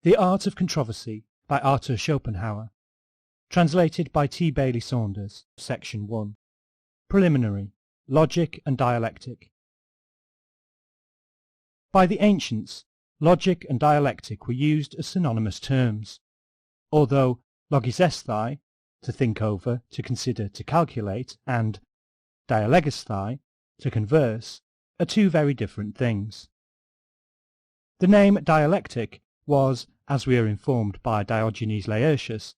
The Art of Controversy by Arthur Schopenhauer. Translated by T. Bailey Saunders. Section 1. Preliminary. Logic and Dialectic. By the ancients, logic and dialectic were used as synonymous terms, although logisesthai, to think over, to consider, to calculate, and dialegesthai, to converse, are two very different things. The name dialectic was, as we are informed by Diogenes Laertius,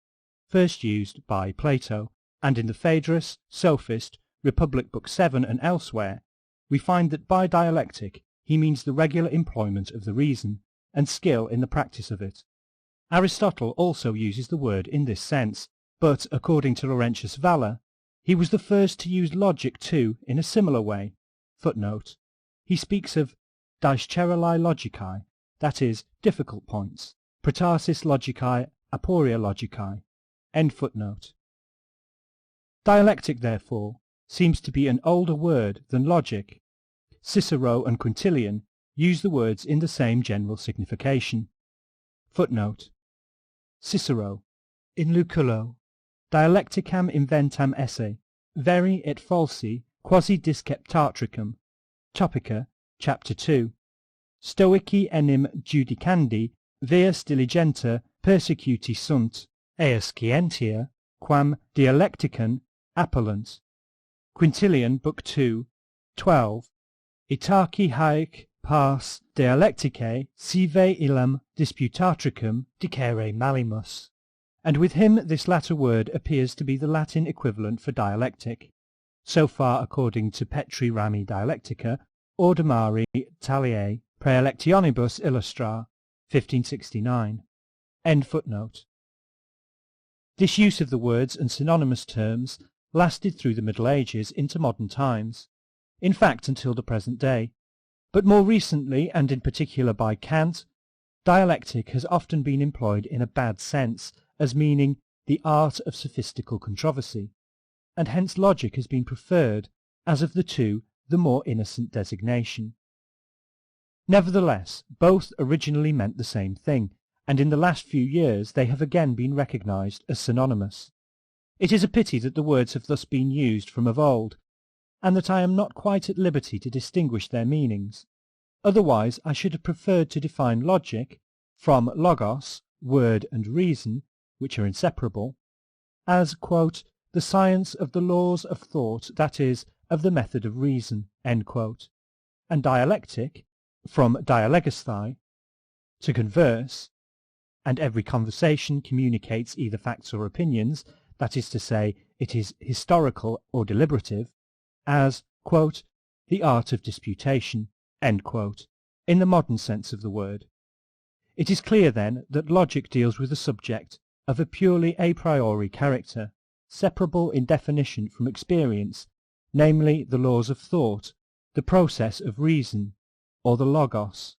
first used by Plato, and in the Phaedrus, Sophist, Republic Book 7 and elsewhere, we find that by dialectic he means the regular employment of the reason, and skill in the practice of it. Aristotle also uses the word in this sense, but according to Laurentius Valla, he was the first to use logic too in a similar way. Footnote. He speaks of discerali logicae, that is, difficult points, protasis logicae, aporia logicae. End footnote. Dialectic, therefore, seems to be an older word than logic. Cicero and Quintilian use the words in the same general signification. Footnote. Cicero, in Lucullo, dialecticam inventam esse, veri et falsi quasi disceptatricum, Topica, chapter 2. Stoici enim judicandi vias diligenta persecuti sunt, eas scientia, quam dialecticam appellant. Quintilian, Book 2, 12. Itaci haec pars dialecticae sive illam disputatricum dicere malimus. And with him this latter word appears to be the Latin equivalent for dialectic. So far according to Petri Rami Dialectica, Ordinari Taliae Praelectionibus Illustra, 1569. End footnote. This use of the words and synonymous terms lasted through the Middle Ages into modern times, in fact until the present day, but more recently, and in particular by Kant, dialectic has often been employed in a bad sense as meaning the art of sophistical controversy, and hence logic has been preferred as of the two the more innocent designation. Nevertheless, both originally meant the same thing, and in the last few years they have again been recognized as synonymous. It is a pity that the words have thus been used from of old, and that I am not quite at liberty to distinguish their meanings. Otherwise I should have preferred to define logic, from logos, word and reason, which are inseparable, as, quote, the science of the laws of thought, that is, of the method of reason, end quote, and dialectic, from dialegesthai, to converse, and every conversation communicates either facts or opinions, that is to say, it is historical or deliberative, as, quote, the art of disputation, end quote, in the modern sense of the word. It is clear, then, that logic deals with a subject of a purely a priori character, separable in definition from experience, namely the laws of thought, the process of reason, or the logos.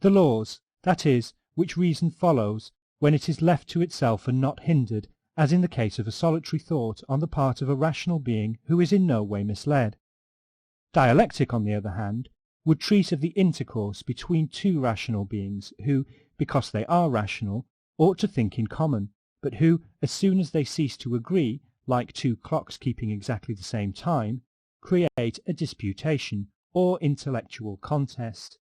The laws, that is, which reason follows when it is left to itself and not hindered, as in the case of a solitary thought on the part of a rational being who is in no way misled. Dialectic, on the other hand, would treat of the intercourse between two rational beings who, because they are rational, ought to think in common, but who, as soon as they cease to agree, like two clocks keeping exactly the same time, create a disputation, or intellectual contest.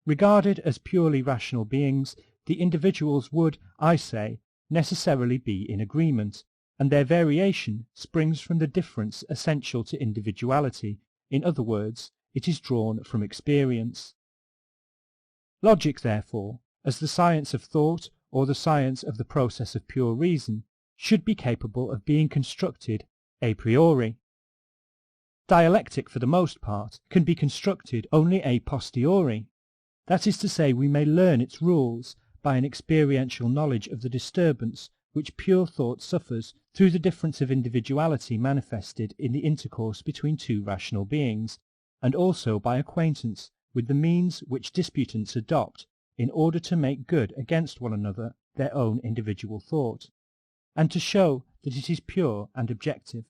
Regarded as purely rational beings, the individuals would, I say, necessarily be in agreement, and their variation springs from the difference essential to individuality. In other words, it is drawn from experience. Logic, therefore, as the science of thought or the science of the process of pure reason, should be capable of being constructed a priori. Dialectic, for the most part, can be constructed only a posteriori. That is to say, we may learn its rules by an experiential knowledge of the disturbance which pure thought suffers through the difference of individuality manifested in the intercourse between two rational beings, and also by acquaintance with the means which disputants adopt in order to make good against one another their own individual thought, and to show that it is pure and objective.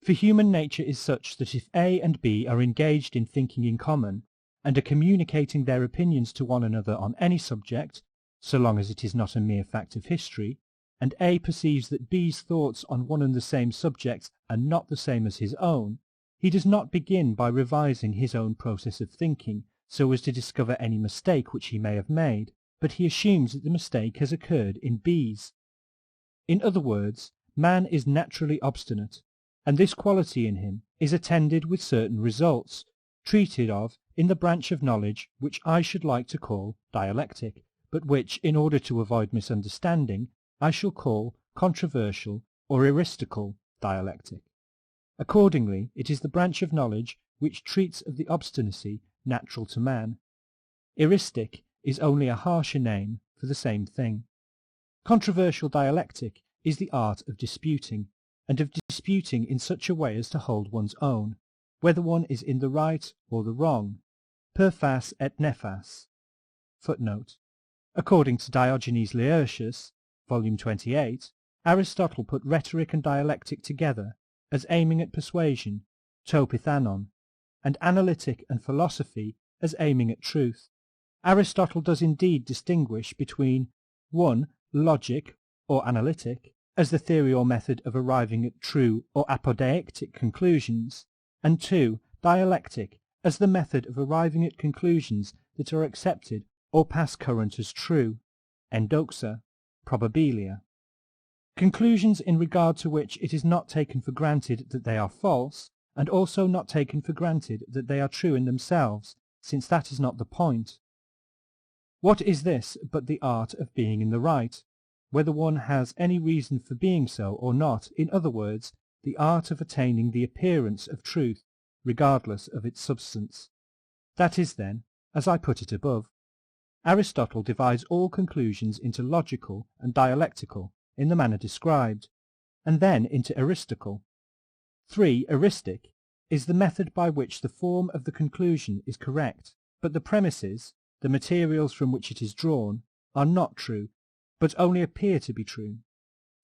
For human nature is such that if A and B are engaged in thinking in common, and are communicating their opinions to one another on any subject, so long as it is not a mere fact of history, and A perceives that B's thoughts on one and the same subject are not the same as his own, he does not begin by revising his own process of thinking so as to discover any mistake which he may have made, but he assumes that the mistake has occurred in B's. In other words, man is naturally obstinate, and this quality in him is attended with certain results, treated of in the branch of knowledge which I should like to call dialectic, but which, in order to avoid misunderstanding, I shall call controversial or eristical dialectic. Accordingly, it is the branch of knowledge which treats of the obstinacy natural to man. Eristic is only a harsher name for the same thing. Controversial dialectic is the art of disputing, and of disputing in such a way as to hold one's own, whether one is in the right or the wrong, per fas et nefas. Footnote. According to Diogenes Laertius, volume 28, Aristotle put rhetoric and dialectic together as aiming at persuasion, to pithanon, and analytic and philosophy as aiming at truth. Aristotle does indeed distinguish between 1. Logic or analytic, as the theory or method of arriving at true or apodeictic conclusions, and 2. Dialectic, as the method of arriving at conclusions that are accepted or pass current as true, endoxa, probabilia. Conclusions in regard to which it is not taken for granted that they are false, and also not taken for granted that they are true in themselves, since that is not the point. What is this but the art of being in the right, whether one has any reason for being so or not? In other words, the art of attaining the appearance of truth, regardless of its substance. That is, then, as I put it above, Aristotle divides all conclusions into logical and dialectical in the manner described, and then into eristical. 3. Eristic is the method by which the form of the conclusion is correct, but the premises, the materials from which it is drawn, are not true, but only appear to be true.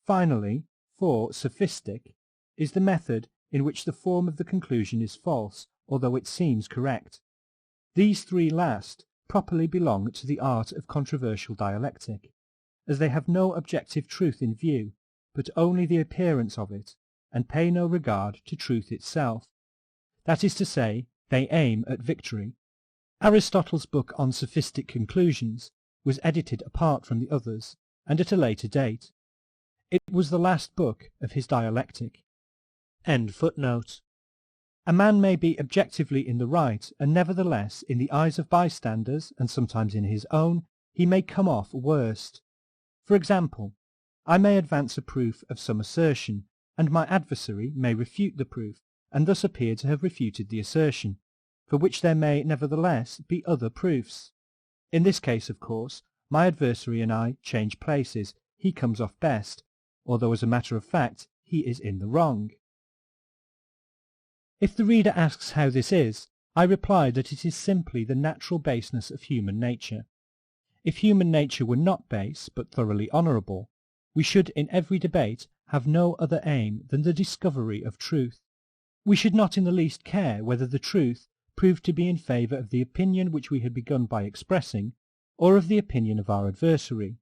Finally, 4. Sophistic is the method in which the form of the conclusion is false, although it seems correct. These three last properly belong to the art of controversial dialectic, as they have no objective truth in view, but only the appearance of it, and pay no regard to truth itself. That is to say, they aim at victory. Aristotle's book on sophistic conclusions was edited apart from the others, and at a later date. It was the last book of his dialectic. End footnote. A man may be objectively in the right, and nevertheless, in the eyes of bystanders, and sometimes in his own, he may come off worst. For example, I may advance a proof of some assertion, and my adversary may refute the proof, and thus appear to have refuted the assertion, for which there may nevertheless be other proofs. In this case, of course, my adversary and I change places. He comes off best, although as a matter of fact he is in the wrong. If the reader asks how this is, I reply that it is simply the natural baseness of human nature. If human nature were not base, but thoroughly honourable, we should in every debate have no other aim than the discovery of truth. We should not in the least care whether the truth proved to be in favour of the opinion which we had begun by expressing, or of the opinion of our adversary.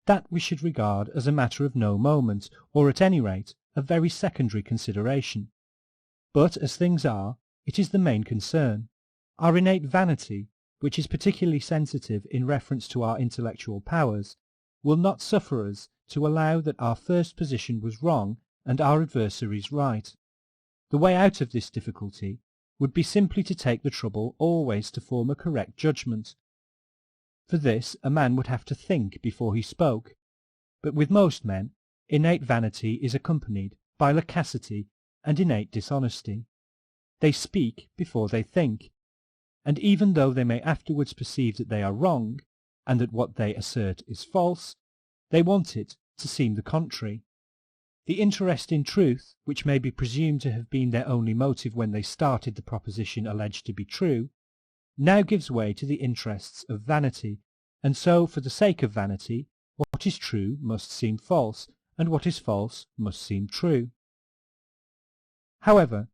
That we should regard as a matter of no moment, or at any rate a very secondary consideration. But as things are, it is the main concern. Our innate vanity, which is particularly sensitive in reference to our intellectual powers, will not suffer us to allow that our first position was wrong and our adversary's right. The way out of this difficulty would be simply to take the trouble always to form a correct judgment. For this a man would have to think before he spoke, but with most men innate vanity is accompanied by loquacity and innate dishonesty. They speak before they think, and even though they may afterwards perceive that they are wrong, and that what they assert is false, they want it to seem the contrary. The interest in truth, which may be presumed to have been their only motive when they started the proposition alleged to be true, now gives way to the interests of vanity, and so for the sake of vanity, what is true must seem false, and what is false must seem true. However,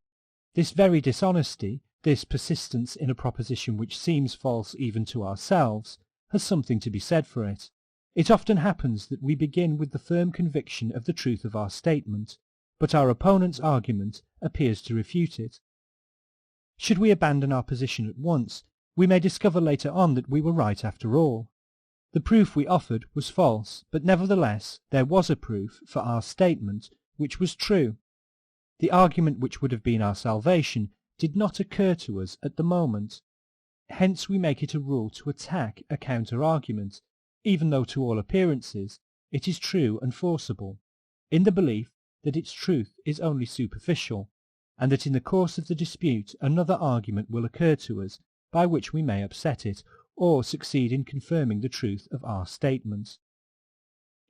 this very dishonesty this persistence in a proposition which seems false even to ourselves, has something to be said for it. It often happens that we begin with the firm conviction of the truth of our statement, but our opponent's argument appears to refute it. Should we abandon our position at once, we may discover later on that we were right after all. The proof we offered was false, but nevertheless there was a proof for our statement which was true. The argument which would have been our salvation did not occur to us at the moment. Hence we make it a rule to attack a counter-argument, even though to all appearances it is true and forcible, in the belief that its truth is only superficial, and that in the course of the dispute another argument will occur to us by which we may upset it, or succeed in confirming the truth of our statement.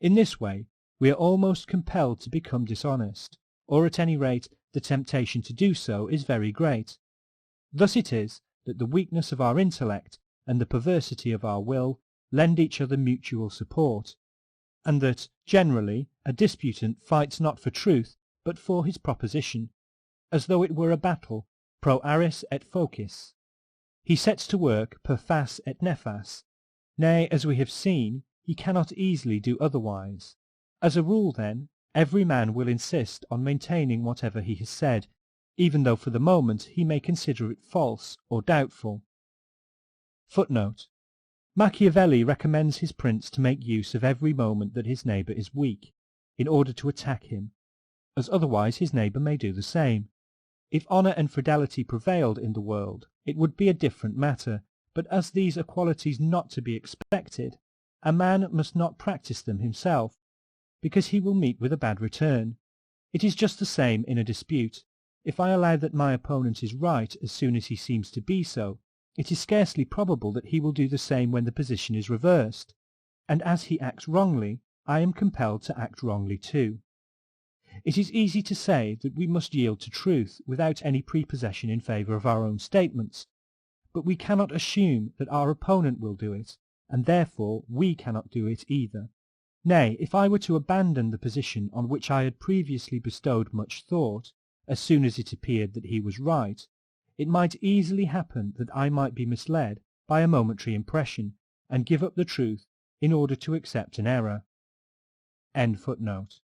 In this way we are almost compelled to become dishonest, or at any rate the temptation to do so is very great. Thus it is that the weakness of our intellect and the perversity of our will lend each other mutual support, and that, generally, a disputant fights not for truth, but for his proposition, as though it were a battle pro aris et focis. He sets to work per fas et nefas. Nay, as we have seen, he cannot easily do otherwise. As a rule, then, every man will insist on maintaining whatever he has said, even though for the moment he may consider it false or doubtful. Footnote. Machiavelli recommends his prince to make use of every moment that his neighbour is weak, in order to attack him, as otherwise his neighbour may do the same. If honour and fidelity prevailed in the world, it would be a different matter, but as these are qualities not to be expected, a man must not practise them himself, because he will meet with a bad return. It is just the same in a dispute. If I allow that my opponent is right as soon as he seems to be so, it is scarcely probable that he will do the same when the position is reversed, and as he acts wrongly, I am compelled to act wrongly too. It is easy to say that we must yield to truth without any prepossession in favour of our own statements, but we cannot assume that our opponent will do it, and therefore we cannot do it either. Nay, if I were to abandon the position on which I had previously bestowed much thought, as soon as it appeared that he was right, it might easily happen that I might be misled by a momentary impression, and give up the truth in order to accept an error. End footnote.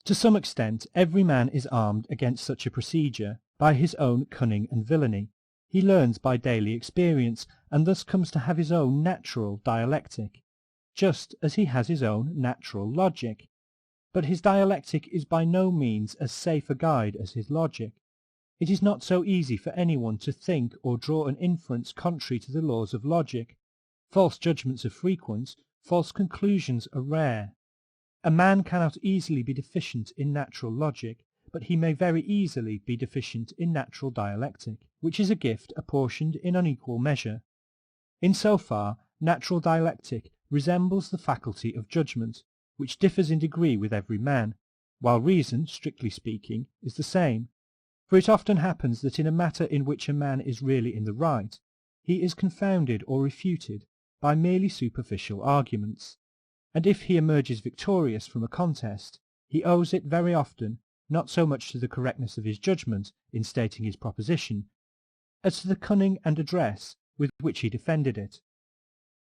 To some extent every man is armed against such a procedure by his own cunning and villainy. He learns by daily experience, and thus comes to have his own natural dialectic, just as he has his own natural logic. But his dialectic is by no means as safe a guide as his logic. It is not so easy for anyone to think or draw an inference contrary to the laws of logic. False judgments are frequent, false conclusions are rare. A man cannot easily be deficient in natural logic, but he may very easily be deficient in natural dialectic, which is a gift apportioned in unequal measure. In so far, natural dialectic resembles the faculty of judgment, which differs in degree with every man, while reason, strictly speaking, is the same. For it often happens that in a matter in which a man is really in the right, he is confounded or refuted by merely superficial arguments, and if he emerges victorious from a contest, he owes it very often not so much to the correctness of his judgment in stating his proposition, as to the cunning and address with which he defended it.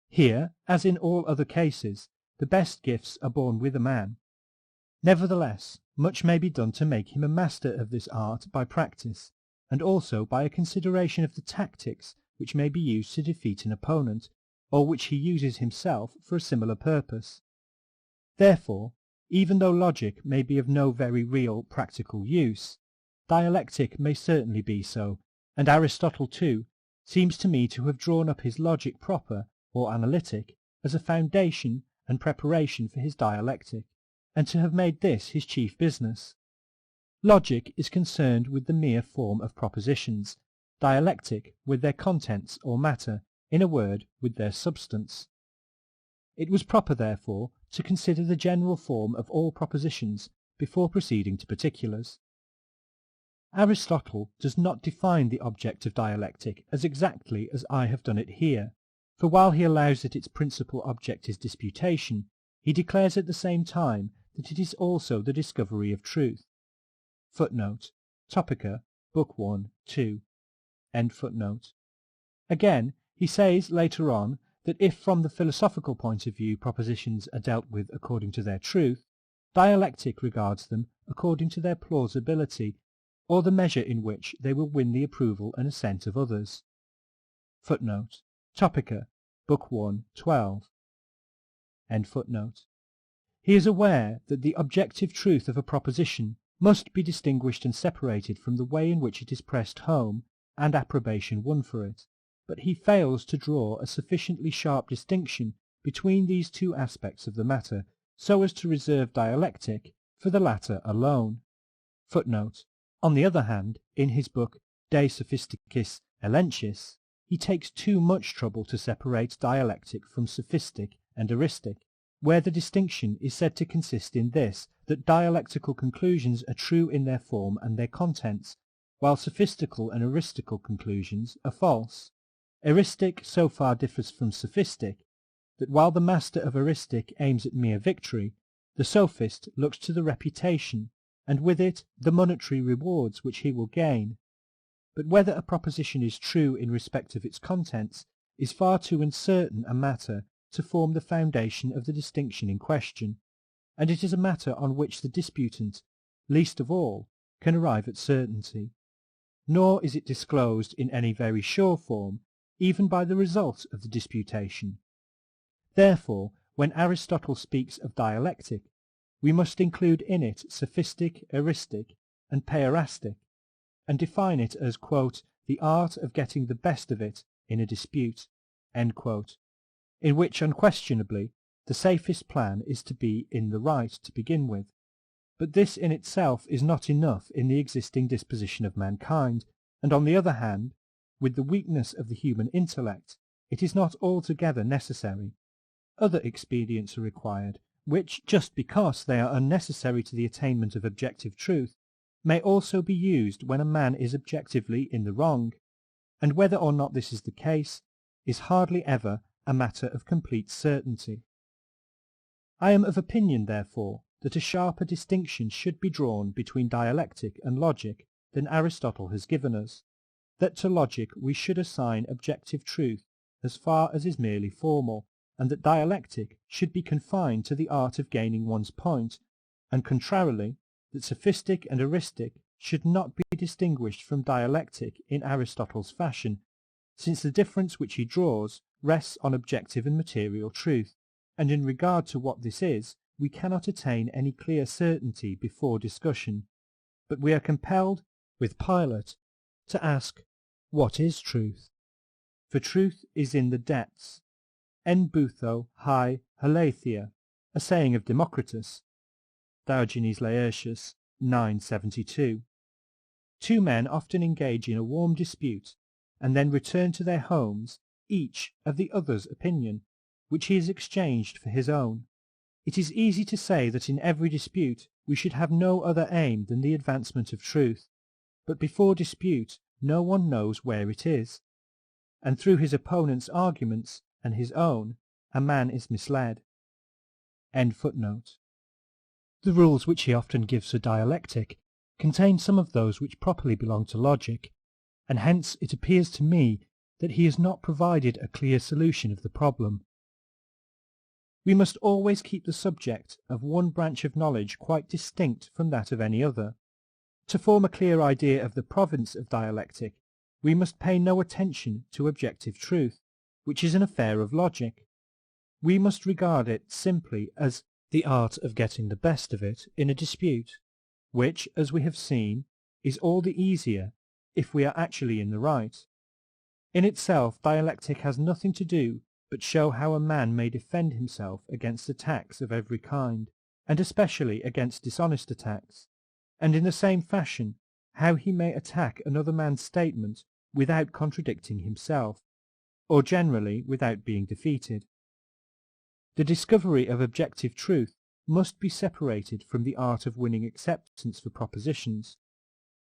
Here, as in all other cases, the best gifts are born with a man. Nevertheless, much may be done to make him a master of this art by practice, and also by a consideration of the tactics which may be used to defeat an opponent, or which he uses himself for a similar purpose. Therefore, even though logic may be of no very real practical use, dialectic may certainly be so, and Aristotle too seems to me to have drawn up his logic proper, or analytic, as a foundation and preparation for his dialectic, and to have made this his chief business. Logic is concerned with the mere form of propositions, dialectic with their contents or matter, in a word, with their substance. It was proper, therefore, to consider the general form of all propositions before proceeding to particulars. Aristotle does not define the object of dialectic as exactly as I have done it here, for while he allows that its principal object is disputation, he declares at the same time that it is also the discovery of truth. Footnote. Topica, Book 1, 2. End footnote. Again, he says later on that if from the philosophical point of view propositions are dealt with according to their truth, dialectic regards them according to their plausibility, or the measure in which they will win the approval and assent of others. Footnote. Topica, Book 1, 12. End footnote. He is aware that the objective truth of a proposition must be distinguished and separated from the way in which it is pressed home and approbation won for it, but he fails to draw a sufficiently sharp distinction between these two aspects of the matter, so as to reserve dialectic for the latter alone. Footnote. On the other hand, in his book De Sophisticis Elenchis, he takes too much trouble to separate dialectic from sophistic and eristic, where the distinction is said to consist in this, that dialectical conclusions are true in their form and their contents, while sophistical and eristical conclusions are false. Eristic so far differs from sophistic, that while the master of eristic aims at mere victory, the sophist looks to the reputation, and with it the monetary rewards which he will gain. But whether a proposition is true in respect of its contents is far too uncertain a matter to form the foundation of the distinction in question, and it is a matter on which the disputant, least of all, can arrive at certainty. Nor is it disclosed in any very sure form, even by the result of the disputation. Therefore, when Aristotle speaks of dialectic, we must include in it sophistic, eristic, and peirastic, and define it as, quote, the art of getting the best of it in a dispute, end quote, in which unquestionably the safest plan is to be in the right to begin with. But this in itself is not enough in the existing disposition of mankind, and on the other hand, with the weakness of the human intellect, it is not altogether necessary. Other expedients are required, which, just because they are unnecessary to the attainment of objective truth, may also be used when a man is objectively in the wrong, and whether or not this is the case is hardly ever a matter of complete certainty. I am of opinion, therefore, that a sharper distinction should be drawn between dialectic and logic than Aristotle has given us, that to logic we should assign objective truth as far as is merely formal, and that dialectic should be confined to the art of gaining one's point, and contrarily, that sophistic and eristic should not be distinguished from dialectic in Aristotle's fashion, since the difference which he draws rests on objective and material truth, and in regard to what this is, we cannot attain any clear certainty before discussion, but we are compelled, with Pilate, to ask, what is truth? For truth is in the depths. En butho hai haletheia, a saying of Democritus, Diogenes Laertius, 972. Two men often engage in a warm dispute, and then return to their homes, each of the other's opinion, which he has exchanged for his own. It is easy to say that in every dispute we should have no other aim than the advancement of truth, but before dispute no one knows where it is, and through his opponent's arguments and his own, a man is misled. End footnote. The rules which he often gives for dialectic contain some of those which properly belong to logic, and hence it appears to me that he has not provided a clear solution of the problem. We must always keep the subject of one branch of knowledge quite distinct from that of any other. To form a clear idea of the province of dialectic, we must pay no attention to objective truth, which is an affair of logic. We must regard it simply as the art of getting the best of it in a dispute, which, as we have seen, is all the easier if we are actually in the right. In itself, dialectic has nothing to do but show how a man may defend himself against attacks of every kind, and especially against dishonest attacks, and in the same fashion how he may attack another man's statement without contradicting himself, or generally without being defeated. The discovery of objective truth must be separated from the art of winning acceptance for propositions,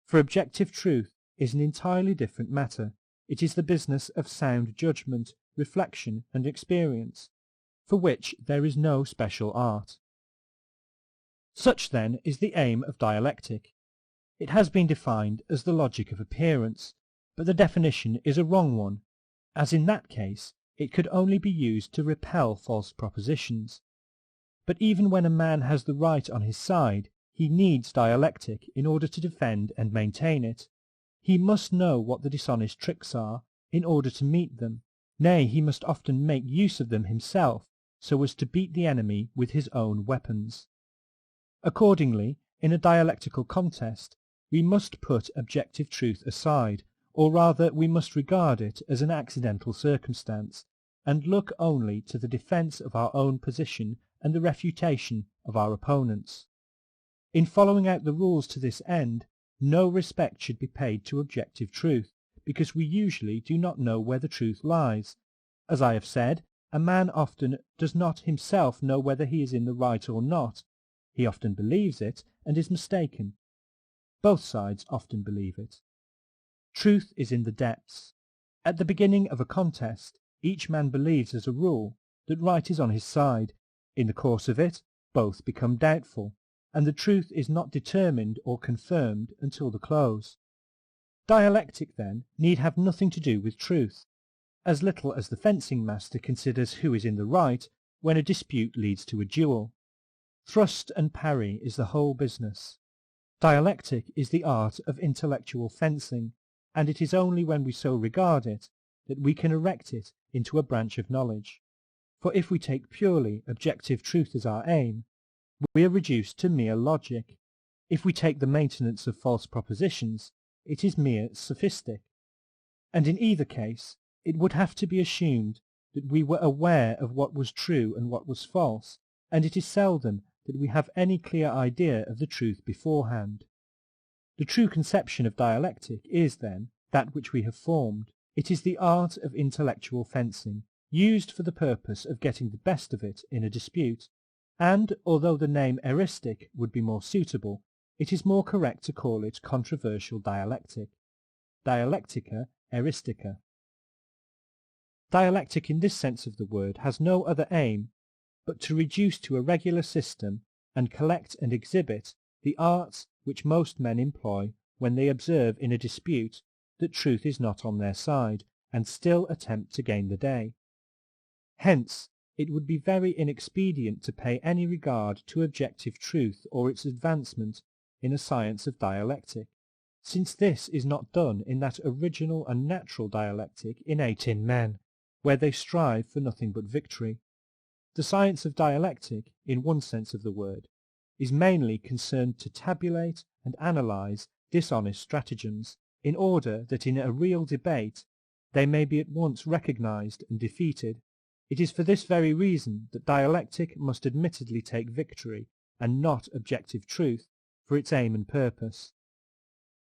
for objective truth is an entirely different matter. It is the business of sound judgment, reflection, and experience, for which there is no special art. Such, then, is the aim of dialectic. It has been defined as the logic of appearance, but the definition is a wrong one, as in that case it could only be used to repel false propositions. But even when a man has the right on his side, he needs dialectic in order to defend and maintain it. He must know what the dishonest tricks are in order to meet them. Nay, he must often make use of them himself so as to beat the enemy with his own weapons. Accordingly, in a dialectical contest, we must put objective truth aside, or rather we must regard it as an accidental circumstance, and look only to the defence of our own position and the refutation of our opponents. In following out the rules to this end, no respect should be paid to objective truth, because we usually do not know where the truth lies. As I have said, a man often does not himself know whether he is in the right or not. He often believes it and is mistaken. Both sides often believe it. Truth is in the depths. At the beginning of a contest, each man believes as a rule that right is on his side. In the course of it, both become doubtful, and the truth is not determined or confirmed until the close. Dialectic, then, need have nothing to do with truth, as little as the fencing master considers who is in the right when a dispute leads to a duel. Thrust and parry is the whole business. Dialectic is the art of intellectual fencing, and it is only when we so regard it that we can erect it into a branch of knowledge. For if we take purely objective truth as our aim, we are reduced to mere logic. If we take the maintenance of false propositions, it is mere sophistic. And in either case, it would have to be assumed that we were aware of what was true and what was false, and it is seldom that we have any clear idea of the truth beforehand. The true conception of dialectic is, then, that which we have formed. It is the art of intellectual fencing, used for the purpose of getting the best of it in a dispute, and, although the name eristic would be more suitable, it is more correct to call it controversial dialectic. Dialectica eristica. Dialectic in this sense of the word has no other aim but to reduce to a regular system and collect and exhibit the arts which most men employ when they observe in a dispute that truth is not on their side, and still attempt to gain the day. Hence, it would be very inexpedient to pay any regard to objective truth or its advancement in a science of dialectic, since this is not done in that original and natural dialectic innate in men, where they strive for nothing but victory. The science of dialectic, in one sense of the word, is mainly concerned to tabulate and analyze dishonest stratagems, in order that in a real debate they may be at once recognized and defeated. It is for this very reason that dialectic must admittedly take victory, and not objective truth, for its aim and purpose.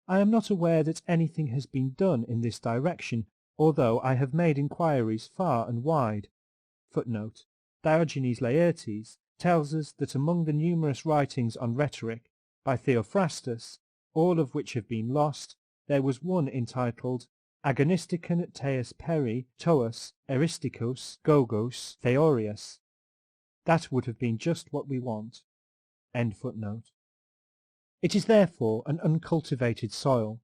I am not aware that anything has been done in this direction, although I have made inquiries far and wide. Footnote. Diogenes Laertes tells us that among the numerous writings on rhetoric by Theophrastus, all of which have been lost, there was one entitled Agonisticon teis peri toas eristicus gogos theorias. That would have been just what we want. End footnote. It is therefore an uncultivated soil.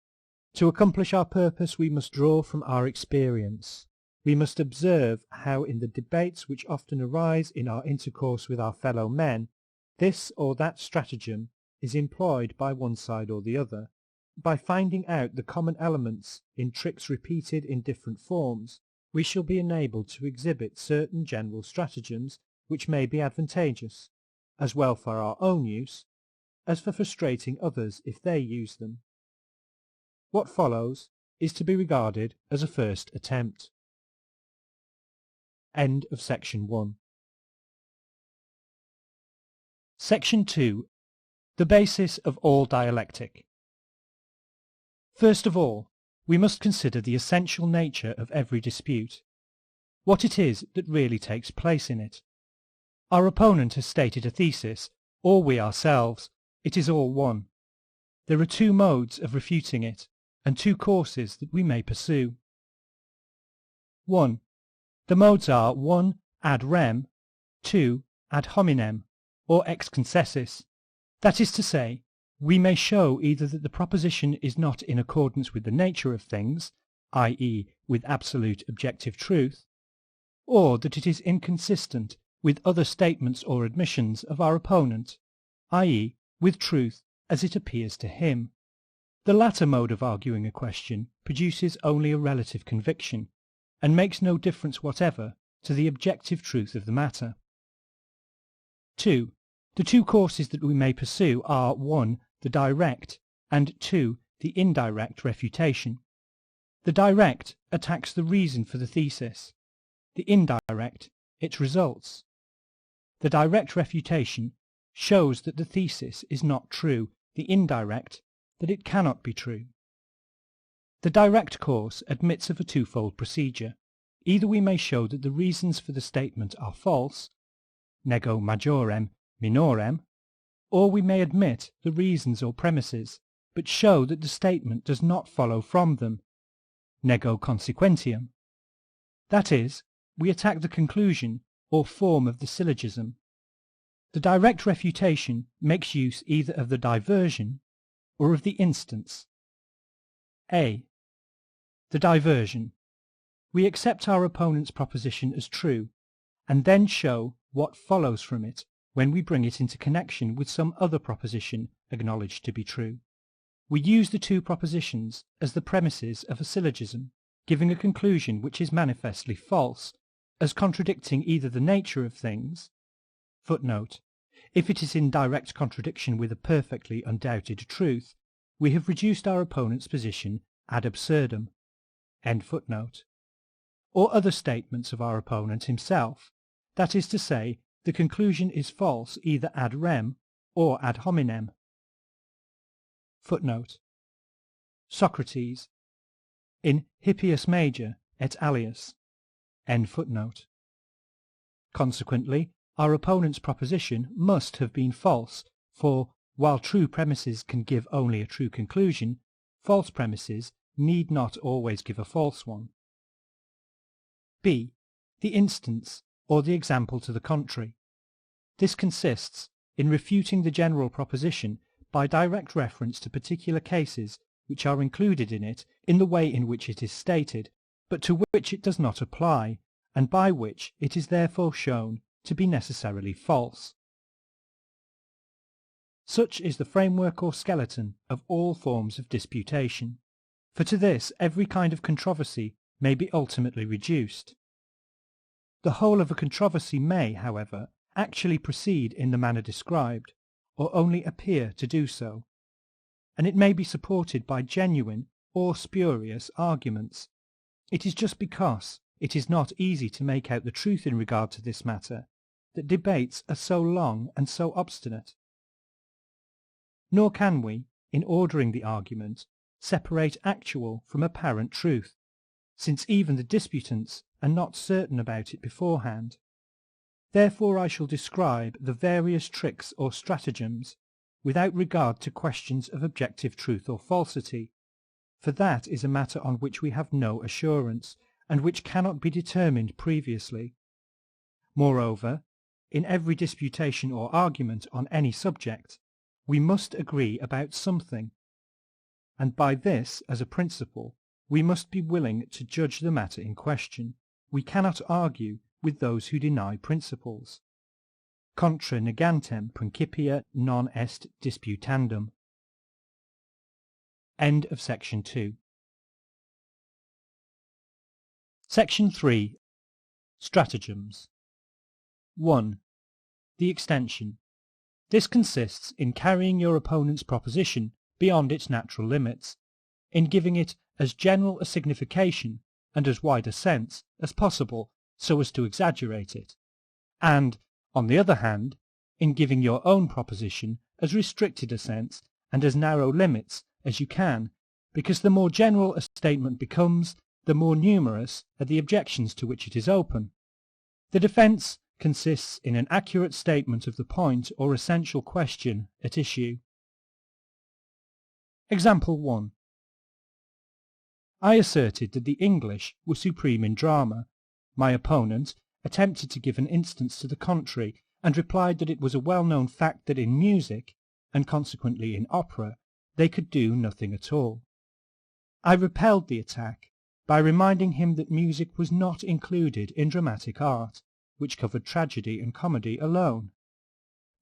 To accomplish our purpose we must draw from our experience. We must observe how in the debates which often arise in our intercourse with our fellow men, this or that stratagem is employed by one side or the other. By finding out the common elements in tricks repeated in different forms, we shall be enabled to exhibit certain general stratagems which may be advantageous, as well for our own use, as for frustrating others if they use them. What follows is to be regarded as a first attempt. End of Section 1. Section 2. The basis of all dialectic. First of all, we must consider the essential nature of every dispute, what it is that really takes place in it. Our opponent has stated a thesis, or we ourselves. It is all one. There are two modes of refuting it, and two courses that we may pursue. 1. The modes are 1. Ad rem, 2. Ad hominem, or ex concessis. That is to say, we may show either that the proposition is not in accordance with the nature of things, i.e. with absolute objective truth, or that it is inconsistent with other statements or admissions of our opponent, i.e. with truth as it appears to him. The latter mode of arguing a question produces only a relative conviction, and makes no difference whatever to the objective truth of the matter. 2. The two courses that we may pursue are 1. The direct, and 2. The indirect refutation. The direct attacks the reason for the thesis, the indirect its results. The direct refutation shows that the thesis is not true, the indirect that it cannot be true. The direct course admits of a twofold procedure. Either we may show that the reasons for the statement are false, nego majorem minorem, or we may admit the reasons or premises, but show that the statement does not follow from them, nego consequentiam. That is, we attack the conclusion or form of the syllogism. The direct refutation makes use either of the diversion or of the instance. A. The diversion. We accept our opponent's proposition as true, and then show what follows from it when we bring it into connection with some other proposition acknowledged to be true. We use the two propositions as the premises of a syllogism, giving a conclusion which is manifestly false, as contradicting either the nature of things, footnote, if it is in direct contradiction with a perfectly undoubted truth, we have reduced our opponent's position ad absurdum, end footnote, or other statements of our opponent himself, that is to say, the conclusion is false either ad rem or ad hominem. Footnote. Socrates, in Hippias Major et alias, end footnote. Consequently, our opponent's proposition must have been false, for while true premises can give only a true conclusion, false premises need not always give a false one. B. The instance, or the example to the contrary. This consists in refuting the general proposition by direct reference to particular cases which are included in it in the way in which it is stated, but to which it does not apply, and by which it is therefore shown to be necessarily false. Such is the framework or skeleton of all forms of disputation, for to this every kind of controversy may be ultimately reduced. The whole of a controversy may, however, actually proceed in the manner described, or only appear to do so, and it may be supported by genuine or spurious arguments. It is just because it is not easy to make out the truth in regard to this matter that debates are so long and so obstinate. Nor can we, in ordering the argument, separate actual from apparent truth, since even the disputants are not certain about it beforehand. Therefore I shall describe the various tricks or stratagems without regard to questions of objective truth or falsity, for that is a matter on which we have no assurance, and which cannot be determined previously. Moreover, in every disputation or argument on any subject, we must agree about something, and by this, as a principle, we must be willing to judge the matter in question. We cannot argue with those who deny principles. Contra negantem principia non est disputandum. End of section 2. Section 3. Stratagems. 1. The extension. This consists in carrying your opponent's proposition beyond its natural limits, in giving it as general a signification and as wide a sense as possible so as to exaggerate it, and, on the other hand, in giving your own proposition as restricted a sense and as narrow limits as you can, because the more general a statement becomes, the more numerous are the objections to which it is open. The defence consists in an accurate statement of the point or essential question at issue. Example 1. I asserted that the English were supreme in drama. My opponent attempted to give an instance to the contrary, and replied that it was a well-known fact that in music, and consequently in opera, they could do nothing at all. I repelled the attack, by reminding him that music was not included in dramatic art, which covered tragedy and comedy alone.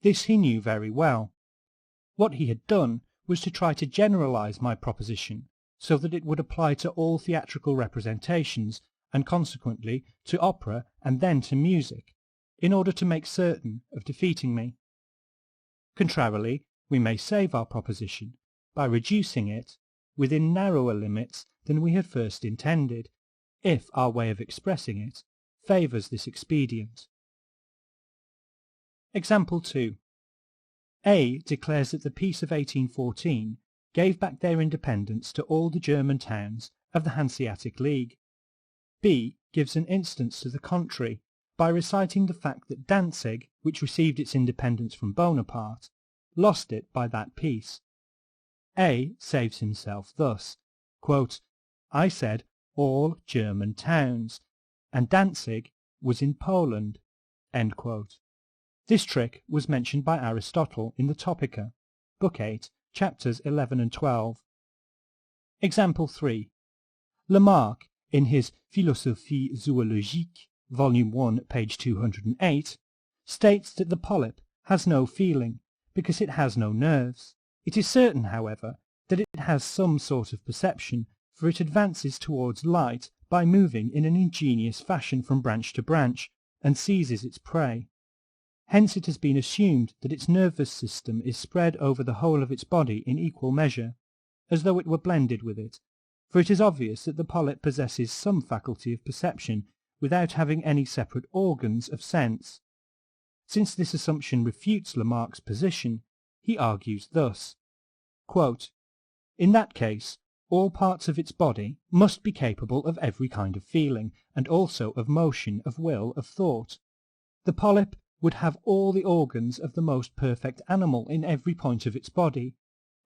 This he knew very well. What he had done was to try to generalize my proposition so that it would apply to all theatrical representations, and consequently to opera and then to music, in order to make certain of defeating me. Contrarily, we may save our proposition by reducing it within narrower limits than we had first intended, if our way of expressing it favours this expedient. Example 2. A declares that the Peace of 1814 gave back their independence to all the German towns of the Hanseatic League. B gives an instance to the contrary by reciting the fact that Danzig, which received its independence from Bonaparte, lost it by that peace. A saves himself thus, quote, I said all German towns, and Danzig was in Poland. End quote. This trick was mentioned by Aristotle in the Topica, Book 8, chapters 11 and 12. Example 3. Lamarck, in his Philosophie zoologique, Volume 1, page 208, states that the polyp has no feeling, because it has no nerves. It is certain, however, that it has some sort of perception, for it advances towards light by moving in an ingenious fashion from branch to branch, and seizes its prey. Hence it has been assumed that its nervous system is spread over the whole of its body in equal measure, as though it were blended with it, for it is obvious that the polyp possesses some faculty of perception without having any separate organs of sense. Since this assumption refutes Lamarck's position, he argues thus, quote, in that case, all parts of its body must be capable of every kind of feeling, and also of motion, of will, of thought. The polyp would have all the organs of the most perfect animal in every point of its body.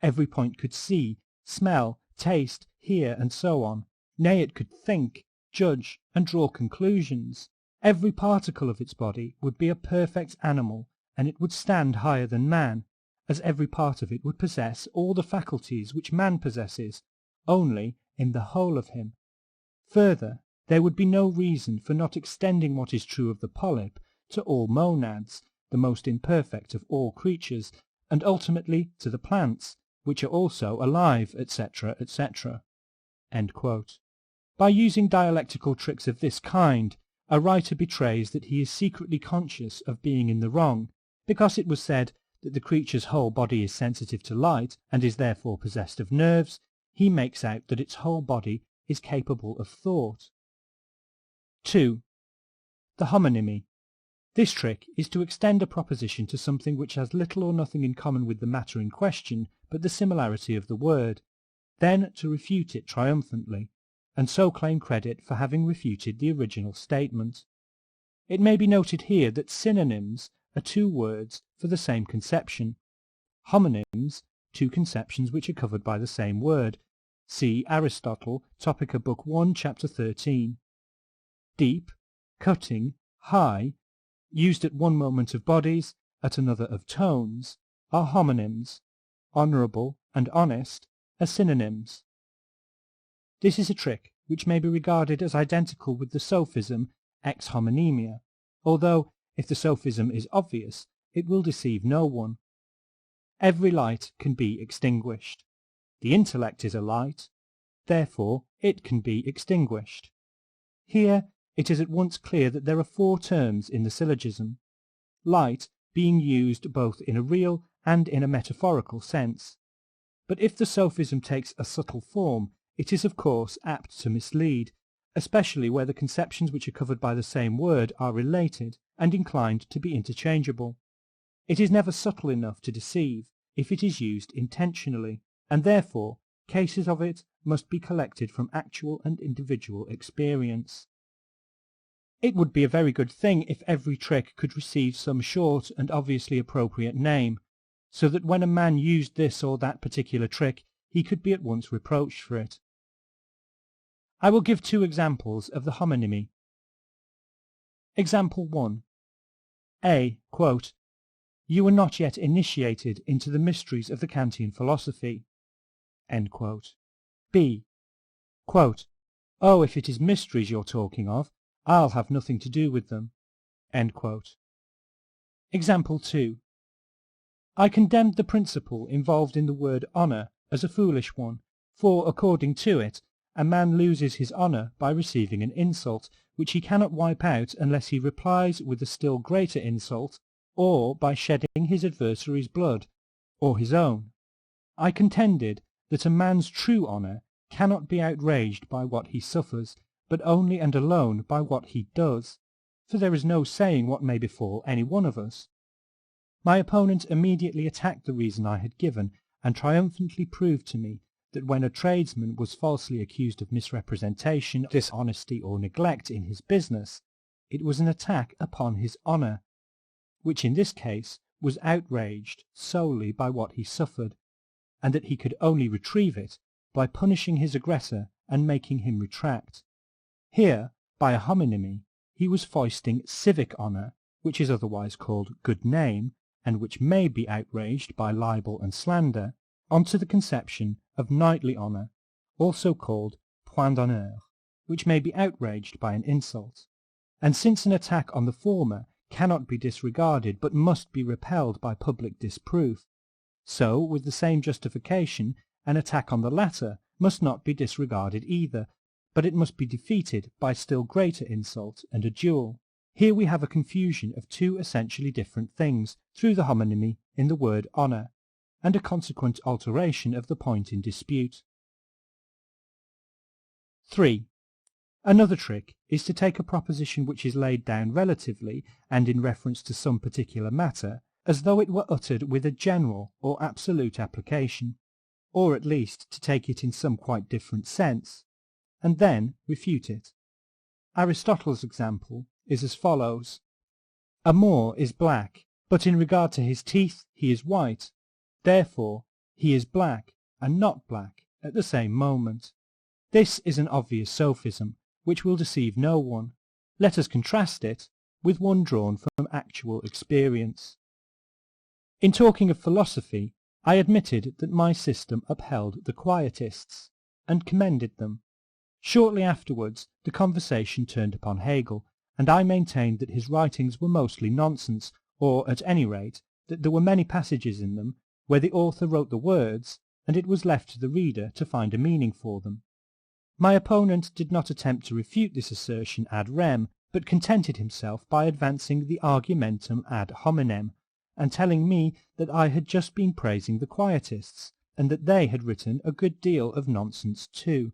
Every point could see, smell, taste, hear, and so on. Nay, it could think, judge, and draw conclusions. Every particle of its body would be a perfect animal, and it would stand higher than man, as every part of it would possess all the faculties which man possesses, only in the whole of him. Further, there would be no reason for not extending what is true of the polyp to all monads, the most imperfect of all creatures, and ultimately to the plants, which are also alive, etc., etc. End quote. By using dialectical tricks of this kind, a writer betrays that he is secretly conscious of being in the wrong, because it was said that the creature's whole body is sensitive to light, and is therefore possessed of nerves. He makes out that its whole body is capable of thought. 2. The homonymy. This trick is to extend a proposition to something which has little or nothing in common with the matter in question but the similarity of the word, then to refute it triumphantly, and so claim credit for having refuted the original statement. It may be noted here that synonyms are two words for the same conception. Homonyms, two conceptions which are covered by the same word. See Aristotle, Topica, Book 1, chapter 13. Deep, cutting, high, used at one moment of bodies, at another of tones, are homonyms. Honourable and honest are synonyms. This is a trick which may be regarded as identical with the sophism ex homonymia, although, if the sophism is obvious, it will deceive no one. Every light can be extinguished. The intellect is a light, therefore it can be extinguished. Here it is at once clear that there are four terms in the syllogism, light being used both in a real and in a metaphorical sense. But if the sophism takes a subtle form, it is of course apt to mislead, especially where the conceptions which are covered by the same word are related and inclined to be interchangeable. It is never subtle enough to deceive if it is used intentionally, and therefore cases of it must be collected from actual and individual experience. It would be a very good thing if every trick could receive some short and obviously appropriate name, so that when a man used this or that particular trick, he could be at once reproached for it. I will give two examples of the homonymy. Example 1. A. Quote, you are not yet initiated into the mysteries of the Kantian philosophy. End quote. B. Quote, "Oh, if it is mysteries you're talking of, I'll have nothing to do with them." End quote. Example 2. I condemned the principle involved in the word honour as a foolish one, for, according to it, a man loses his honour by receiving an insult, which he cannot wipe out unless he replies with a still greater insult, or by shedding his adversary's blood, or his own. I contended that a man's true honour cannot be outraged by what he suffers, but only and alone by what he does, for there is no saying what may befall any one of us. My opponent immediately attacked the reason I had given, and triumphantly proved to me that when a tradesman was falsely accused of misrepresentation, dishonesty, or neglect in his business, it was an attack upon his honour, which in this case was outraged solely by what he suffered, and that he could only retrieve it by punishing his aggressor and making him retract. Here, by a homonymy, he was foisting civic honour, which is otherwise called good name, and which may be outraged by libel and slander, onto the conception of knightly honour, also called point d'honneur, which may be outraged by an insult. And since an attack on the former cannot be disregarded but must be repelled by public disproof, so, with the same justification, an attack on the latter must not be disregarded either, but it must be defeated by still greater insult and a duel. Here we have a confusion of two essentially different things through the homonymy in the word honour, and a consequent alteration of the point in dispute. 3. Another trick is to take a proposition which is laid down relatively and in reference to some particular matter, as though it were uttered with a general or absolute application, or at least to take it in some quite different sense, and then refute it. Aristotle's example is as follows: a Moor is black, but in regard to his teeth he is white. Therefore he is black and not black at the same moment. This is an obvious sophism, which will deceive no one. Let us contrast it with one drawn from actual experience. In talking of philosophy, I admitted that my system upheld the Quietists, and commended them. Shortly afterwards the conversation turned upon Hegel, and I maintained that his writings were mostly nonsense, or at any rate that there were many passages in them where the author wrote the words, and it was left to the reader to find a meaning for them. My opponent did not attempt to refute this assertion ad rem, but contented himself by advancing the Argumentum Ad Hominem, and telling me that I had just been praising the Quietists, and that they had written a good deal of nonsense too.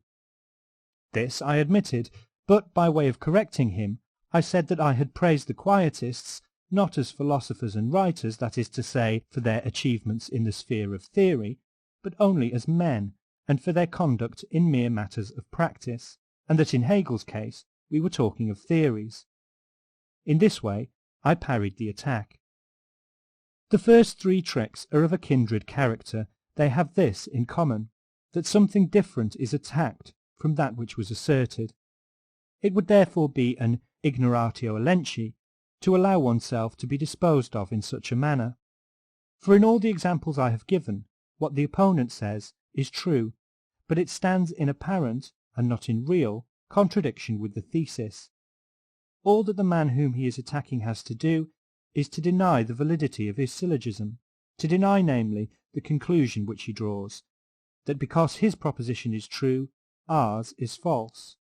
This I admitted, but by way of correcting him, I said that I had praised the Quietists not as philosophers and writers, that is to say, for their achievements in the sphere of theory, but only as men, and for their conduct in mere matters of practice, and that in Hegel's case we were talking of theories. In this way I parried the attack. The first three tricks are of a kindred character. They have this in common, that something different is attacked from that which was asserted. It would therefore be an ignoratio elenchi to allow oneself to be disposed of in such a manner. For in all the examples I have given, what the opponent says is true, but it stands in apparent, and not in real, contradiction with the thesis. All that the man whom he is attacking has to do is to deny the validity of his syllogism, to deny, namely, the conclusion which he draws, that because his proposition is true, ours is false.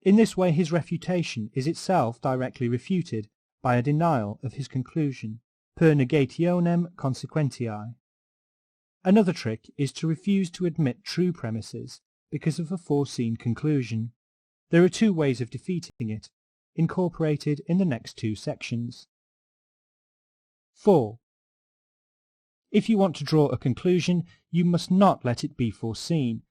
In this way his refutation is itself directly refuted by a denial of his conclusion, per negationem consequentiae. Another trick is to refuse to admit true premises because of a foreseen conclusion. There are two ways of defeating it, incorporated in the next two sections. 4. If you want to draw a conclusion, you must not let it be foreseen,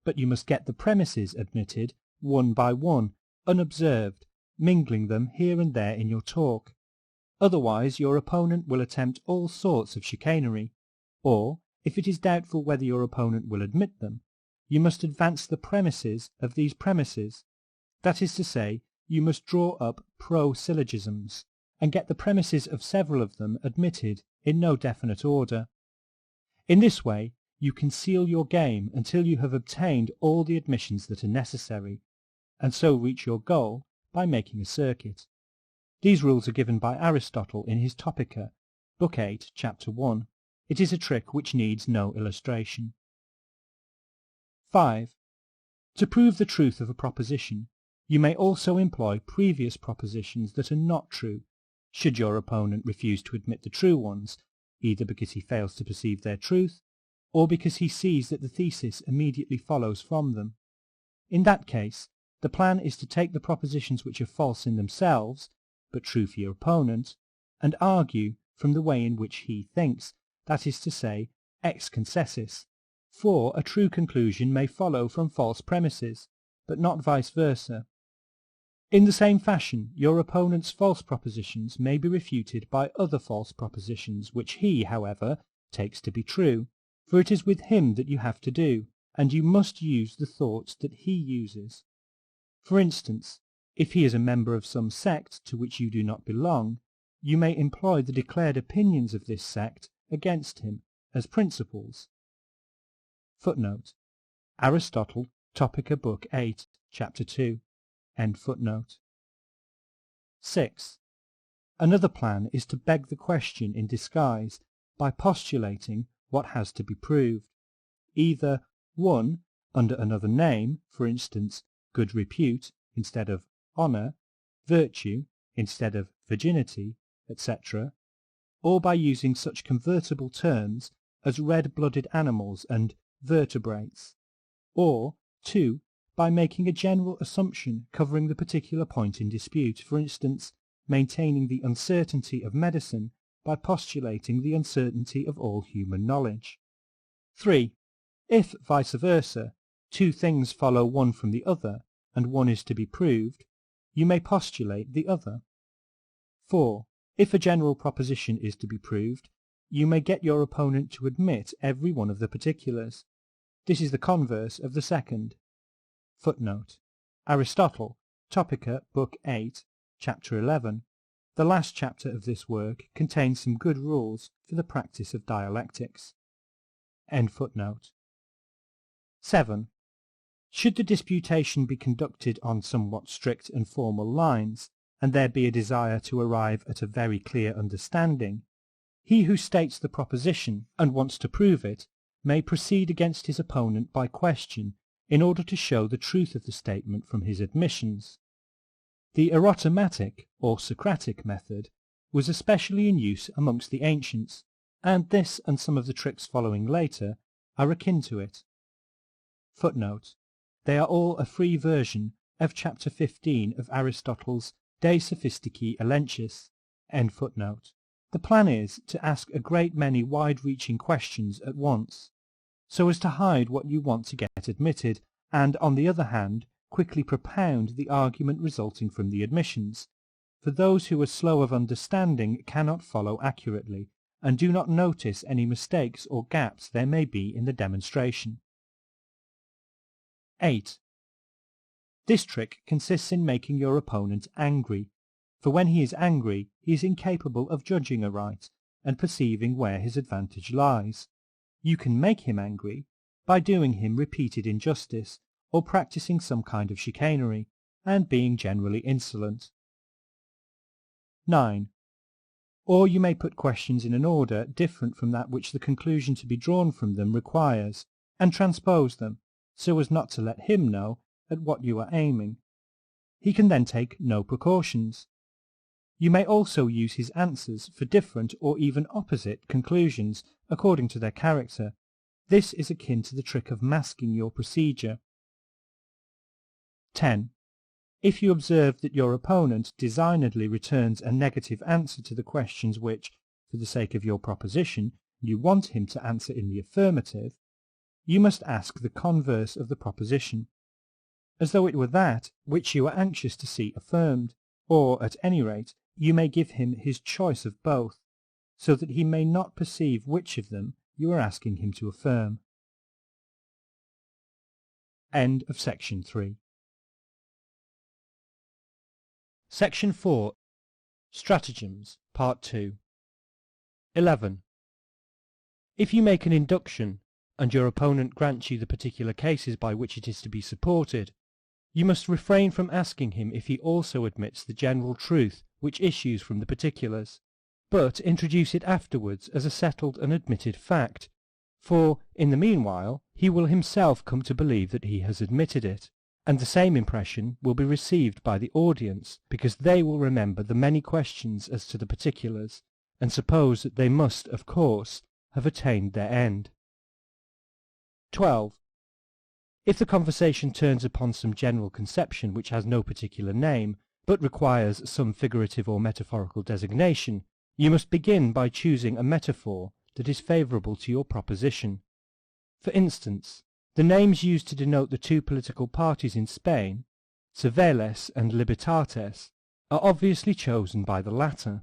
but you must get the premises admitted one by one, unobserved, mingling them here and there in your talk. Otherwise your opponent will attempt all sorts of chicanery, or, if it is doubtful whether your opponent will admit them, you must advance the premises of these premises. That is to say, you must draw up pro-syllogisms, and get the premises of several of them admitted in no definite order. In this way you conceal your game until you have obtained all the admissions that are necessary, and so reach your goal by making a circuit. These rules are given by Aristotle in his Topica, Book 8, Chapter 1. It is a trick which needs no illustration. 5. To prove the truth of a proposition, you may also employ previous propositions that are not true, should your opponent refuse to admit the true ones, either because he fails to perceive their truth, or because he sees that the thesis immediately follows from them. In that case, the plan is to take the propositions which are false in themselves, but true for your opponent, and argue from the way in which he thinks, that is to say, ex concessis, for a true conclusion may follow from false premises, but not vice versa. In the same fashion, your opponent's false propositions may be refuted by other false propositions which he, however, takes to be true, for it is with him that you have to do, and you must use the thoughts that he uses. For instance, if he is a member of some sect to which you do not belong, you may employ the declared opinions of this sect against him as principles. Footnote. Aristotle, Topica, Book 8, Chapter 2. End footnote. 6. Another plan is to beg the question in disguise by postulating what has to be proved, either 1. Under another name, for instance, good repute instead of honour, virtue instead of virginity, etc., or by using such convertible terms as red-blooded animals and vertebrates, or 2. By making a general assumption covering the particular point in dispute, for instance, maintaining the uncertainty of medicine by postulating the uncertainty of all human knowledge. 3. If, vice versa, two things follow one from the other, and one is to be proved, you may postulate the other. 4. If a general proposition is to be proved, you may get your opponent to admit every one of the particulars. This is the converse of the second. Footnote. Aristotle, Topica, Book 8, Chapter 11. The last chapter of this work contains some good rules for the practice of dialectics. End footnote. 7. Should the disputation be conducted on somewhat strict and formal lines, and there be a desire to arrive at a very clear understanding, he who states the proposition and wants to prove it may proceed against his opponent by question in order to show the truth of the statement from his admissions. The erotomatic or Socratic method was especially in use amongst the ancients, and this and some of the tricks following later are akin to it. Footnote. They are all a free version of Chapter 15 of Aristotle's De Sophistici Elenchis. End footnote. The plan is to ask a great many wide-reaching questions at once, so as to hide what you want to get admitted, and, on the other hand, quickly propound the argument resulting from the admissions, for those who are slow of understanding cannot follow accurately, and do not notice any mistakes or gaps there may be in the demonstration. 8. This trick consists in making your opponent angry, for when he is angry he is incapable of judging aright and perceiving where his advantage lies. You can make him angry by doing him repeated injustice, or practicing some kind of chicanery, and being generally insolent. 9. Or you may put questions in an order different from that which the conclusion to be drawn from them requires, and transpose them, so as not to let him know at what you are aiming. He can then take no precautions. You may also use his answers for different or even opposite conclusions according to their character. This is akin to the trick of masking your procedure. 10. If you observe that your opponent designedly returns a negative answer to the questions which, for the sake of your proposition, you want him to answer in the affirmative, you must ask the converse of the proposition, as though it were that which you are anxious to see affirmed, or, at any rate, you may give him his choice of both, so that he may not perceive which of them you are asking him to affirm. End of Section 3. Section 4. Stratagems, Part 2. 11. If you make an induction, and your opponent grants you the particular cases by which it is to be supported, you must refrain from asking him if he also admits the general truth which issues from the particulars, but introduce it afterwards as a settled and admitted fact, for in the meanwhile he will himself come to believe that he has admitted it, and the same impression will be received by the audience, because they will remember the many questions as to the particulars, and suppose that they must, of course, have attained their end. 12. If the conversation turns upon some general conception which has no particular name, but requires some figurative or metaphorical designation, you must begin by choosing a metaphor that is favourable to your proposition. For instance, the names used to denote the two political parties in Spain, Civiles and Libertates, are obviously chosen by the latter.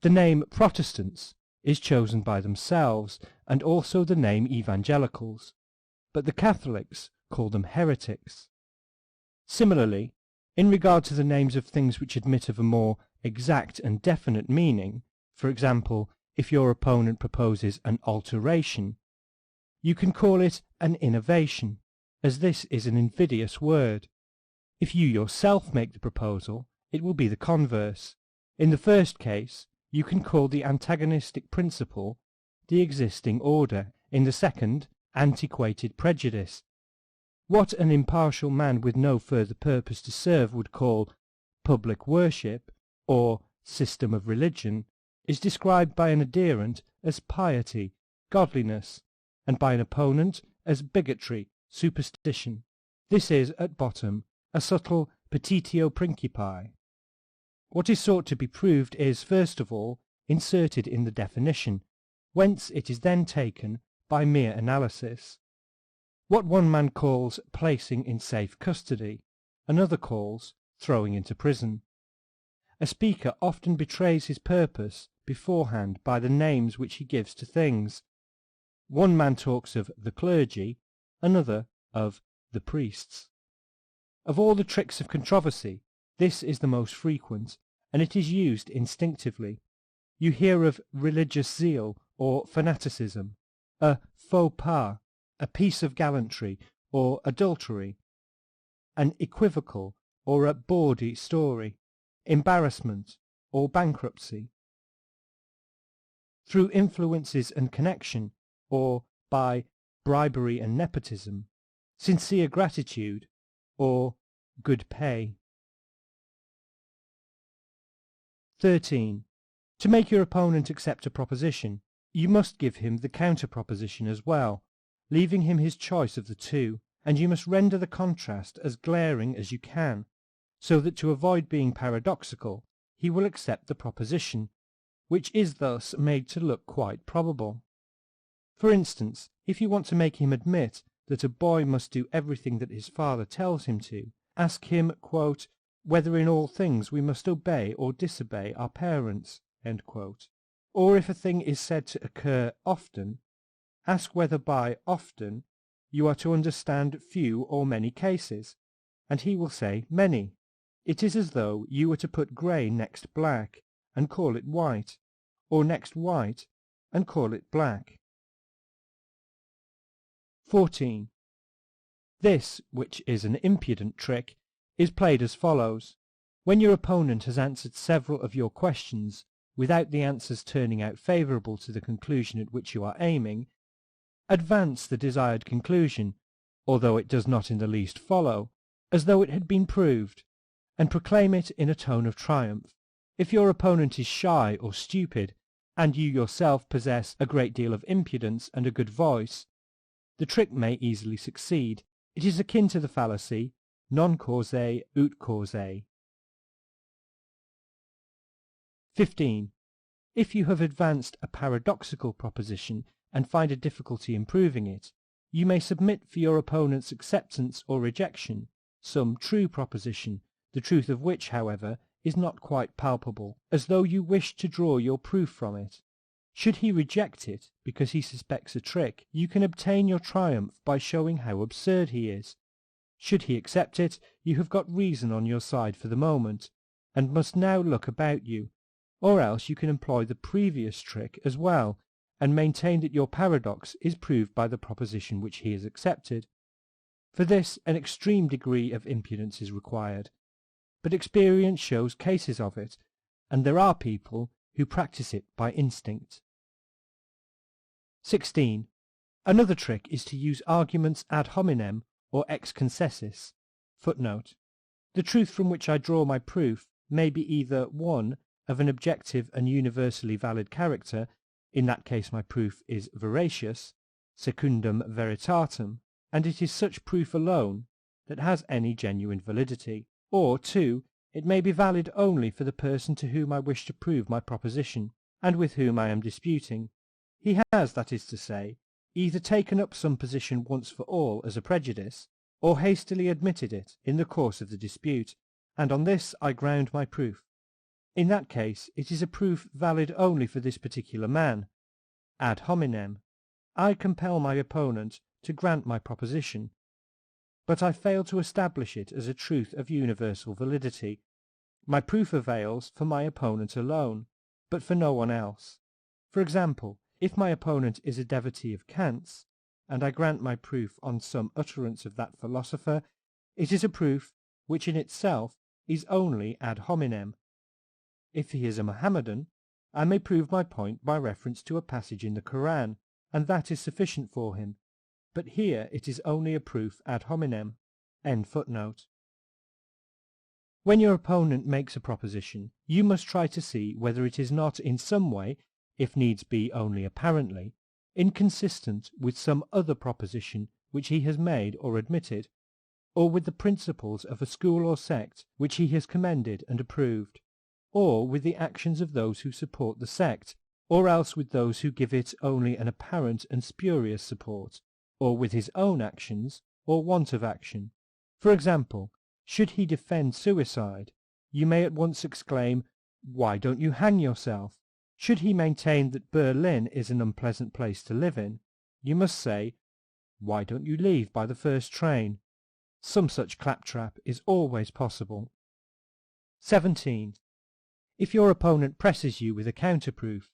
The name Protestants is chosen by themselves, and also the name Evangelicals, but the Catholics call them heretics. Similarly, in regard to the names of things which admit of a more exact and definite meaning, for example, if your opponent proposes an alteration, you can call it an innovation, as this is an invidious word. If you yourself make the proposal, it will be the converse. In the first case, you can call the antagonistic principle the existing order, in the second, antiquated prejudice. What an impartial man with no further purpose to serve would call public worship, or system of religion, is described by an adherent as piety, godliness, and by an opponent as bigotry, superstition. This is, at bottom, a subtle petitio principii. What is sought to be proved is, first of all, inserted in the definition, whence it is then taken by mere analysis. What one man calls placing in safe custody, another calls throwing into prison. A speaker often betrays his purpose beforehand by the names which he gives to things. One man talks of the clergy, another of the priests. Of all the tricks of controversy, this is the most frequent, and it is used instinctively. You hear of religious zeal or fanaticism, a faux pas, a piece of gallantry or adultery, an equivocal or a bawdy story, embarrassment or bankruptcy. Through influences and connection, or by bribery and nepotism, sincere gratitude, or good pay. 13. To make your opponent accept a proposition, you must give him the counter-proposition as well, leaving him his choice of the two, and you must render the contrast as glaring as you can, so that to avoid being paradoxical, he will accept the proposition, which is thus made to look quite probable. For instance, if you want to make him admit that a boy must do everything that his father tells him to, ask him, quote, whether in all things we must obey or disobey our parents, end quote. Or if a thing is said to occur often, ask whether by often you are to understand few or many cases, and he will say many. It is as though you were to put grey next black, and call it white, or next white, and call it black. 14. This, which is an impudent trick, is played as follows. When your opponent has answered several of your questions without the answers turning out favourable to the conclusion at which you are aiming, advance the desired conclusion, although it does not in the least follow, as though it had been proved, and proclaim it in a tone of triumph. If your opponent is shy or stupid, and you yourself possess a great deal of impudence and a good voice, the trick may easily succeed. It is akin to the fallacy, non causae ut causae. 15. If you have advanced a paradoxical proposition and find a difficulty in proving it, you may submit for your opponent's acceptance or rejection some true proposition, the truth of which, however, is not quite palpable, as though you wished to draw your proof from it. Should he reject it because he suspects a trick, you can obtain your triumph by showing how absurd he is. Should he accept it, you have got reason on your side for the moment, and must now look about you, or else you can employ the previous trick as well, and maintain that your paradox is proved by the proposition which he has accepted. For this an extreme degree of impudence is required, but experience shows cases of it, and there are people who practice it by instinct. 16. Another trick is to use arguments ad hominem or ex concessis. Footnote. The truth from which I draw my proof may be either 1. Of an objective and universally valid character, in that case my proof is veracious, secundum veritatem, and it is such proof alone that has any genuine validity, or 2. It may be valid only for the person to whom I wish to prove my proposition, and with whom I am disputing. He has, that is to say, either taken up some position once for all as a prejudice, or hastily admitted it in the course of the dispute, and on this I ground my proof. In that case it is a proof valid only for this particular man. Ad hominem. I compel my opponent to grant my proposition, but I fail to establish it as a truth of universal validity. My proof avails for my opponent alone, but for no one else. For example, if my opponent is a devotee of Kant's, and I grant my proof on some utterance of that philosopher, it is a proof which in itself is only ad hominem. If he is a Mohammedan, I may prove my point by reference to a passage in the Koran, and that is sufficient for him, but here it is only a proof ad hominem. End footnote. When your opponent makes a proposition, you must try to see whether it is not in some way, if needs be only apparently, inconsistent with some other proposition which he has made or admitted, or with the principles of a school or sect which he has commended and approved, or with the actions of those who support the sect, or else with those who give it only an apparent and spurious support, or with his own actions or want of action. For example, should he defend suicide, you may at once exclaim, "Why don't you hang yourself?" Should he maintain that Berlin is an unpleasant place to live in, you must say, "Why don't you leave by the first train?" Some such claptrap is always possible. 17. If your opponent presses you with a counterproof,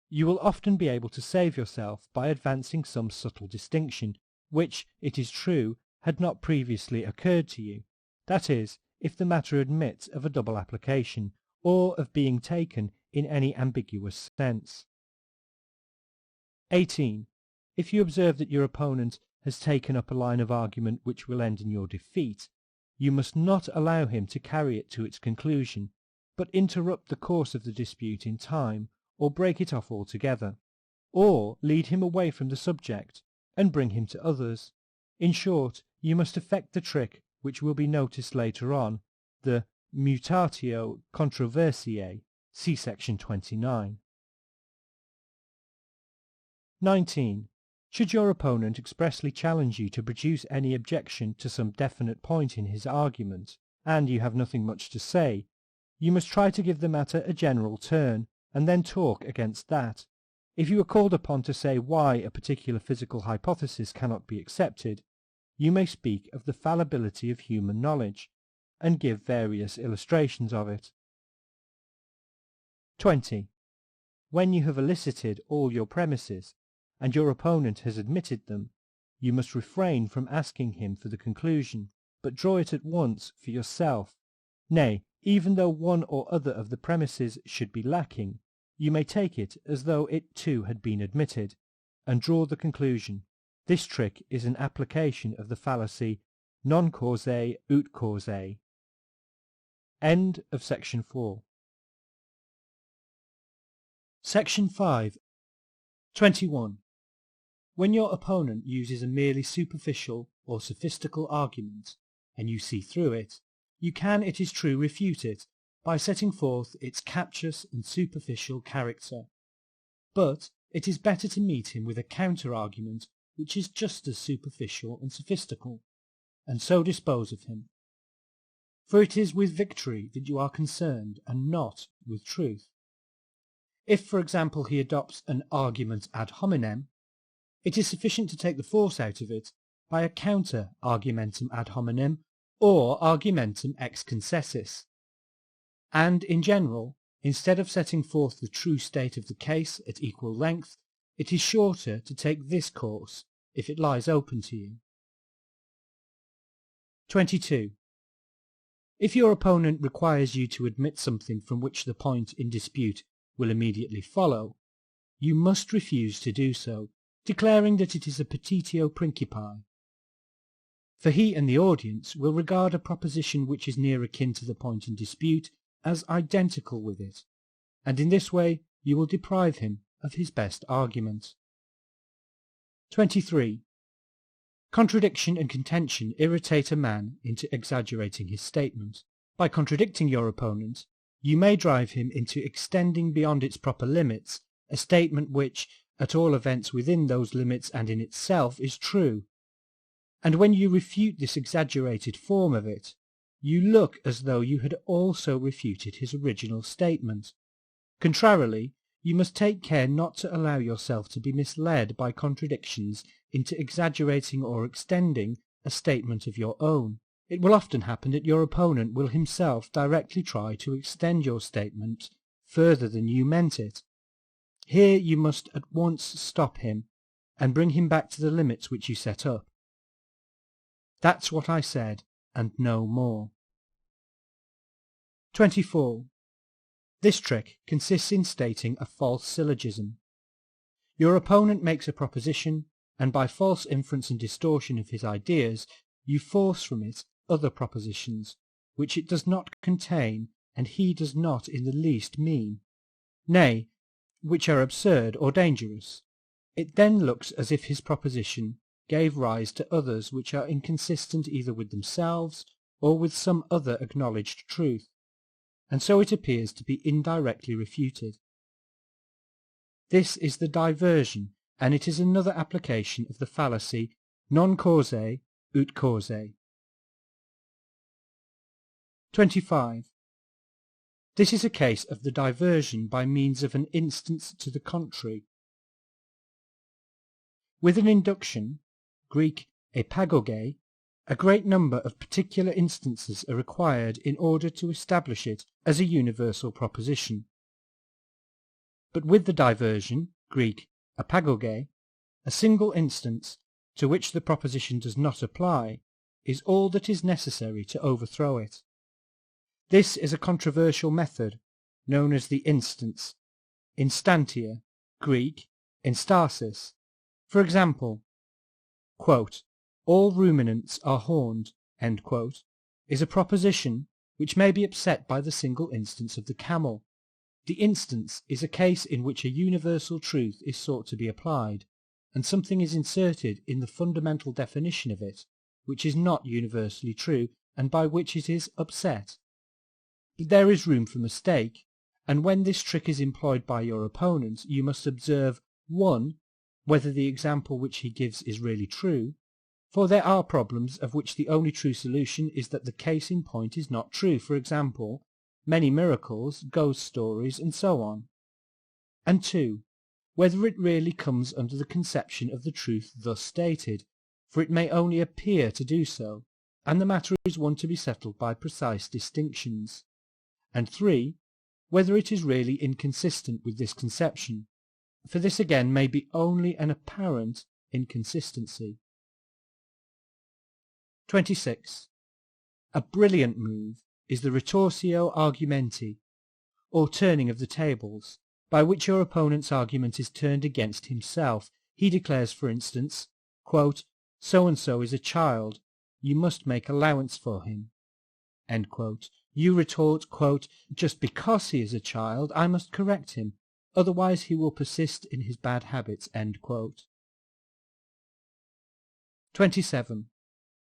you will often be able to save yourself by advancing some subtle distinction, which, it is true, had not previously occurred to you, that is, if the matter admits of a double application, or of being taken in any ambiguous sense. 18. If you observe that your opponent has taken up a line of argument which will end in your defeat, you must not allow him to carry it to its conclusion, but interrupt the course of the dispute in time, or break it off altogether, or lead him away from the subject, and bring him to others. In short, you must effect the trick which will be noticed later on, the mutatio controversiae, see section 29. 19. Should your opponent expressly challenge you to produce any objection to some definite point in his argument, and you have nothing much to say, you must try to give the matter a general turn, and then talk against that. If you are called upon to say why a particular physical hypothesis cannot be accepted, you may speak of the fallibility of human knowledge, and give various illustrations of it. 20. When you have elicited all your premises, and your opponent has admitted them, you must refrain from asking him for the conclusion, but draw it at once for yourself. Nay, even though one or other of the premises should be lacking, you may take it as though it too had been admitted, and draw the conclusion. This trick is an application of the fallacy non causae ut causae. End of section 4. Section 5. 21. When your opponent uses a merely superficial or sophistical argument, and you see through it, you can, it is true, refute it by setting forth its captious and superficial character. But it is better to meet him with a counter-argument which is just as superficial and sophistical, and so dispose of him. For it is with victory that you are concerned, and not with truth. If, for example, he adopts an argument ad hominem, it is sufficient to take the force out of it by a counter-argumentum ad hominem or argumentum ex concessis. And, in general, instead of setting forth the true state of the case at equal length, it is shorter to take this course if it lies open to you. 22. If your opponent requires you to admit something from which the point in dispute will immediately follow, you must refuse to do so, declaring that it is a petitio principi. For he and the audience will regard a proposition which is near akin to the point in dispute as identical with it, and in this way you will deprive him of his best argument. 23. Contradiction and contention irritate a man into exaggerating his statement. By contradicting your opponent, you may drive him into extending beyond its proper limits a statement which, at all events within those limits and in itself, is true. And when you refute this exaggerated form of it, you look as though you had also refuted his original statement. Contrarily, you must take care not to allow yourself to be misled by contradictions into exaggerating or extending a statement of your own. It will often happen that your opponent will himself directly try to extend your statement further than you meant it. Here you must at once stop him and bring him back to the limits which you set up. That's what I said, and no more. 24. This trick consists in stating a false syllogism. Your opponent makes a proposition, and by false inference and distortion of his ideas, you force from it other propositions, which it does not contain, and he does not in the least mean, nay, which are absurd or dangerous. It then looks as if his proposition gave rise to others which are inconsistent either with themselves or with some other acknowledged truth, and so it appears to be indirectly refuted. This is the diversion, and it is another application of the fallacy non causae ut causae. 25. This is a case of the diversion by means of an instance to the contrary. With an induction, Greek epagoge, a great number of particular instances are required in order to establish it as a universal proposition. But with the diversion, Greek apagoge, a single instance, to which the proposition does not apply, is all that is necessary to overthrow it. This is a controversial method, known as the instance, instantia, Greek, instasis. For example, quote, all ruminants are horned, end quote, is a proposition which may be upset by the single instance of the camel. The instance is a case in which a universal truth is sought to be applied, and something is inserted in the fundamental definition of it, which is not universally true, and by which it is upset. But there is room for mistake, and when this trick is employed by your opponent, you must observe 1. Whether the example which he gives is really true, for there are problems of which the only true solution is that the case in point is not true, for example, many miracles, ghost stories, and so on. And 2. Whether it really comes under the conception of the truth thus stated, for it may only appear to do so, and the matter is one to be settled by precise distinctions. And 3. Whether it is really inconsistent with this conception, for this again may be only an apparent inconsistency. 26. A brilliant move is the retorsio argumenti, or turning of the tables, by which your opponent's argument is turned against himself. He declares, for instance, quote, so-and-so is a child, you must make allowance for him, end quote. You retort, quote, just because he is a child, I must correct him, otherwise he will persist in his bad habits, end quote. 27.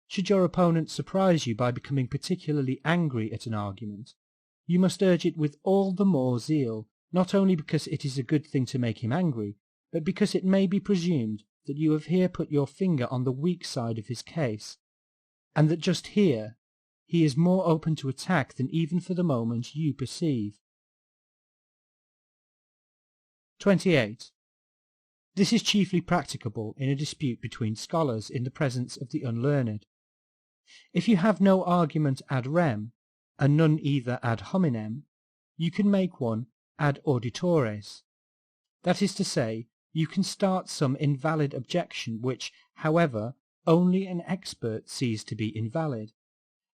Should your opponent surprise you by becoming particularly angry at an argument, you must urge it with all the more zeal, not only because it is a good thing to make him angry, but because it may be presumed that you have here put your finger on the weak side of his case, and that just here he is more open to attack than even for the moment you perceive. 28. This is chiefly practicable in a dispute between scholars in the presence of the unlearned. If you have no argument ad rem, and none either ad hominem, you can make one ad auditores. That is to say, you can start some invalid objection which, however, only an expert sees to be invalid.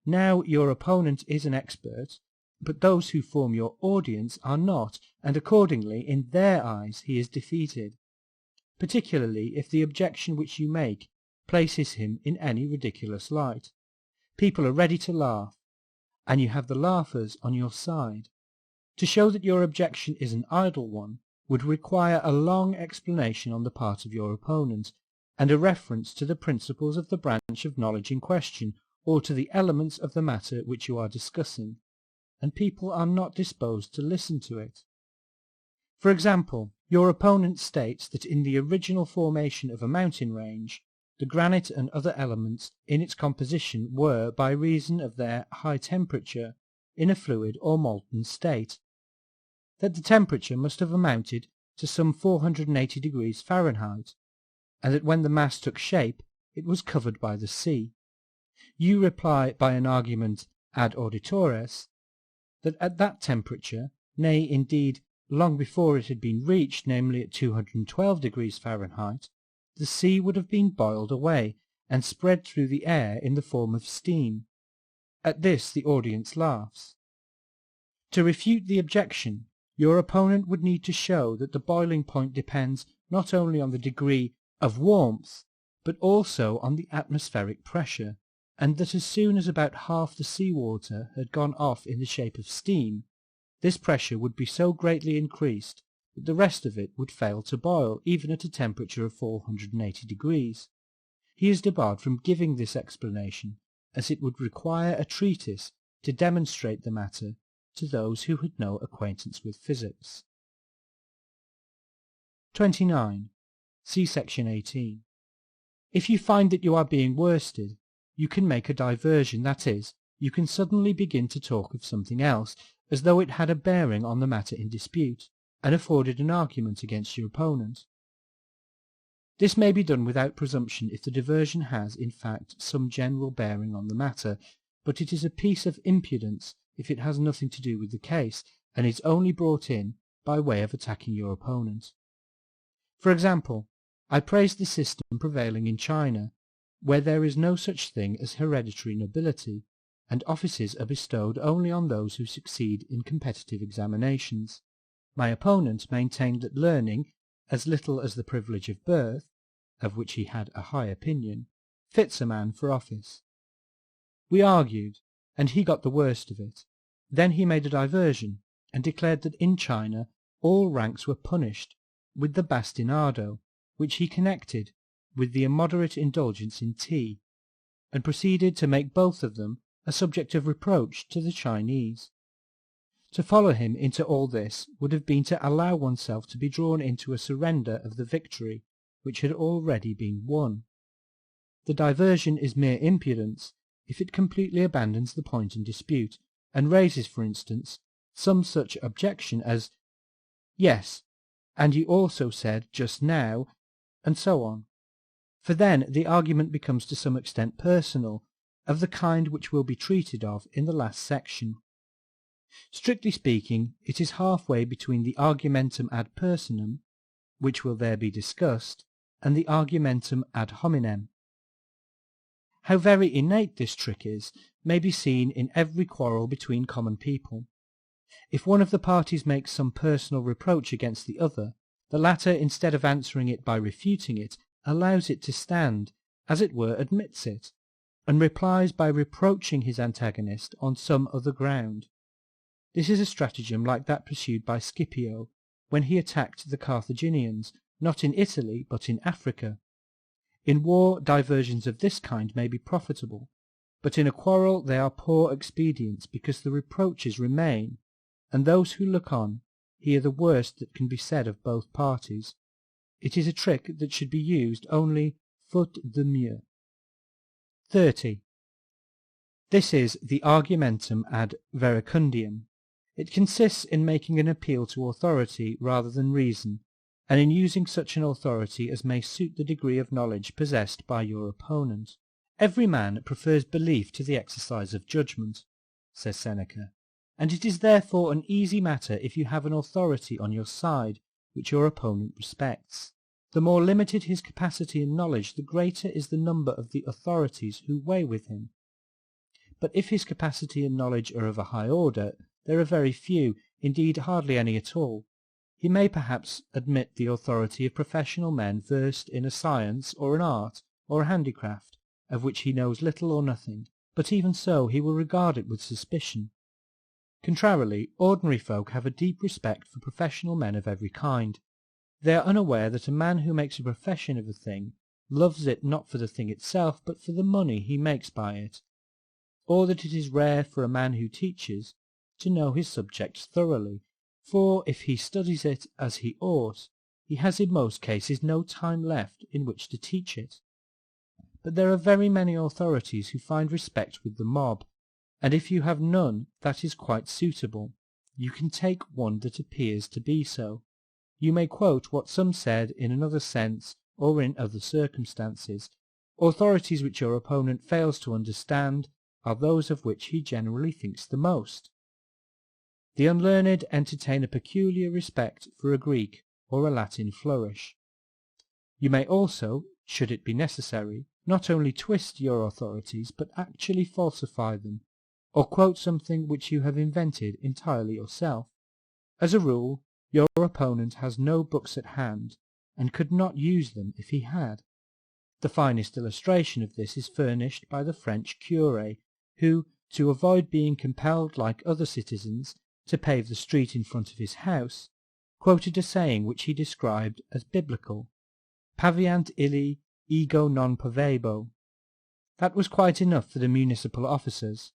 Now your opponent is an expert, but those who form your audience are not, and accordingly in their eyes he is defeated, particularly if the objection which you make places him in any ridiculous light. People are ready to laugh, and you have the laughers on your side. To show that your objection is an idle one would require a long explanation on the part of your opponent, and a reference to the principles of the branch of knowledge in question, or to the elements of the matter which you are discussing, and people are not disposed to listen to it. For example, your opponent states that in the original formation of a mountain range, the granite and other elements in its composition were, by reason of their high temperature, in a fluid or molten state, that the temperature must have amounted to some 480 degrees Fahrenheit, and that when the mass took shape it was covered by the sea. You reply by an argument ad auditores that at that temperature, nay indeed long before it had been reached, namely at 212 degrees Fahrenheit, the sea would have been boiled away and spread through the air in the form of steam. At this the audience laughs. To refute the objection, your opponent would need to show that the boiling point depends not only on the degree of warmth, but also on the atmospheric pressure, and that as soon as about half the sea water had gone off in the shape of steam, this pressure would be so greatly increased that the rest of it would fail to boil, even at a temperature of 480 degrees. He is debarred from giving this explanation, as it would require a treatise to demonstrate the matter to those who had no acquaintance with physics. 29. See section 18. If you find that you are being worsted, you can make a diversion, that is, you can suddenly begin to talk of something else, as though it had a bearing on the matter in dispute, and afforded an argument against your opponent. This may be done without presumption if the diversion has, in fact, some general bearing on the matter, but it is a piece of impudence if it has nothing to do with the case, and is only brought in by way of attacking your opponent. For example, I praise the system prevailing in China, where there is no such thing as hereditary nobility, and offices are bestowed only on those who succeed in competitive examinations. My opponent maintained that learning, as little as the privilege of birth, of which he had a high opinion, fits a man for office. We argued, and he got the worst of it. Then he made a diversion, and declared that in China all ranks were punished with the bastinado, which he connected with the immoderate indulgence in tea, and proceeded to make both of them a subject of reproach to the Chinese. To follow him into all this would have been to allow oneself to be drawn into a surrender of the victory which had already been won. The diversion is mere impudence if it completely abandons the point in dispute, and raises, for instance, some such objection as, "Yes, and you also said just now," and so on. For then the argument becomes to some extent personal, of the kind which will be treated of in the last section. Strictly speaking, it is halfway between the Argumentum Ad Personam, which will there be discussed, and the Argumentum Ad Hominem. How very innate this trick is may be seen in every quarrel between common people. If one of the parties makes some personal reproach against the other, the latter, instead of answering it by refuting it, allows it to stand, as it were admits it, and replies by reproaching his antagonist on some other ground. This is a stratagem like that pursued by Scipio when he attacked the Carthaginians, not in Italy but in Africa. In war diversions of this kind may be profitable, but in a quarrel they are poor expedients, because the reproaches remain, and those who look on hear the worst that can be said of both parties. It is a trick that should be used only faute de mieux. 30. This is the Argumentum Ad Vericundium. It consists in making an appeal to authority rather than reason, and in using such an authority as may suit the degree of knowledge possessed by your opponent. Every man prefers belief to the exercise of judgment, says Seneca, and it is therefore an easy matter if you have an authority on your side which your opponent respects. The more limited his capacity and knowledge, the greater is the number of the authorities who weigh with him. But if his capacity and knowledge are of a high order, there are very few, indeed hardly any at all. He may perhaps admit the authority of professional men versed in a science or an art or a handicraft, of which he knows little or nothing, but even so he will regard it with suspicion. Contrarily, ordinary folk have a deep respect for professional men of every kind. They are unaware that a man who makes a profession of a thing loves it not for the thing itself, but for the money he makes by it, or that it is rare for a man who teaches to know his subject thoroughly, for if he studies it as he ought, he has in most cases no time left in which to teach it. But there are very many authorities who find respect with the mob, and if you have none, that is quite suitable. You can take one that appears to be so. You may quote what some said in another sense or in other circumstances. Authorities which your opponent fails to understand are those of which he generally thinks the most. The unlearned entertain a peculiar respect for a Greek or a Latin flourish. You may also, should it be necessary, not only twist your authorities, but actually falsify them, or quote something which you have invented entirely yourself. As a rule, your opponent has no books at hand, and could not use them if he had. The finest illustration of this is furnished by the French curé, who, to avoid being compelled like other citizens to pave the street in front of his house, quoted a saying which he described as biblical, paviant illi ego non pavebo. That was quite enough for the municipal officers.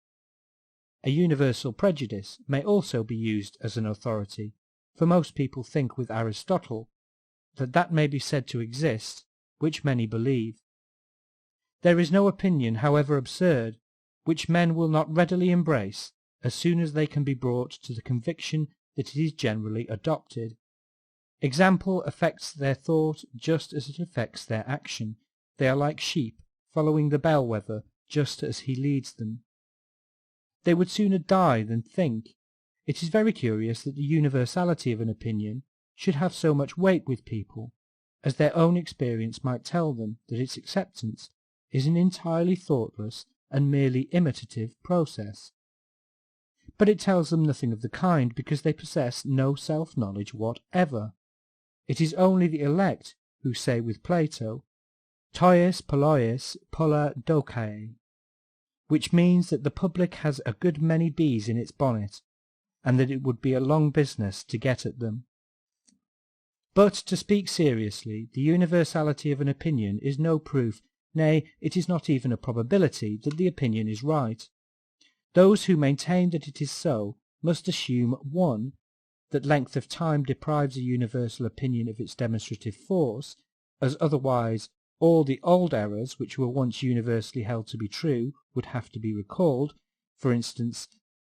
A universal prejudice may also be used as an authority, for most people think with Aristotle that may be said to exist, which many believe. There is no opinion, however absurd, which men will not readily embrace as soon as they can be brought to the conviction that it is generally adopted. Example affects their thought just as it affects their action. They are like sheep following the bellwether just as he leads them. They would sooner die than think. It is very curious that the universality of an opinion should have so much weight with people, as their own experience might tell them that its acceptance is an entirely thoughtless and merely imitative process. But it tells them nothing of the kind, because they possess no self-knowledge whatever. It is only the elect who say with Plato, tois polois pola docae, which means that the public has a good many bees in its bonnet, and that it would be a long business to get at them. But, to speak seriously, the universality of an opinion is no proof, nay, it is not even a probability, that the opinion is right. Those who maintain that it is so must assume 1. That length of time deprives a universal opinion of its demonstrative force, as otherwise all the old errors which were once universally held to be true would have to be recalled. For instance,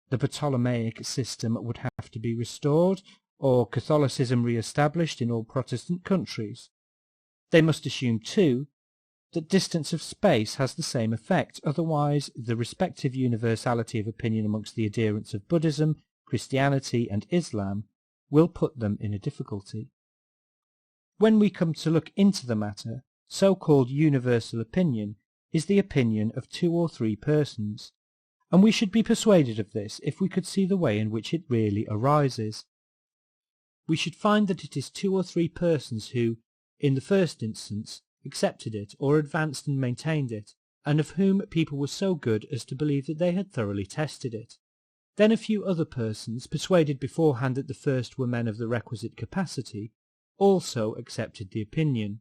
the Ptolemaic system would have to be restored, or Catholicism re-established in all Protestant countries. They must assume, 2, that distance of space has the same effect, otherwise the respective universality of opinion amongst the adherents of Buddhism, Christianity, and Islam will put them in a difficulty. When we come to look into the matter, so-called universal opinion is the opinion of 2 or 3 persons, and we should be persuaded of this if we could see the way in which it really arises. We should find that it is 2 or 3 persons who, in the first instance, accepted it or advanced and maintained it, and of whom people were so good as to believe that they had thoroughly tested it. Then a few other persons, persuaded beforehand that the first were men of the requisite capacity, also accepted the opinion.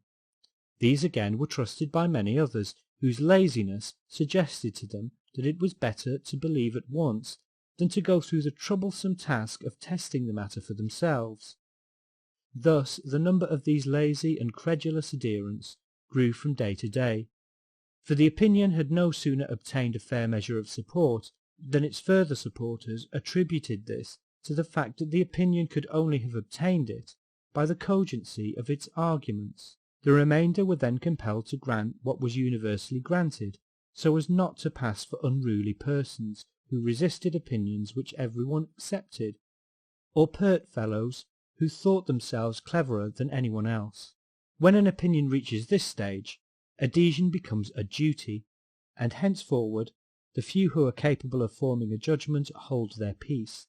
These again were trusted by many others, whose laziness suggested to them that it was better to believe at once than to go through the troublesome task of testing the matter for themselves. Thus the number of these lazy and credulous adherents grew from day to day, for the opinion had no sooner obtained a fair measure of support than its further supporters attributed this to the fact that the opinion could only have obtained it by the cogency of its arguments. The remainder were then compelled to grant what was universally granted, so as not to pass for unruly persons who resisted opinions which everyone accepted, or pert fellows who thought themselves cleverer than anyone else. When an opinion reaches this stage, adhesion becomes a duty, and henceforward the few who are capable of forming a judgment hold their peace.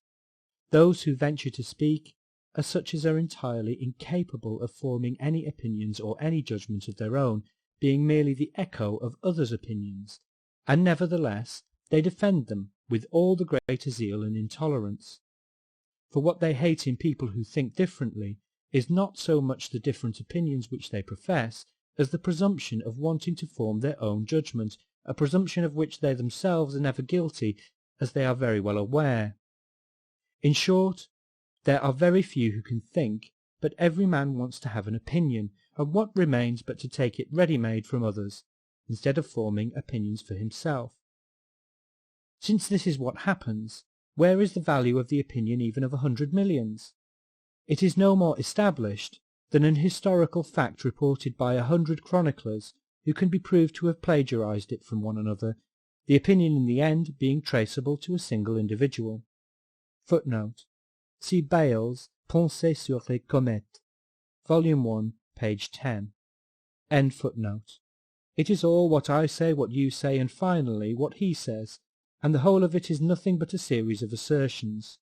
Those who venture to speak are such as are entirely incapable of forming any opinions or any judgment of their own, being merely the echo of others' opinions, and nevertheless they defend them with all the greater zeal and intolerance. For what they hate in people who think differently is not so much the different opinions which they profess, as the presumption of wanting to form their own judgment, a presumption of which they themselves are never guilty, as they are very well aware. In short, there are very few who can think, but every man wants to have an opinion, and what remains but to take it ready-made from others, instead of forming opinions for himself? Since this is what happens, where is the value of the opinion even of 100 millions? It is no more established than an historical fact reported by 100 chroniclers who can be proved to have plagiarized it from one another, the opinion in the end being traceable to a single individual. Footnote. See Bayle's Pensées sur les comètes, Volume 1, page 10. End footnote. It is all what I say, what you say, and finally what he says, and the whole of it is nothing but a series of assertions.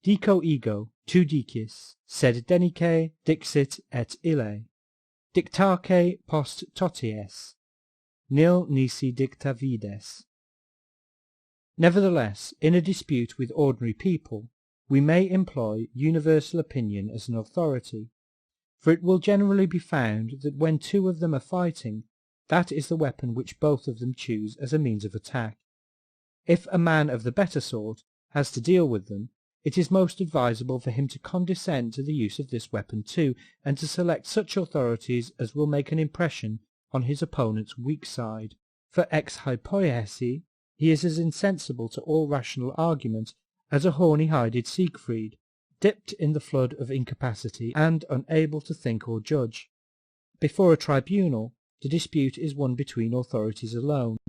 Dico ego, tu dicis, sed denique dixit et ille, dictaque post toties, nil nisi dicta vides. Nevertheless, in a dispute with ordinary people, we may employ universal opinion as an authority, for it will generally be found that when two of them are fighting, that is the weapon which both of them choose as a means of attack. If a man of the better sort has to deal with them, it is most advisable for him to condescend to the use of this weapon too, and to select such authorities as will make an impression on his opponent's weak side. For ex hypoiesi, he is as insensible to all rational argument as a horny-hided Siegfried, dipped in the flood of incapacity and unable to think or judge. Before a tribunal, the dispute is one between authorities alone.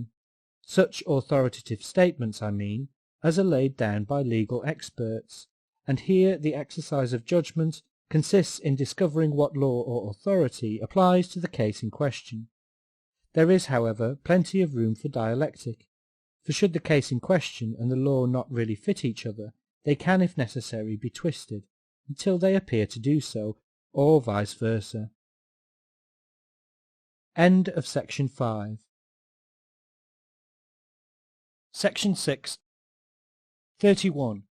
Such authoritative statements, I mean, as are laid down by legal experts, and here the exercise of judgment consists in discovering what law or authority applies to the case in question. There is, however, plenty of room for dialectic, for should the case in question and the law not really fit each other, they can, if necessary, be twisted, until they appear to do so, or vice versa. End of section 5. Section 6. 31.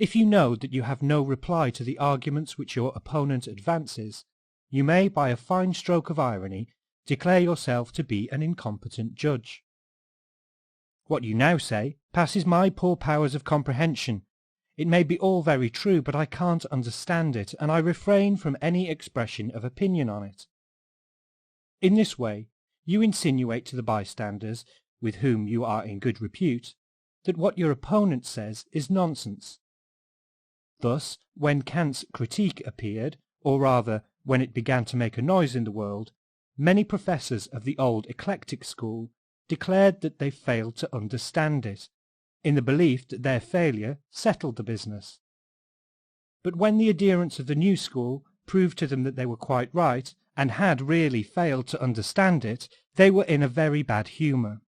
If you know that you have no reply to the arguments which your opponent advances, you may, by a fine stroke of irony, declare yourself to be an incompetent judge. What you now say passes my poor powers of comprehension. It may be all very true, but I can't understand it, and I refrain from any expression of opinion on it. In this way, you insinuate to the bystanders, with whom you are in good repute, that what your opponent says is nonsense. Thus, when Kant's Critique appeared, or rather, when it began to make a noise in the world, many professors of the old eclectic school declared that they failed to understand it, in the belief that their failure settled the business. But when the adherents of the new school proved to them that they were quite right, and had really failed to understand it, they were in a very bad humour.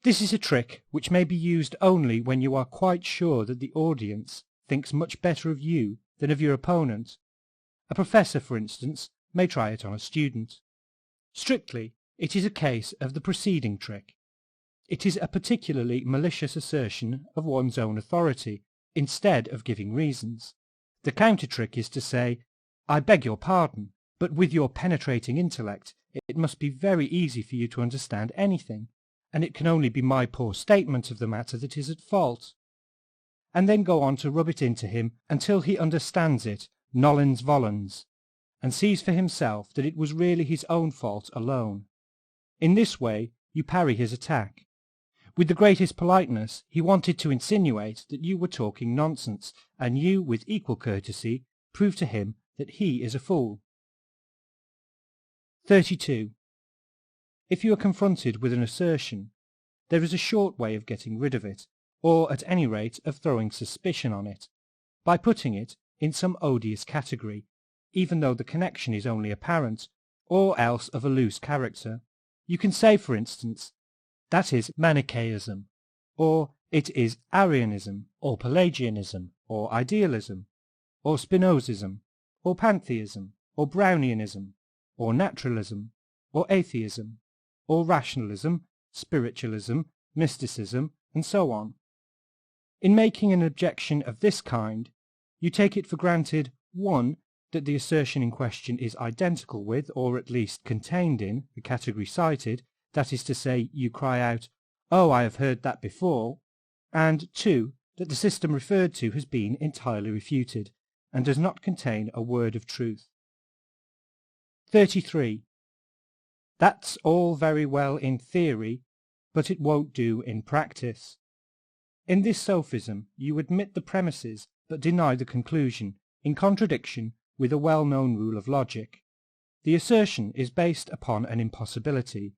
This is a trick which may be used only when you are quite sure that the audience thinks much better of you than of your opponent. A professor, for instance, may try it on a student. Strictly, it is a case of the preceding trick. It is a particularly malicious assertion of one's own authority, instead of giving reasons. The counter-trick is to say, I beg your pardon, but with your penetrating intellect, it must be very easy for you to understand anything, and it can only be my poor statement of the matter that is at fault. And then go on to rub it into him until he understands it nolens volens, and sees for himself that it was really his own fault alone. In this way you parry his attack. With the greatest politeness he wanted to insinuate that you were talking nonsense, and you, with equal courtesy, prove to him that he is a fool. 32. If you are confronted with an assertion, there is a short way of getting rid of it, or at any rate of throwing suspicion on it, by putting it in some odious category, even though the connection is only apparent, or else of a loose character. You can say, for instance, that is Manichaeism, or it is Arianism, or Pelagianism, or Idealism, or Spinozism, or Pantheism, or Brownianism, or Naturalism, or Atheism, or Rationalism, Spiritualism, Mysticism, and so on. In making an objection of this kind, you take it for granted, 1. That the assertion in question is identical with, or at least contained in, the category cited, that is to say, you cry out, "Oh, I have heard that before," and 2. That the system referred to has been entirely refuted, and does not contain a word of truth. 33. That's all very well in theory, but it won't do in practice. In this sophism you admit the premises but deny the conclusion, in contradiction with a well-known rule of logic. The assertion is based upon an impossibility.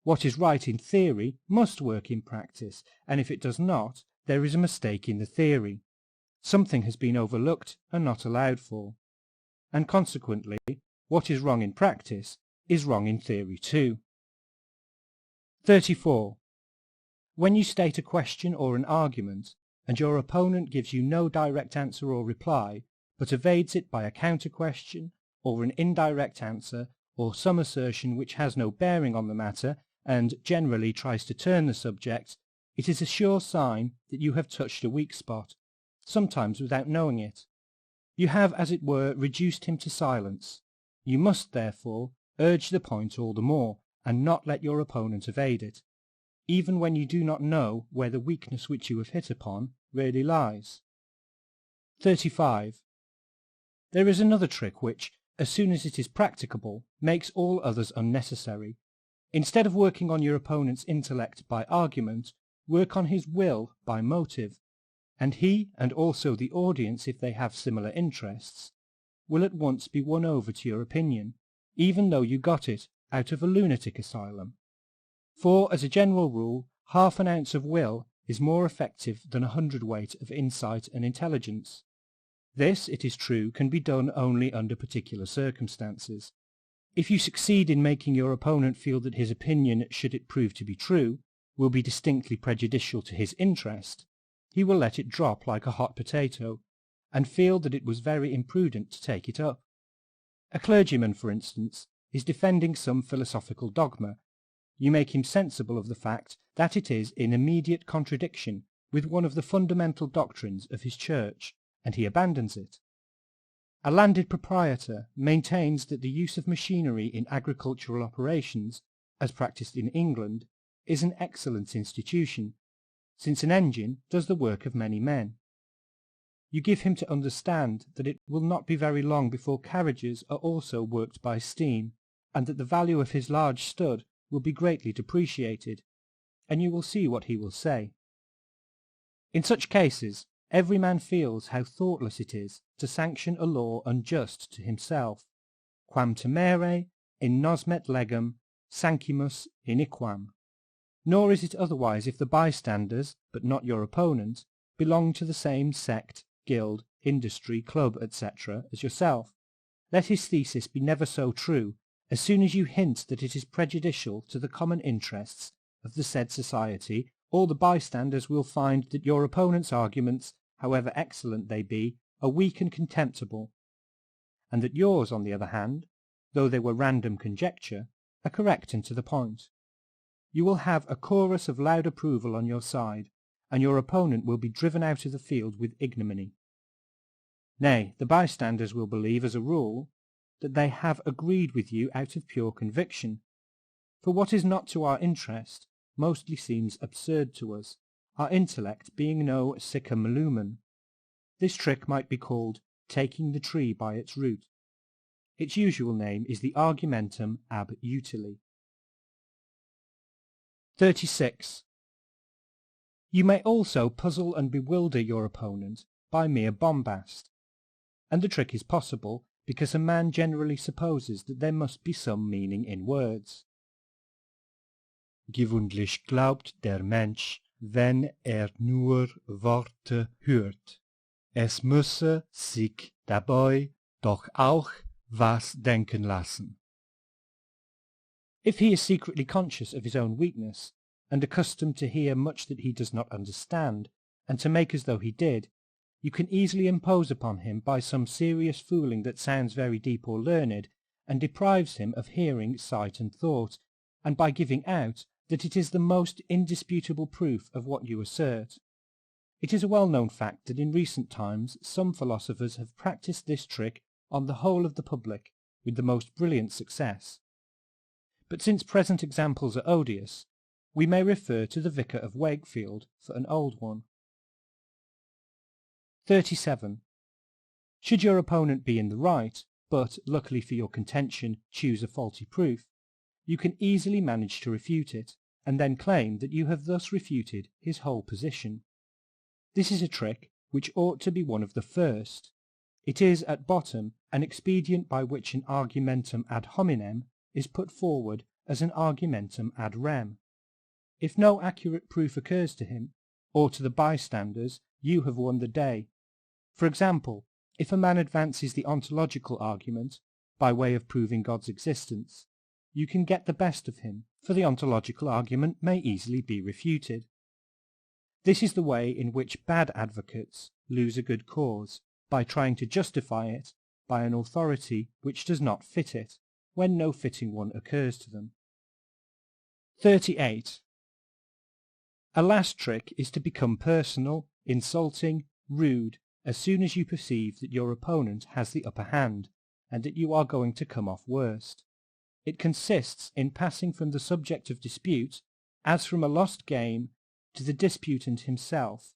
What is right in theory must work in practice, and if it does not, there is a mistake in the theory. Something has been overlooked and not allowed for. And consequently, what is wrong in practice is wrong in theory too. 34. When you state a question or an argument, and your opponent gives you no direct answer or reply, but evades it by a counter-question, or an indirect answer, or some assertion which has no bearing on the matter, and generally tries to turn the subject, it is a sure sign that you have touched a weak spot, sometimes without knowing it. You have, as it were, reduced him to silence. You must, therefore, urge the point all the more, and not let your opponent evade it, even when you do not know where the weakness which you have hit upon really lies. 35. There is another trick which, as soon as it is practicable, makes all others unnecessary. Instead of working on your opponent's intellect by argument, work on his will by motive, and he, and also the audience if they have similar interests, will at once be won over to your opinion, even though you got it out of a lunatic asylum. For, as a general rule, half an ounce of will is more effective than 100 weight of insight and intelligence. This, it is true, can be done only under particular circumstances. If you succeed in making your opponent feel that his opinion, should it prove to be true, will be distinctly prejudicial to his interest, he will let it drop like a hot potato, and feel that it was very imprudent to take it up. A clergyman, for instance, is defending some philosophical dogma. You make him sensible of the fact that it is in immediate contradiction with one of the fundamental doctrines of his church, and he abandons it. A landed proprietor maintains that the use of machinery in agricultural operations, as practised in England, is an excellent institution, since an engine does the work of many men. You give him to understand that it will not be very long before carriages are also worked by steam, and that the value of his large stud will be greatly depreciated, and you will see what he will say. In such cases, every man feels how thoughtless it is to sanction a law unjust to himself, quam temere in nosmet legem sancimus iniquam. Nor is it otherwise if the bystanders, but not your opponent, belong to the same sect, guild, industry, club, etc. as yourself. Let his thesis be never so true, as soon as you hint that it is prejudicial to the common interests of the said society, all the bystanders will find that your opponent's arguments, however excellent they be, are weak and contemptible, and that yours, on the other hand, though they were random conjecture, are correct and to the point. You will have a chorus of loud approval on your side, and your opponent will be driven out of the field with ignominy. Nay, the bystanders will believe, as a rule, that they have agreed with you out of pure conviction, for what is not to our interest mostly seems absurd to us, our intellect being no siccum lumen. This trick might be called taking the tree by its root. Its usual name is the Argumentum Ab Utile. 36. You may also puzzle and bewilder your opponent by mere bombast, and the trick is possible because a man generally supposes that there must be some meaning in words. Gewöhnlich glaubt der Mensch, wenn nur Worte hört. Es müsse sich dabei doch auch was denken lassen. If he is secretly conscious of his own weakness, and accustomed to hear much that he does not understand, and to make as though he did, you can easily impose upon him by some serious fooling that sounds very deep or learned, and deprives him of hearing, sight, and thought, and by giving out that it is the most indisputable proof of what you assert. It is a well-known fact that in recent times some philosophers have practised this trick on the whole of the public with the most brilliant success. But since present examples are odious, we may refer to the Vicar of Wakefield for an old one. 37. Should your opponent be in the right, but, luckily for your contention, choose a faulty proof, you can easily manage to refute it, and then claim that you have thus refuted his whole position. This is a trick which ought to be one of the first. It is, at bottom, an expedient by which an argumentum ad hominem is put forward as an argumentum ad rem. If no accurate proof occurs to him, or to the bystanders, you have won the day. For example, if a man advances the ontological argument, by way of proving God's existence, you can get the best of him, for the ontological argument may easily be refuted. This is the way in which bad advocates lose a good cause, by trying to justify it by an authority which does not fit it, when no fitting one occurs to them. 38. A last trick is to become personal, insulting, rude, as soon as you perceive that your opponent has the upper hand, and that you are going to come off worst. It consists in passing from the subject of dispute, as from a lost game, to the disputant himself,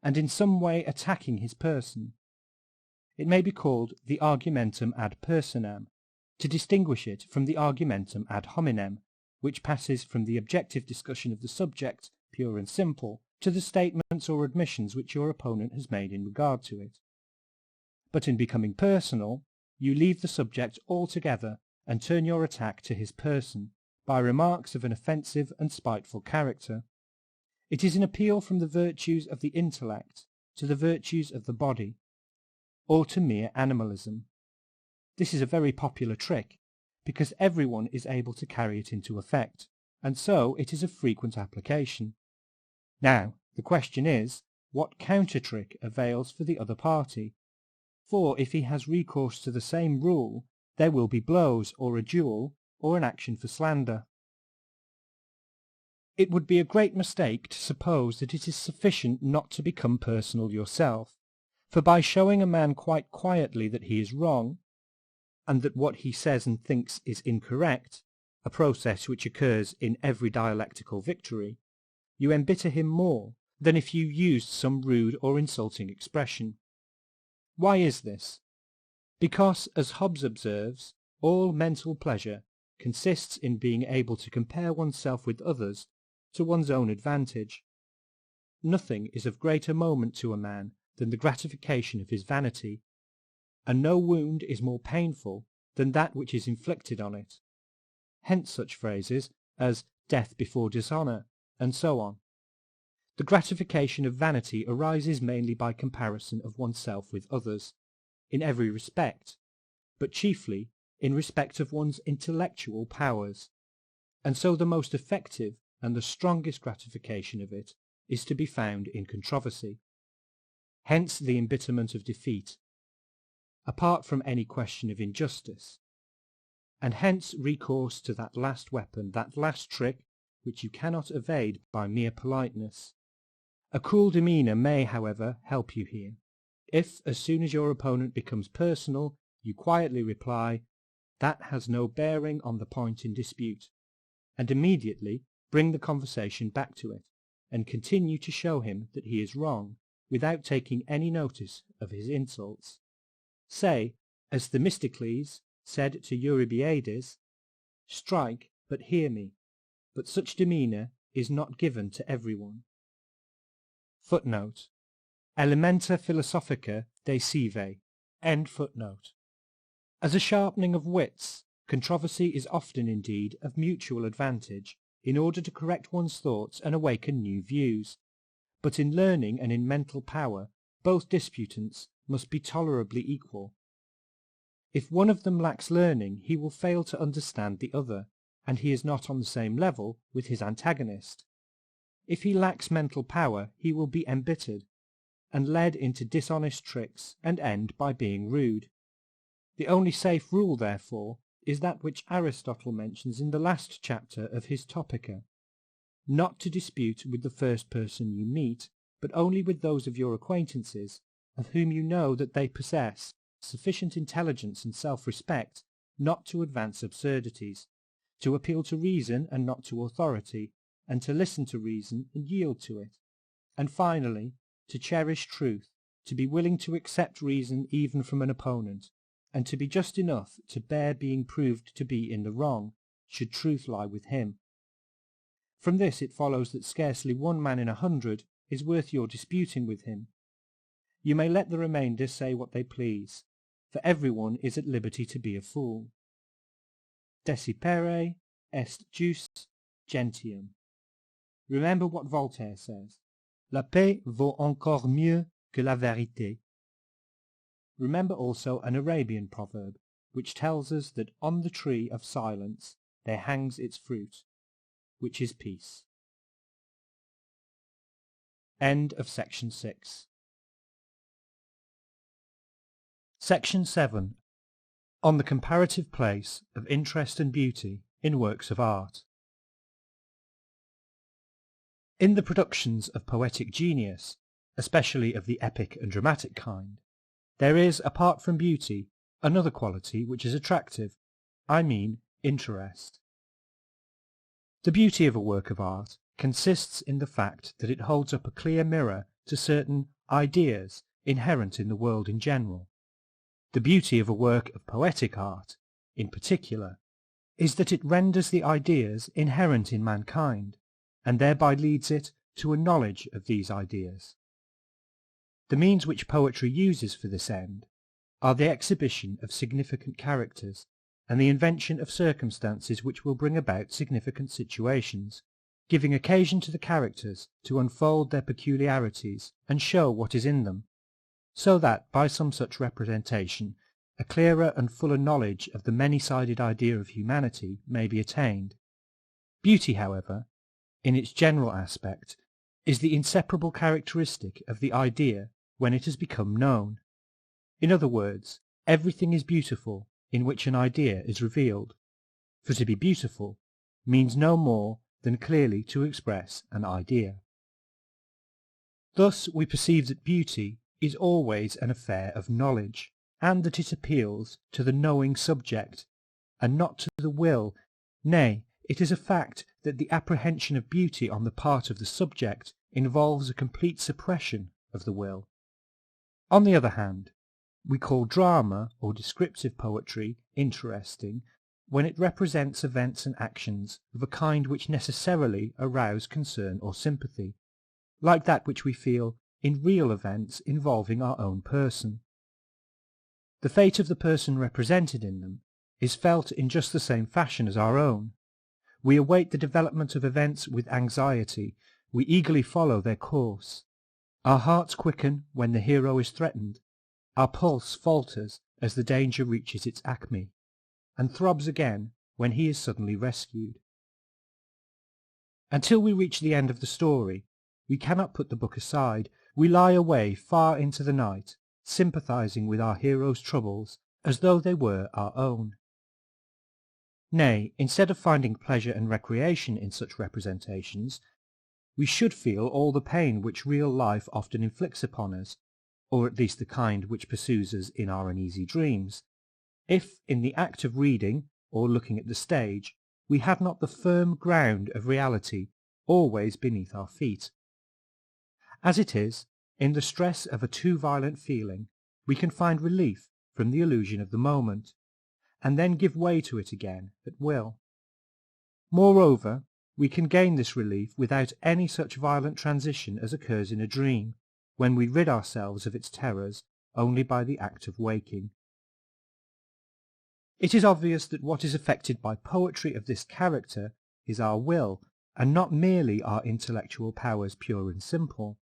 and in some way attacking his person. It may be called the argumentum ad personam, to distinguish it from the argumentum ad hominem, which passes from the objective discussion of the subject, pure and simple, to the statements or admissions which your opponent has made in regard to it. But in becoming personal, you leave the subject altogether and turn your attack to his person, by remarks of an offensive and spiteful character. It is an appeal from the virtues of the intellect to the virtues of the body, or to mere animalism. This is a very popular trick, because everyone is able to carry it into effect, and so it is of frequent application. Now, the question is, what counter-trick avails for the other party? For if he has recourse to the same rule, there will be blows, or a duel, or an action for slander. It would be a great mistake to suppose that it is sufficient not to become personal yourself, for by showing a man quite quietly that he is wrong, and that what he says and thinks is incorrect, a process which occurs in every dialectical victory, you embitter him more than if you used some rude or insulting expression. Why is this? Because, as Hobbes observes, all mental pleasure consists in being able to compare oneself with others to one's own advantage. Nothing is of greater moment to a man than the gratification of his vanity, and no wound is more painful than that which is inflicted on it. Hence such phrases as death before dishonour, and so on. The gratification of vanity arises mainly by comparison of oneself with others, in every respect, but chiefly in respect of one's intellectual powers, and so the most effective and the strongest gratification of it is to be found in controversy. Hence the embitterment of defeat, apart from any question of injustice, and hence recourse to that last weapon, that last trick, which you cannot evade by mere politeness. A cool demeanour may, however, help you here. If, as soon as your opponent becomes personal, you quietly reply, "That has no bearing on the point in dispute," and immediately bring the conversation back to it, and continue to show him that he is wrong, without taking any notice of his insults. Say, as Themistocles said to Eurybiades, "Strike, but hear me," but such demeanour is not given to everyone. Footnote: Elementa philosophica de sive. End footnote. As a sharpening of wits, controversy is often indeed of mutual advantage, in order to correct one's thoughts and awaken new views. But in learning and in mental power, both disputants must be tolerably equal. If one of them lacks learning, he will fail to understand the other, and he is not on the same level with his antagonist. If he lacks mental power, he will be embittered, and led into dishonest tricks, and end by being rude. The only safe rule, therefore, is that which Aristotle mentions in the last chapter of his Topica, not to dispute with the first person you meet, but only with those of your acquaintances, of whom you know that they possess sufficient intelligence and self-respect not to advance absurdities, to appeal to reason and not to authority, and to listen to reason and yield to it, and finally, to cherish truth, to be willing to accept reason even from an opponent, and to be just enough to bear being proved to be in the wrong, should truth lie with him. From this it follows that scarcely one man in 100 is worth your disputing with him. You may let the remainder say what they please, for everyone is at liberty to be a fool. Desipere est jus gentium. Remember what Voltaire says. La paix vaut encore mieux que la vérité. Remember also an Arabian proverb, which tells us that on the tree of silence there hangs its fruit, which is peace. End of section 6. Section 7. On the comparative place of interest and beauty in works of art. In the productions of poetic genius, especially of the epic and dramatic kind, there is, apart from beauty, another quality which is attractive, I mean interest. The beauty of a work of art consists in the fact that it holds up a clear mirror to certain ideas inherent in the world in general. The beauty of a work of poetic art, in particular, is that it renders the ideas inherent in mankind, and thereby leads it to a knowledge of these ideas. The means which poetry uses for this end are the exhibition of significant characters, and the invention of circumstances which will bring about significant situations, giving occasion to the characters to unfold their peculiarities and show what is in them, so that by some such representation a clearer and fuller knowledge of the many-sided idea of humanity may be attained. Beauty, however, in its general aspect, is the inseparable characteristic of the idea when it has become known. In other words, everything is beautiful in which an idea is revealed, for to be beautiful means no more than clearly to express an idea. Thus we perceive that beauty is always an affair of knowledge, and that it appeals to the knowing subject, and not to the will. Nay, it is a fact that the apprehension of beauty on the part of the subject involves a complete suppression of the will. On the other hand, we call drama or descriptive poetry interesting when it represents events and actions of a kind which necessarily arouse concern or sympathy, like that which we feel in real events involving our own person. The fate of the person represented in them is felt in just the same fashion as our own. We await the development of events with anxiety, we eagerly follow their course. Our hearts quicken when the hero is threatened, our pulse falters as the danger reaches its acme, and throbs again when he is suddenly rescued. Until we reach the end of the story, we cannot put the book aside. We lie away far into the night, sympathizing with our hero's troubles as though they were our own. Nay, instead of finding pleasure and recreation in such representations, we should feel all the pain which real life often inflicts upon us, or at least the kind which pursues us in our uneasy dreams, if in the act of reading or looking at the stage we had not the firm ground of reality always beneath our feet. As it is, in the stress of a too violent feeling, we can find relief from the illusion of the moment, and then give way to it again at will. Moreover, we can gain this relief without any such violent transition as occurs in a dream, when we rid ourselves of its terrors only by the act of waking. It is obvious that what is affected by poetry of this character is our will, and not merely our intellectual powers pure and simple.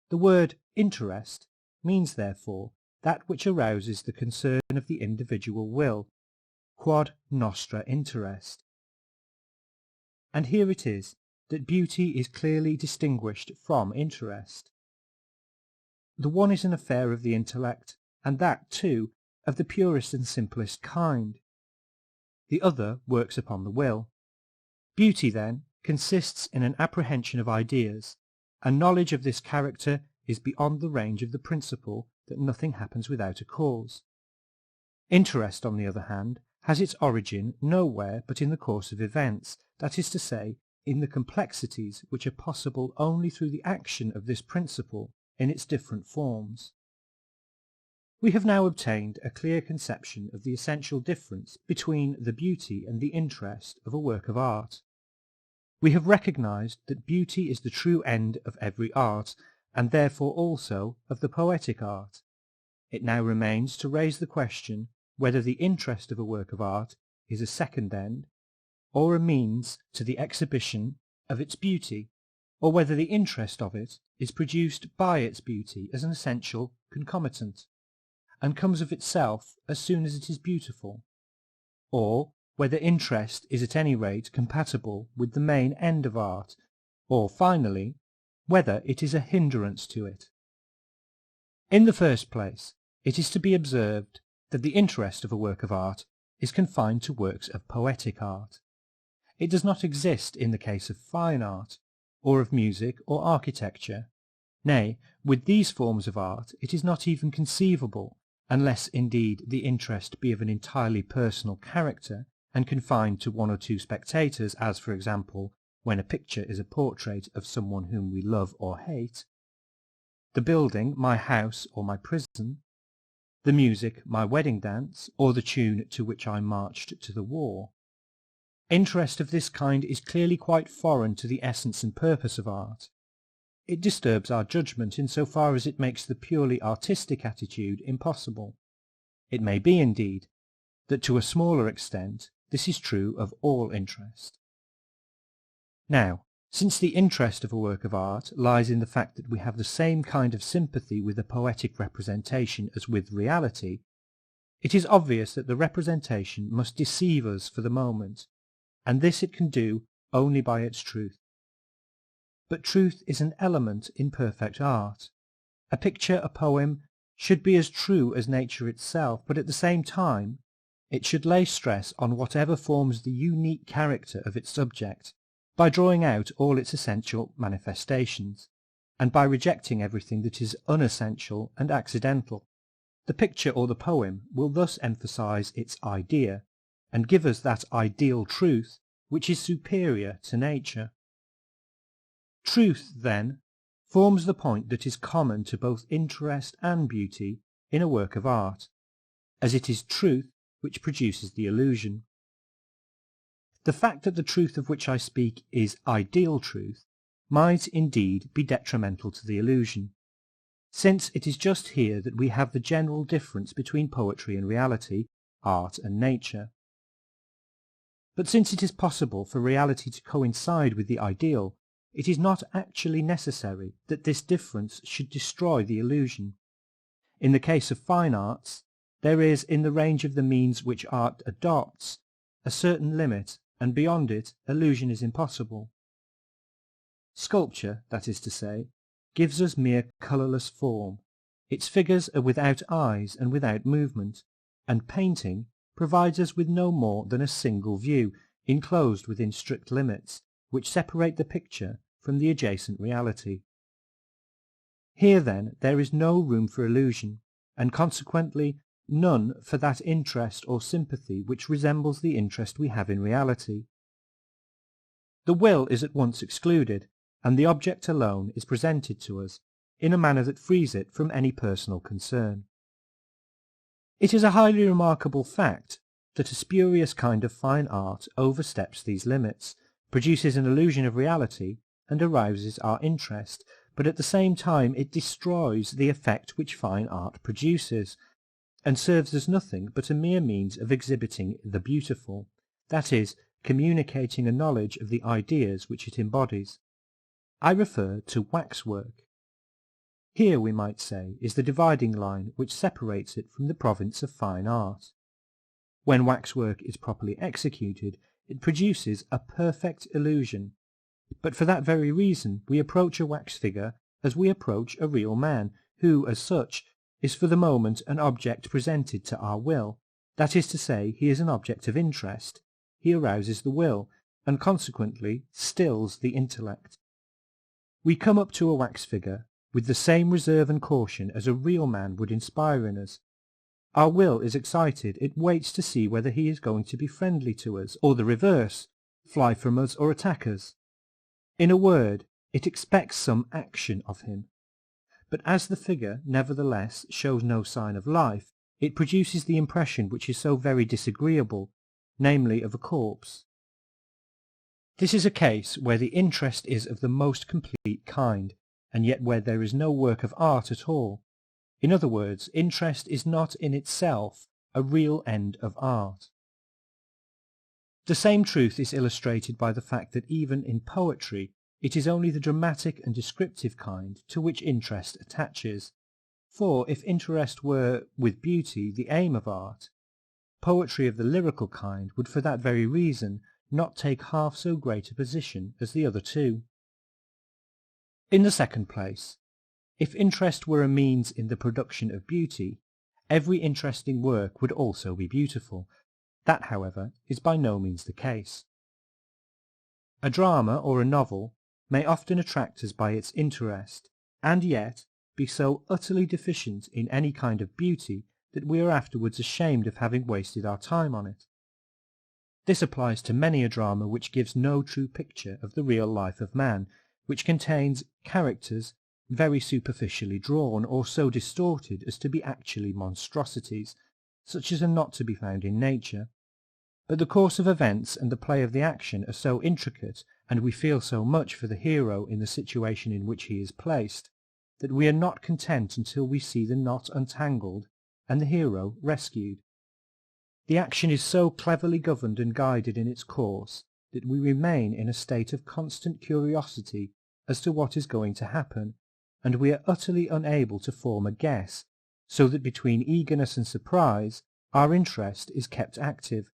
The word interest means, therefore, that which arouses the concern of the individual will, quod nostra interest. And here it is that beauty is clearly distinguished from interest. The one is an affair of the intellect, and that, too, of the purest and simplest kind. The other works upon the will. Beauty, then, consists in an apprehension of ideas, and knowledge of this character is beyond the range of the principle that nothing happens without a cause. Interest, on the other hand, has its origin nowhere but in the course of events, that is to say, in the complexities which are possible only through the action of this principle in its different forms. We have now obtained a clear conception of the essential difference between the beauty and the interest of a work of art. We have recognized that beauty is the true end of every art, and therefore also of the poetic art. It now remains to raise the question whether the interest of a work of art is a second end, or a means to the exhibition of its beauty, or whether the interest of it is produced by its beauty as an essential concomitant, and comes of itself as soon as it is beautiful, or whether interest is at any rate compatible with the main end of art, or, finally, whether it is a hindrance to it. In the first place, it is to be observed that the interest of a work of art is confined to works of poetic art. It does not exist in the case of fine art, or of music or architecture. Nay, with these forms of art it is not even conceivable, unless indeed the interest be of an entirely personal character, and confined to one or two spectators, as, for example, when a picture is a portrait of someone whom we love or hate, the building my house or my prison, the music my wedding dance, or the tune to which I marched to the war. Interest of this kind is clearly quite foreign to the essence and purpose of art. It disturbs our judgment in so far as it makes the purely artistic attitude impossible. It may be, indeed, that to a smaller extent this is true of all interest. Now, since the interest of a work of art lies in the fact that we have the same kind of sympathy with a poetic representation as with reality, it is obvious that the representation must deceive us for the moment, and this it can do only by its truth. But truth is an element in perfect art. A picture, a poem, should be as true as nature itself, but at the same time it should lay stress on whatever forms the unique character of its subject, by drawing out all its essential manifestations, and by rejecting everything that is unessential and accidental. The picture or the poem will thus emphasize its idea, and give us that ideal truth which is superior to nature. Truth, then, forms the point that is common to both interest and beauty in a work of art, as it is truth which produces the illusion. The fact that the truth of which I speak is ideal truth might indeed be detrimental to the illusion, since it is just here that we have the general difference between poetry and reality, art and nature. But since it is possible for reality to coincide with the ideal, it is not actually necessary that this difference should destroy the illusion. In the case of fine arts, there is, in the range of the means which art adopts, a certain limit, and beyond it illusion is impossible. Sculpture, that is to say, gives us mere colourless form. Its figures are without eyes and without movement, and painting provides us with no more than a single view, enclosed within strict limits, which separate the picture from the adjacent reality. Here, then, there is no room for illusion, and consequently none for that interest or sympathy which resembles the interest we have in reality. The will is at once excluded, and the object alone is presented to us in a manner that frees it from any personal concern. It is a highly remarkable fact that a spurious kind of fine art oversteps these limits, produces an illusion of reality, and arouses our interest, but at the same time it destroys the effect which fine art produces, and serves as nothing but a mere means of exhibiting the beautiful, that is, communicating a knowledge of the ideas which it embodies. I refer to waxwork. Here, we might say, is the dividing line which separates it from the province of fine art. When waxwork is properly executed, it produces a perfect illusion, but for that very reason we approach a wax figure as we approach a real man, who, as such, is for the moment an object presented to our will. That is to say, he is an object of interest. He arouses the will, and consequently stills the intellect. We come up to a wax figure with the same reserve and caution as a real man would inspire in us. Our will is excited, it waits to see whether he is going to be friendly to us, or the reverse, fly from us or attack us. In a word, it expects some action of him. But as the figure, nevertheless, shows no sign of life, it produces the impression which is so very disagreeable, namely of a corpse. This is a case where the interest is of the most complete kind, and yet where there is no work of art at all. In other words, interest is not in itself a real end of art. The same truth is illustrated by the fact that even in poetry it is only the dramatic and descriptive kind to which interest attaches. For if interest were, with beauty, the aim of art, poetry of the lyrical kind would for that very reason not take half so great a position as the other two. In the second place, if interest were a means in the production of beauty, every interesting work would also be beautiful. That, however, is by no means the case. A drama or a novel may often attract us by its interest, and yet be so utterly deficient in any kind of beauty that we are afterwards ashamed of having wasted our time on it. This applies to many a drama which gives no true picture of the real life of man, which contains characters very superficially drawn, or so distorted as to be actually monstrosities, such as are not to be found in nature. But the course of events and the play of the action are so intricate, and we feel so much for the hero in the situation in which he is placed, that we are not content until we see the knot untangled and the hero rescued. The action is so cleverly governed and guided in its course that we remain in a state of constant curiosity as to what is going to happen, and we are utterly unable to form a guess, so that between eagerness and surprise our interest is kept active.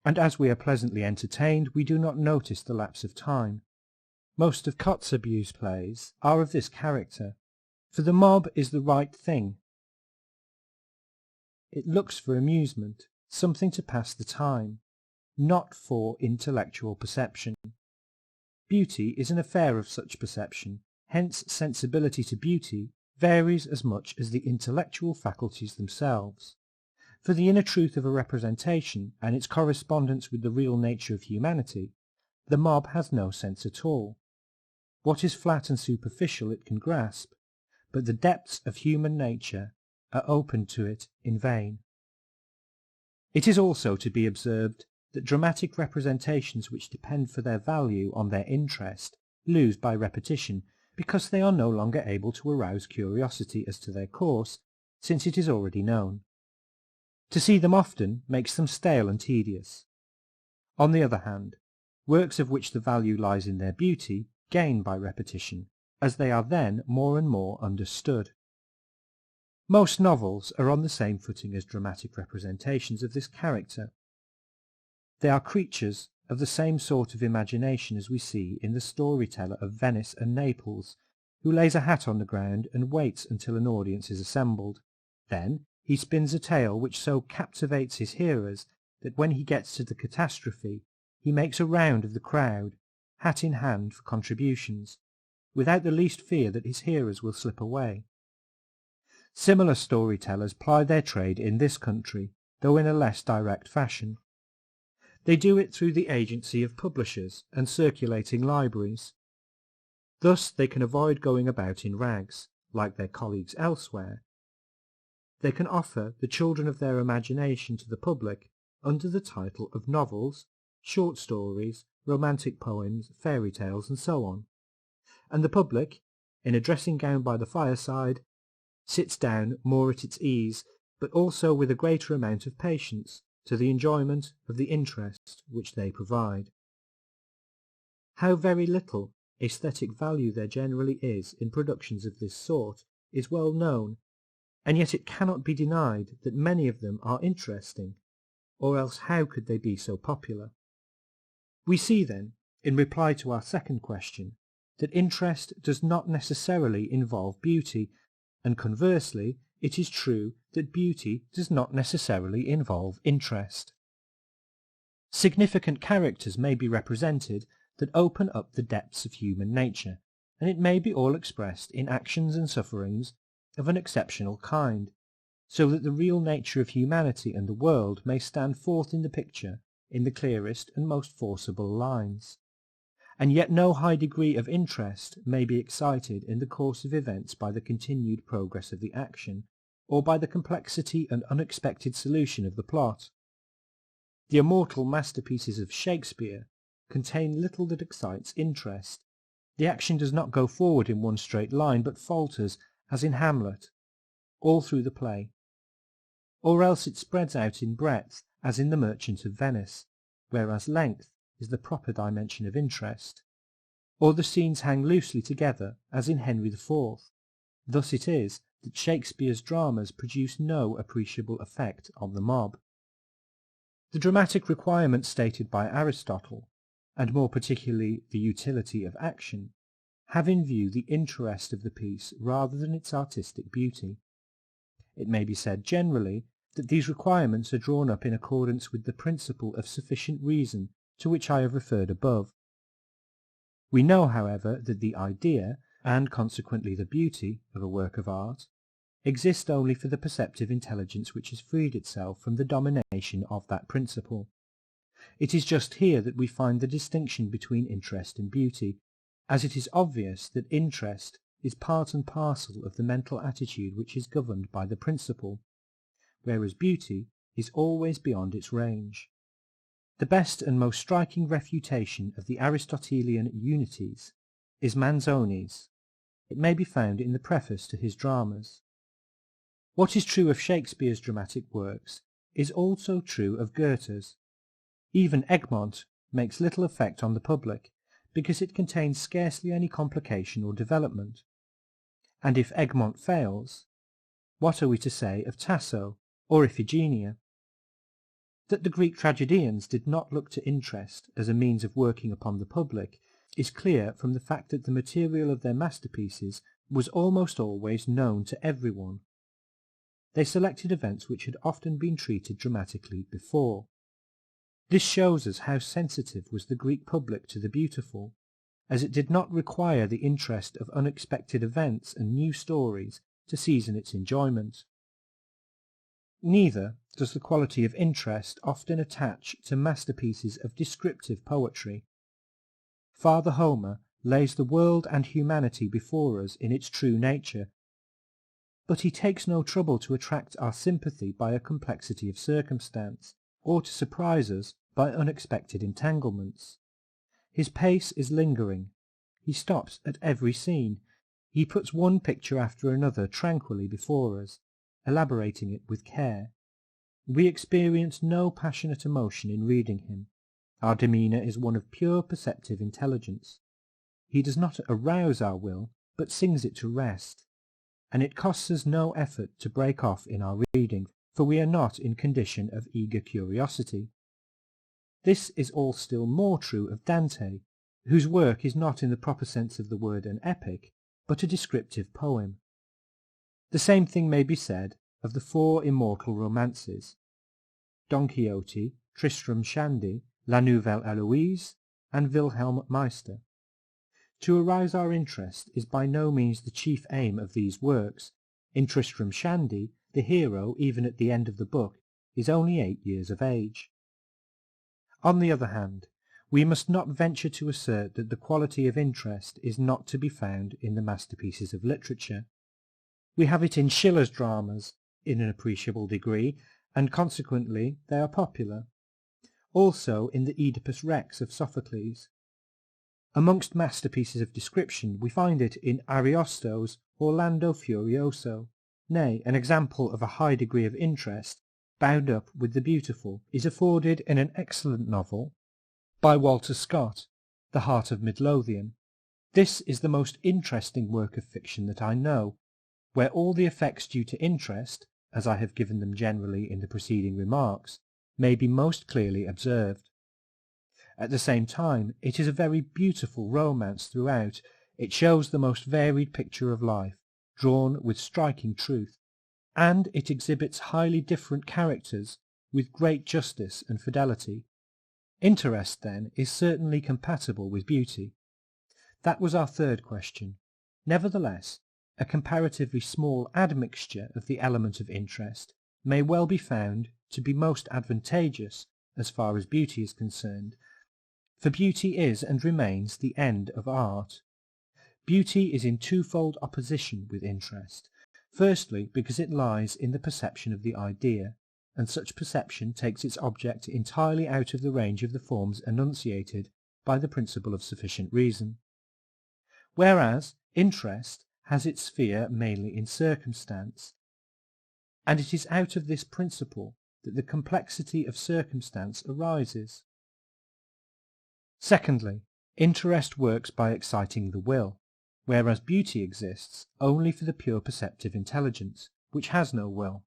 And as we are pleasantly entertained, we do not notice the lapse of time. Most of Kotzebue's plays are of this character, for the mob is the right thing. It looks for amusement, something to pass the time, not for intellectual perception. Beauty is an affair of such perception, hence sensibility to beauty varies as much as the intellectual faculties themselves. For the inner truth of a representation and its correspondence with the real nature of humanity, the mob has no sense at all. What is flat and superficial it can grasp, but the depths of human nature are opened to it in vain. It is also to be observed that dramatic representations which depend for their value on their interest lose by repetition, because they are no longer able to arouse curiosity as to their course, since it is already known. To see them often makes them stale and tedious. On the other hand, works of which the value lies in their beauty gain by repetition, as they are then more and more understood. Most novels are on the same footing as dramatic representations of this character. They are creatures of the same sort of imagination as we see in the storyteller of Venice and Naples, who lays a hat on the ground and waits until an audience is assembled. Then he spins a tale which so captivates his hearers that when he gets to the catastrophe he makes a round of the crowd, hat in hand for contributions, without the least fear that his hearers will slip away. Similar storytellers ply their trade in this country, though in a less direct fashion. They do it through the agency of publishers and circulating libraries. Thus they can avoid going about in rags, like their colleagues elsewhere. They can offer the children of their imagination to the public under the title of novels, short stories, romantic poems, fairy tales, and so on. And the public, in a dressing gown by the fireside, sits down more at its ease, but also with a greater amount of patience, to the enjoyment of the interest which they provide. How very little aesthetic value there generally is in productions of this sort is well known, and yet it cannot be denied that many of them are interesting, or else how could they be so popular? We see then, in reply to our second question, that interest does not necessarily involve beauty, and conversely, it is true that beauty does not necessarily involve interest. Significant characters may be represented that open up the depths of human nature, and it may be all expressed in actions and sufferings of an exceptional kind, so that the real nature of humanity and the world may stand forth in the picture in the clearest and most forcible lines. And yet no high degree of interest may be excited in the course of events by the continued progress of the action, or by the complexity and unexpected solution of the plot. The immortal masterpieces of Shakespeare contain little that excites interest. The action does not go forward in one straight line, but falters, as in Hamlet, all through the play. Or else it spreads out in breadth, as in The Merchant of Venice, whereas length is the proper dimension of interest. Or the scenes hang loosely together, as in Henry IV. Thus it is that Shakespeare's dramas produce no appreciable effect on the mob. The dramatic requirements stated by Aristotle, and more particularly the utility of action, have in view the interest of the piece rather than its artistic beauty. It may be said generally that these requirements are drawn up in accordance with the principle of sufficient reason to which I have referred above. We know, however, that the idea, and consequently the beauty, of a work of art, exist only for the perceptive intelligence which has freed itself from the domination of that principle. It is just here that we find the distinction between interest and beauty, as it is obvious that interest is part and parcel of the mental attitude which is governed by the principle, whereas beauty is always beyond its range. The best and most striking refutation of the Aristotelian unities is Manzoni's. It may be found in the preface to his dramas. What is true of Shakespeare's dramatic works is also true of Goethe's. Even Egmont makes little effect on the public, because it contains scarcely any complication or development. And if Egmont fails, what are we to say of Tasso or Iphigenia? That the Greek tragedians did not look to interest as a means of working upon the public is clear from the fact that the material of their masterpieces was almost always known to everyone. They selected events which had often been treated dramatically before. This shows us how sensitive was the Greek public to the beautiful, as it did not require the interest of unexpected events and new stories to season its enjoyment. Neither does the quality of interest often attach to masterpieces of descriptive poetry. Father Homer lays the world and humanity before us in its true nature, but he takes no trouble to attract our sympathy by a complexity of circumstance, or to surprise us by unexpected entanglements. His pace is lingering. He stops at every scene. He puts one picture after another tranquilly before us, elaborating it with care. We experience no passionate emotion in reading him. Our demeanour is one of pure perceptive intelligence. He does not arouse our will, but sings it to rest, and it costs us no effort to break off in our reading, for we are not in condition of eager curiosity. This is all still more true of Dante, whose work is not in the proper sense of the word an epic, but a descriptive poem. The same thing may be said of the four immortal romances, Don Quixote, Tristram Shandy, La Nouvelle Heloise, and Wilhelm Meister. To arouse our interest is by no means the chief aim of these works. In Tristram Shandy, the hero, even at the end of the book, is only 8 years of age. On the other hand, we must not venture to assert that the quality of interest is not to be found in the masterpieces of literature. We have it in Schiller's dramas in an appreciable degree, and consequently they are popular. Also in the Oedipus Rex of Sophocles. Amongst masterpieces of description we find it in Ariosto's Orlando Furioso. Nay, an example of a high degree of interest, bound up with the beautiful, is afforded in an excellent novel by Walter Scott, The Heart of Midlothian. This is the most interesting work of fiction that I know, where all the effects due to interest, as I have given them generally in the preceding remarks, may be most clearly observed. At the same time, it is a very beautiful romance throughout. It shows the most varied picture of life, drawn with striking truth, and it exhibits highly different characters with great justice and fidelity. Interest, then, is certainly compatible with beauty. That was our third question. Nevertheless, a comparatively small admixture of the element of interest may well be found to be most advantageous as far as beauty is concerned, for beauty is and remains the end of art. Beauty is in twofold opposition with interest. Firstly, because it lies in the perception of the idea, and such perception takes its object entirely out of the range of the forms enunciated by the principle of sufficient reason. Whereas interest has its sphere mainly in circumstance, and it is out of this principle that the complexity of circumstance arises. Secondly, interest works by exciting the will, whereas beauty exists only for the pure perceptive intelligence, which has no will.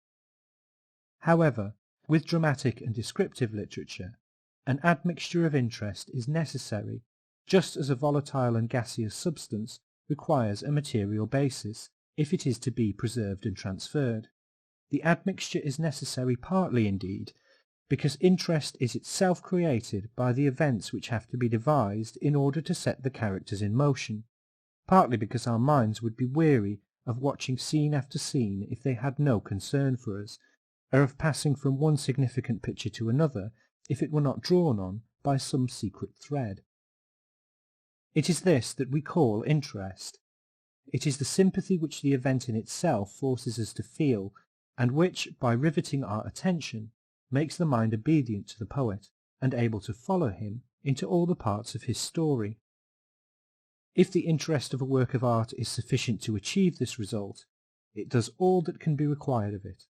However, with dramatic and descriptive literature, an admixture of interest is necessary, just as a volatile and gaseous substance requires a material basis if it is to be preserved and transferred. The admixture is necessary partly, indeed, because interest is itself created by the events which have to be devised in order to set the characters in motion, partly because our minds would be weary of watching scene after scene if they had no concern for us, or of passing from one significant picture to another if it were not drawn on by some secret thread. It is this that we call interest. It is the sympathy which the event in itself forces us to feel, and which, by riveting our attention, makes the mind obedient to the poet, and able to follow him into all the parts of his story. If the interest of a work of art is sufficient to achieve this result, it does all that can be required of it,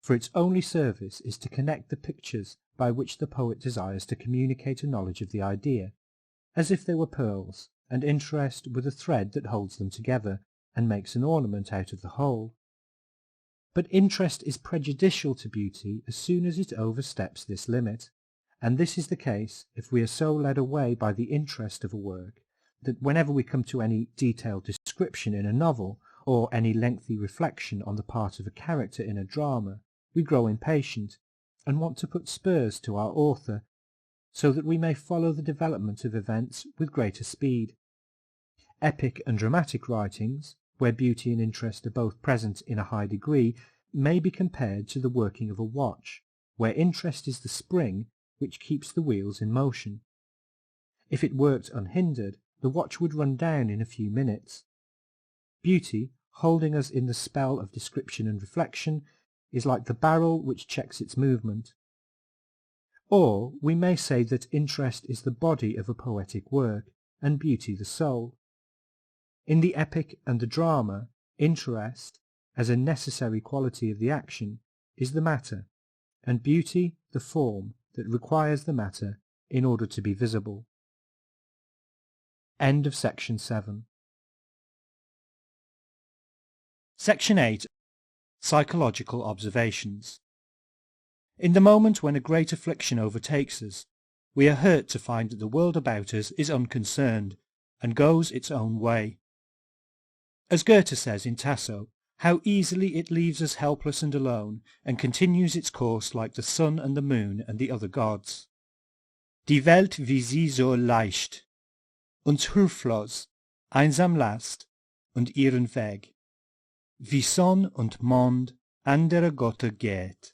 for its only service is to connect the pictures by which the poet desires to communicate a knowledge of the idea, as if they were pearls, and interest were the thread that holds them together, and makes an ornament out of the whole. But interest is prejudicial to beauty as soon as it oversteps this limit, and this is the case if we are so led away by the interest of a work that whenever we come to any detailed description in a novel, or any lengthy reflection on the part of a character in a drama, we grow impatient, and want to put spurs to our author, so that we may follow the development of events with greater speed. Epic and dramatic writings, where beauty and interest are both present in a high degree, may be compared to the working of a watch, where interest is the spring which keeps the wheels in motion. If it worked unhindered, the watch would run down in a few minutes. Beauty, holding us in the spell of description and reflection, is like the barrel which checks its movement. Or we may say that interest is the body of a poetic work, and beauty the soul. In the epic and the drama, interest, as a necessary quality of the action, is the matter, and beauty the form that requires the matter in order to be visible. End of section 7. Section 8. Psychological observations. In the moment when a great affliction overtakes us, we are hurt to find that the world about us is unconcerned, and goes its own way. As Goethe says in Tasso, how easily it leaves us helpless and alone, and continues its course like the sun and the moon and the other gods. Die Welt wie sie so leicht, uns hilflos, einsam lasst, und ihren Weg, wie Sonn und Mond anderer Götter geht.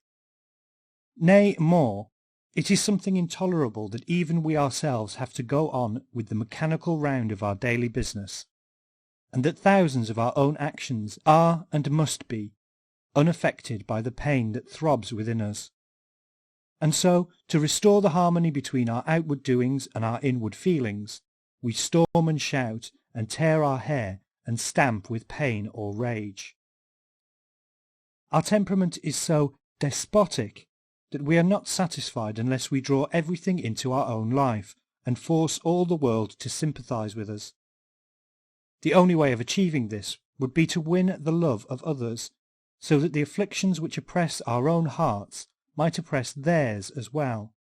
Nay, more, it is something intolerable that even we ourselves have to go on with the mechanical round of our daily business, and that thousands of our own actions are and must be unaffected by the pain that throbs within us. And so, to restore the harmony between our outward doings and our inward feelings, we storm and shout, and tear our hair, and stamp with pain or rage. Our temperament is so despotic that we are not satisfied unless we draw everything into our own life, and force all the world to sympathize with us. The only way of achieving this would be to win the love of others, so that the afflictions which oppress our own hearts might oppress theirs as well.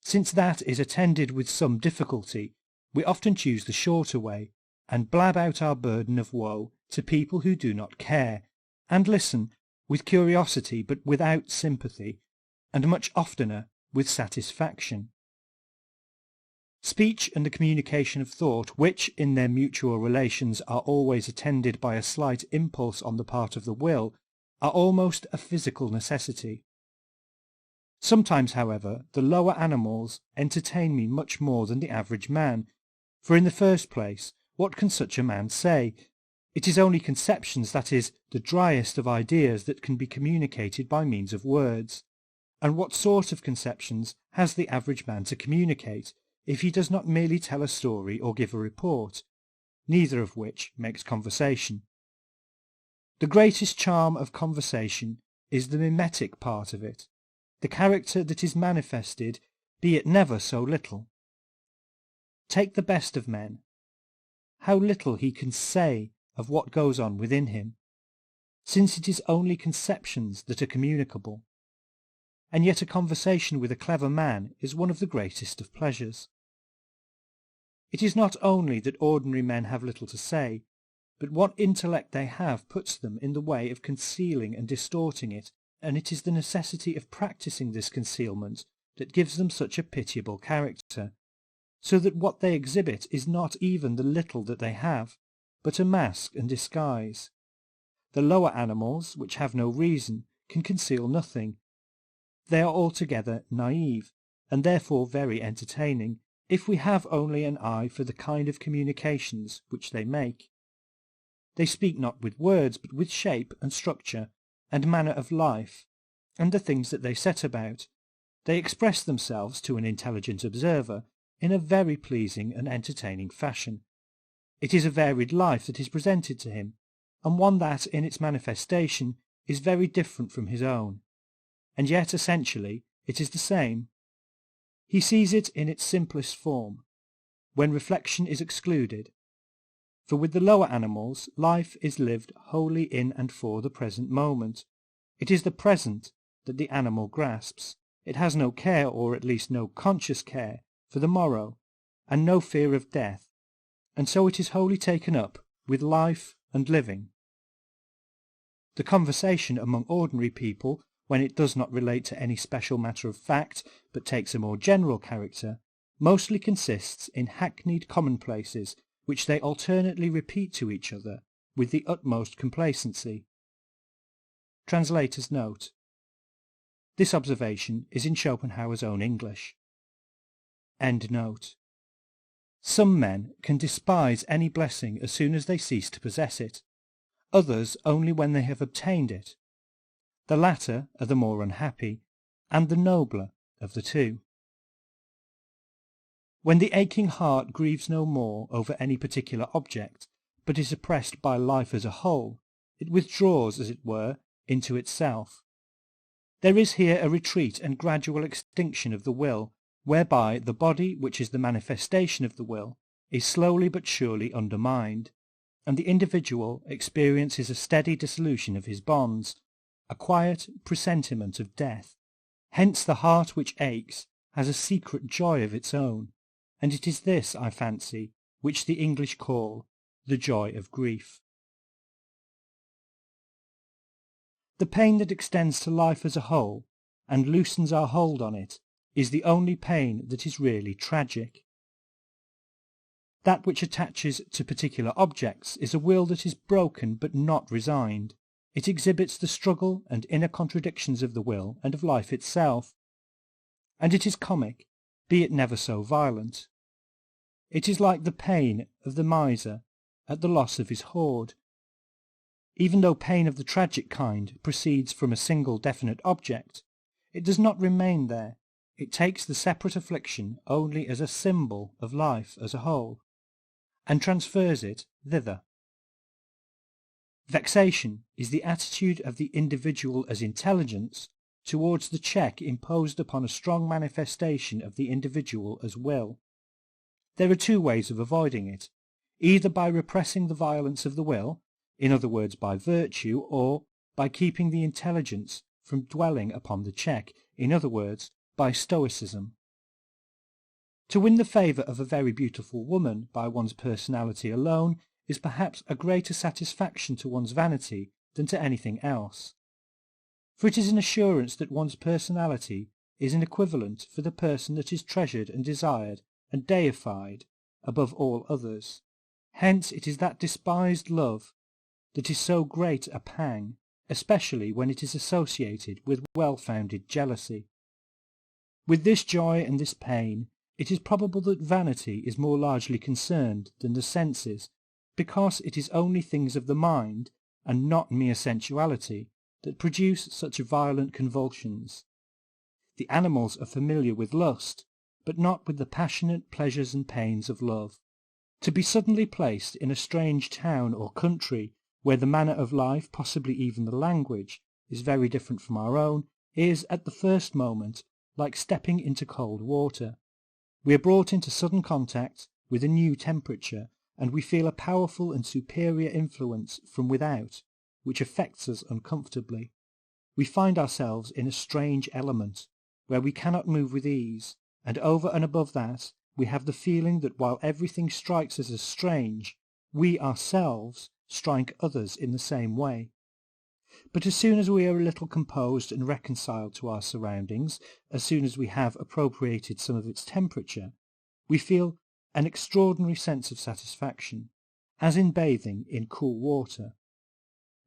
Since that is attended with some difficulty, we often choose the shorter way, and blab out our burden of woe to people who do not care, and listen with curiosity but without sympathy, and much oftener with satisfaction. Speech and the communication of thought, which in their mutual relations are always attended by a slight impulse on the part of the will, are almost a physical necessity. Sometimes, however, the lower animals entertain me much more than the average man, for in the first place, what can such a man say? It is only conceptions, that is, the driest of ideas, that can be communicated by means of words. And what sort of conceptions has the average man to communicate, if he does not merely tell a story or give a report, neither of which makes conversation? The greatest charm of conversation is the mimetic part of it, the character that is manifested, be it never so little. Take the best of men. How little he can say of what goes on within him, since it is only conceptions that are communicable. And yet a conversation with a clever man is one of the greatest of pleasures. It is not only that ordinary men have little to say, but what intellect they have puts them in the way of concealing and distorting it, and it is the necessity of practising this concealment that gives them such a pitiable character, so that what they exhibit is not even the little that they have, but a mask and disguise. The lower animals, which have no reason, can conceal nothing. They are altogether naive, and therefore very entertaining, if we have only an eye for the kind of communications which they make. They speak not with words, but with shape and structure, and manner of life, and the things that they set about. They express themselves to an intelligent observer in a very pleasing and entertaining fashion. It is a varied life that is presented to him, and one that, in its manifestation, is very different from his own, and yet essentially it is the same. He sees it in its simplest form, when reflection is excluded. For with the lower animals, life is lived wholly in and for the present moment. It is the present that the animal grasps. It has no care, or at least no conscious care, for the morrow, and no fear of death, and so it is wholly taken up with life and living. The conversation among ordinary people, when it does not relate to any special matter of fact, but takes a more general character, mostly consists in hackneyed commonplaces, which they alternately repeat to each other with the utmost complacency. Translator's note. This observation is in Schopenhauer's own English. End note. Some men can despise any blessing as soon as they cease to possess it, others only when they have obtained it. The latter are the more unhappy, and the nobler of the two. When the aching heart grieves no more over any particular object, but is oppressed by life as a whole, it withdraws, as it were, into itself. There is here a retreat and gradual extinction of the will, whereby the body, which is the manifestation of the will, is slowly but surely undermined, and the individual experiences a steady dissolution of his bonds, a quiet presentiment of death. Hence the heart which aches has a secret joy of its own, and it is this, I fancy, which the English call the joy of grief. The pain that extends to life as a whole, and loosens our hold on it, is the only pain that is really tragic. That which attaches to particular objects is a will that is broken but not resigned. It exhibits the struggle and inner contradictions of the will and of life itself, and it is comic, be it never so violent. It is like the pain of the miser at the loss of his hoard. Even though pain of the tragic kind proceeds from a single definite object, it does not remain there. It takes the separate affliction only as a symbol of life as a whole, and transfers it thither. Vexation is the attitude of the individual as intelligence towards the check imposed upon a strong manifestation of the individual as will. There are two ways of avoiding it, either by repressing the violence of the will, in other words by virtue, or by keeping the intelligence from dwelling upon the check, in other words by stoicism. To win the favour of a very beautiful woman by one's personality alone is perhaps a greater satisfaction to one's vanity than to anything else. For it is an assurance that one's personality is an equivalent for the person that is treasured and desired and deified above all others. Hence it is that despised love that is so great a pang, especially when it is associated with well-founded jealousy. With this joy and this pain, it is probable that vanity is more largely concerned than the senses, because it is only things of the mind, and not mere sensuality, that produce such violent convulsions. The animals are familiar with lust, but not with the passionate pleasures and pains of love. To be suddenly placed in a strange town or country, where the manner of life, possibly even the language, is very different from our own, is, at the first moment, like stepping into cold water. We are brought into sudden contact with a new temperature, and we feel a powerful and superior influence from without, which affects us uncomfortably. We find ourselves in a strange element, where we cannot move with ease, and over and above that, we have the feeling that while everything strikes us as strange, we ourselves strike others in the same way. But as soon as we are a little composed and reconciled to our surroundings, as soon as we have appropriated some of its temperature, we feel an extraordinary sense of satisfaction, as in bathing in cool water.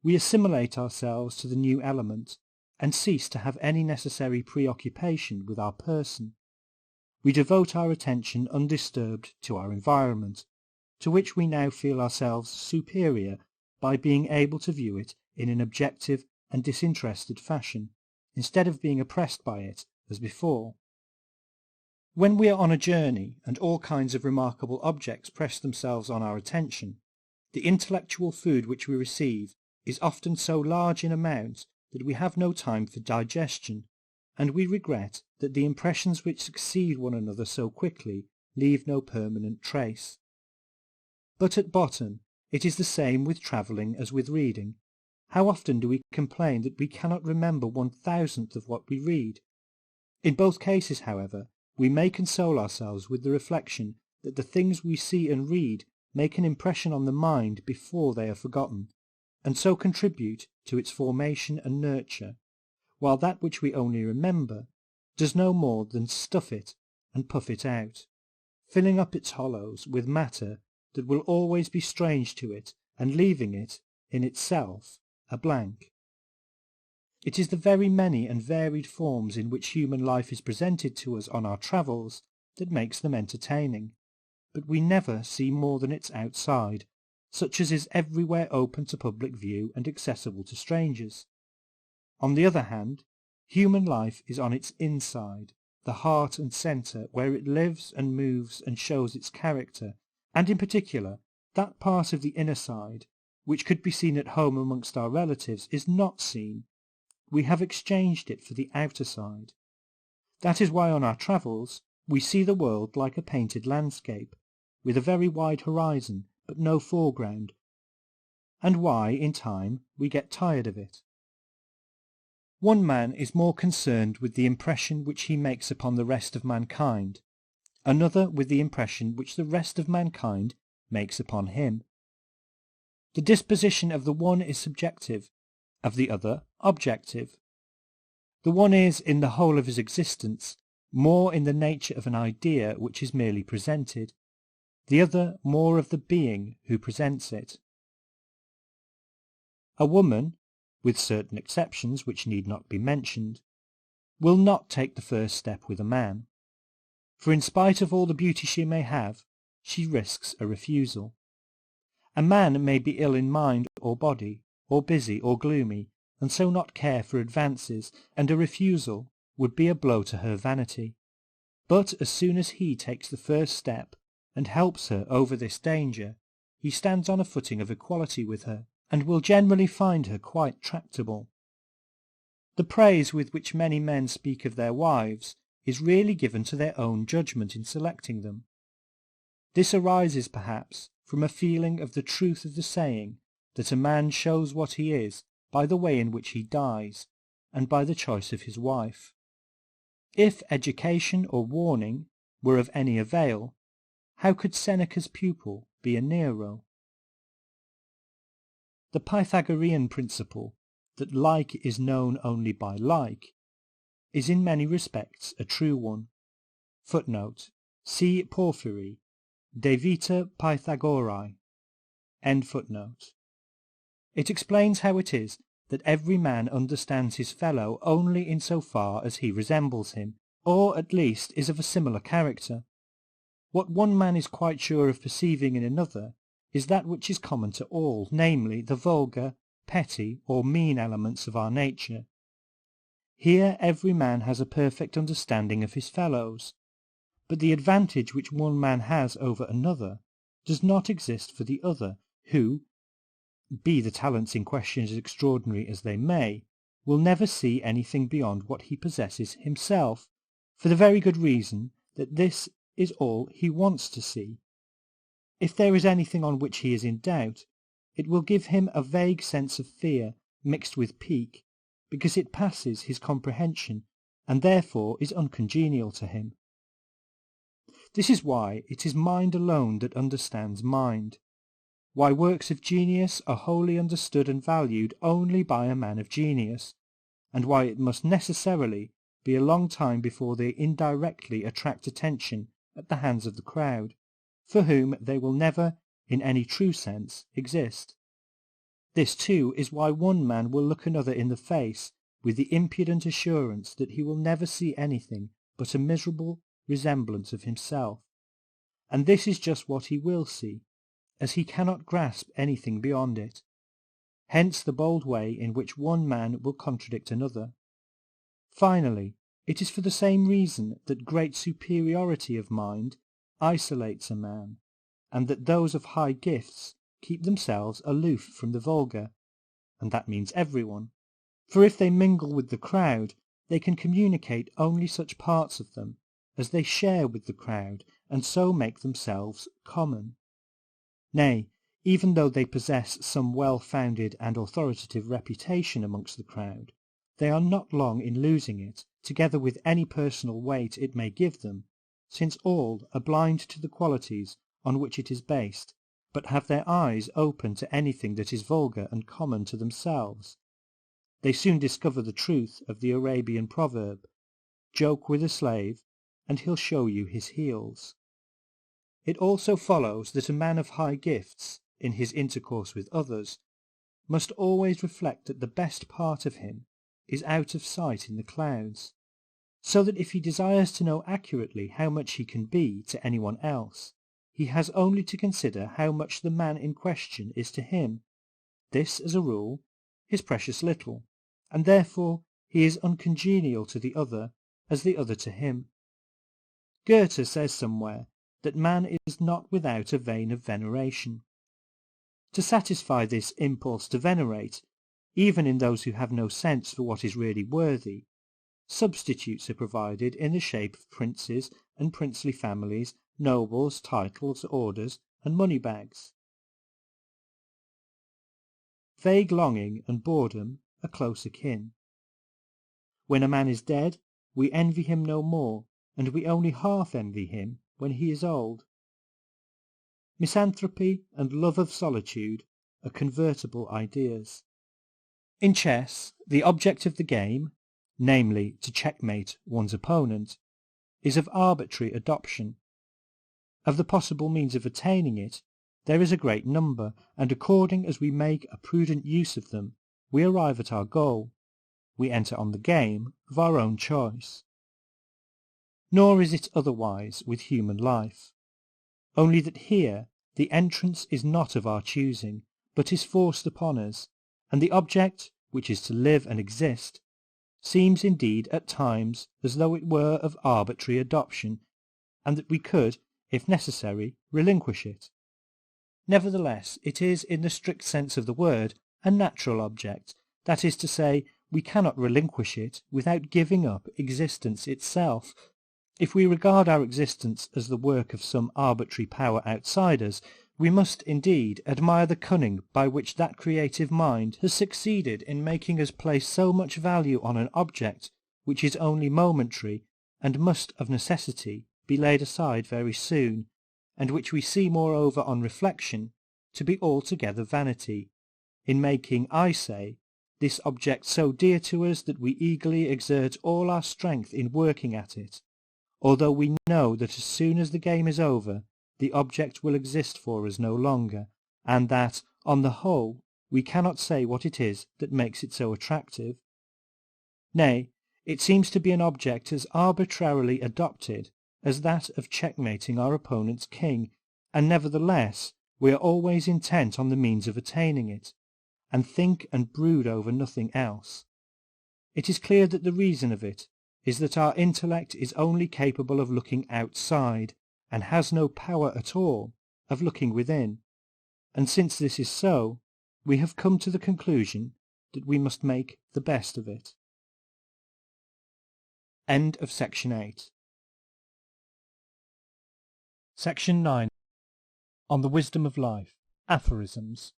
We assimilate ourselves to the new element, and cease to have any necessary preoccupation with our person. We devote our attention undisturbed to our environment, to which we now feel ourselves superior by being able to view it in an objective and disinterested fashion, instead of being oppressed by it as before. When we are on a journey and all kinds of remarkable objects press themselves on our attention, the intellectual food which we receive is often so large in amount that we have no time for digestion, and we regret that the impressions which succeed one another so quickly leave no permanent trace. But at bottom it is the same with travelling as with reading. How often do we complain that we cannot remember 1/1000th of what we read? In both cases, however, we may console ourselves with the reflection that the things we see and read make an impression on the mind before they are forgotten, and so contribute to its formation and nurture, while that which we only remember does no more than stuff it and puff it out, filling up its hollows with matter that will always be strange to it, and leaving it, in itself, a blank. It is the very many and varied forms in which human life is presented to us on our travels that makes them entertaining, but we never see more than its outside, such as is everywhere open to public view and accessible to strangers. On the other hand, human life is on its inside, the heart and centre, where it lives and moves and shows its character, and in particular that part of the inner side which could be seen at home amongst our relatives is not seen. We have exchanged it for the outer side. That is why on our travels we see the world like a painted landscape, with a very wide horizon but no foreground, and why in time we get tired of it. One man is more concerned with the impression which he makes upon the rest of mankind, another with the impression which the rest of mankind makes upon him. The disposition of the one is subjective, of the other objective. The one is, in the whole of his existence, more in the nature of an idea which is merely presented, the other more of the being who presents it. A woman, with certain exceptions which need not be mentioned, will not take the first step with a man, for in spite of all the beauty she may have, she risks a refusal. A man may be ill in mind or body, or busy or gloomy, and so not care for advances, and a refusal would be a blow to her vanity. But as soon as he takes the first step, and helps her over this danger, he stands on a footing of equality with her, and will generally find her quite tractable. The praise with which many men speak of their wives is really given to their own judgment in selecting them. This arises, perhaps, from a feeling of the truth of the saying that a man shows what he is by the way in which he dies, and by the choice of his wife. If education or warning were of any avail, how could Seneca's pupil be a Nero? The Pythagorean principle that like is known only by like is in many respects a true one. Footnote: see Porphyry, De Vita Pythagorae. End footnote. It explains how it is that every man understands his fellow only in so far as he resembles him, or at least is of a similar character. What one man is quite sure of perceiving in another is that which is common to all, namely the vulgar, petty, or mean elements of our nature. Here every man has a perfect understanding of his fellows, but the advantage which one man has over another does not exist for the other, who, be the talents in question as extraordinary as they may, will never see anything beyond what he possesses himself, for the very good reason that this is all he wants to see. If there is anything on which he is in doubt, it will give him a vague sense of fear mixed with pique, because it passes his comprehension, and therefore is uncongenial to him. This is why it is mind alone that understands mind, why works of genius are wholly understood and valued only by a man of genius, and why it must necessarily be a long time before they indirectly attract attention at the hands of the crowd, for whom they will never, in any true sense, exist. This, too, is why one man will look another in the face with the impudent assurance that he will never see anything but a miserable resemblance of himself, and this is just what he will see, as he cannot grasp anything beyond it. Hence the bold way in which one man will contradict another. Finally, it is for the same reason that great superiority of mind isolates a man, and that those of high gifts keep themselves aloof from the vulgar, and that means everyone, for if they mingle with the crowd, they can communicate only such parts of them as they share with the crowd, and so make themselves common. Nay, even though they possess some well-founded and authoritative reputation amongst the crowd, they are not long in losing it, together with any personal weight it may give them, since all are blind to the qualities on which it is based, but have their eyes open to anything that is vulgar and common to themselves. They soon discover the truth of the Arabian proverb, "Joke with a slave, and he'll show you his heels." It also follows that a man of high gifts, in his intercourse with others, must always reflect that the best part of him is out of sight in the clouds, so that if he desires to know accurately how much he can be to anyone else, he has only to consider how much the man in question is to him. This, as a rule, is precious little, and therefore he is uncongenial to the other as the other to him. Goethe says somewhere that man is not without a vein of veneration. To satisfy this impulse to venerate, even in those who have no sense for what is really worthy, substitutes are provided in the shape of princes and princely families, nobles, titles, orders, and money-bags. Vague longing and boredom are close akin. When a man is dead, we envy him no more, and we only half envy him when he is old. Misanthropy and love of solitude are convertible ideas. In chess, the object of the game, namely to checkmate one's opponent, is of arbitrary adoption. Of the possible means of attaining it, there is a great number, and according as we make a prudent use of them, we arrive at our goal. We enter on the game of our own choice. Nor is it otherwise with human life, only that here the entrance is not of our choosing, but is forced upon us, and the object, which is to live and exist, seems indeed at times as though it were of arbitrary adoption, and that we could, if necessary, relinquish it. Nevertheless, it is, in the strict sense of the word, a natural object, that is to say, we cannot relinquish it without giving up existence itself. If we regard our existence as the work of some arbitrary power outside us, We must indeed admire the cunning by which that creative mind has succeeded in making us place so much value on an object which is only momentary and must of necessity be laid aside very soon, and which we see moreover on reflection to be altogether vanity, in making, I say, this object so dear to us that we eagerly exert all our strength in working at it, although we know that as soon as the game is over the object will exist for us no longer, and that, on the whole, we cannot say what it is that makes it so attractive. Nay, it seems to be an object as arbitrarily adopted as that of checkmating our opponent's king, and nevertheless we are always intent on the means of attaining it, and think and brood over nothing else. It is clear that the reason of it is that our intellect is only capable of looking outside, and has no power at all of looking within, and since this is so, we have come to the conclusion that we must make the best of it. End of Section 8. Section 9. On the Wisdom of Life. Aphorisms.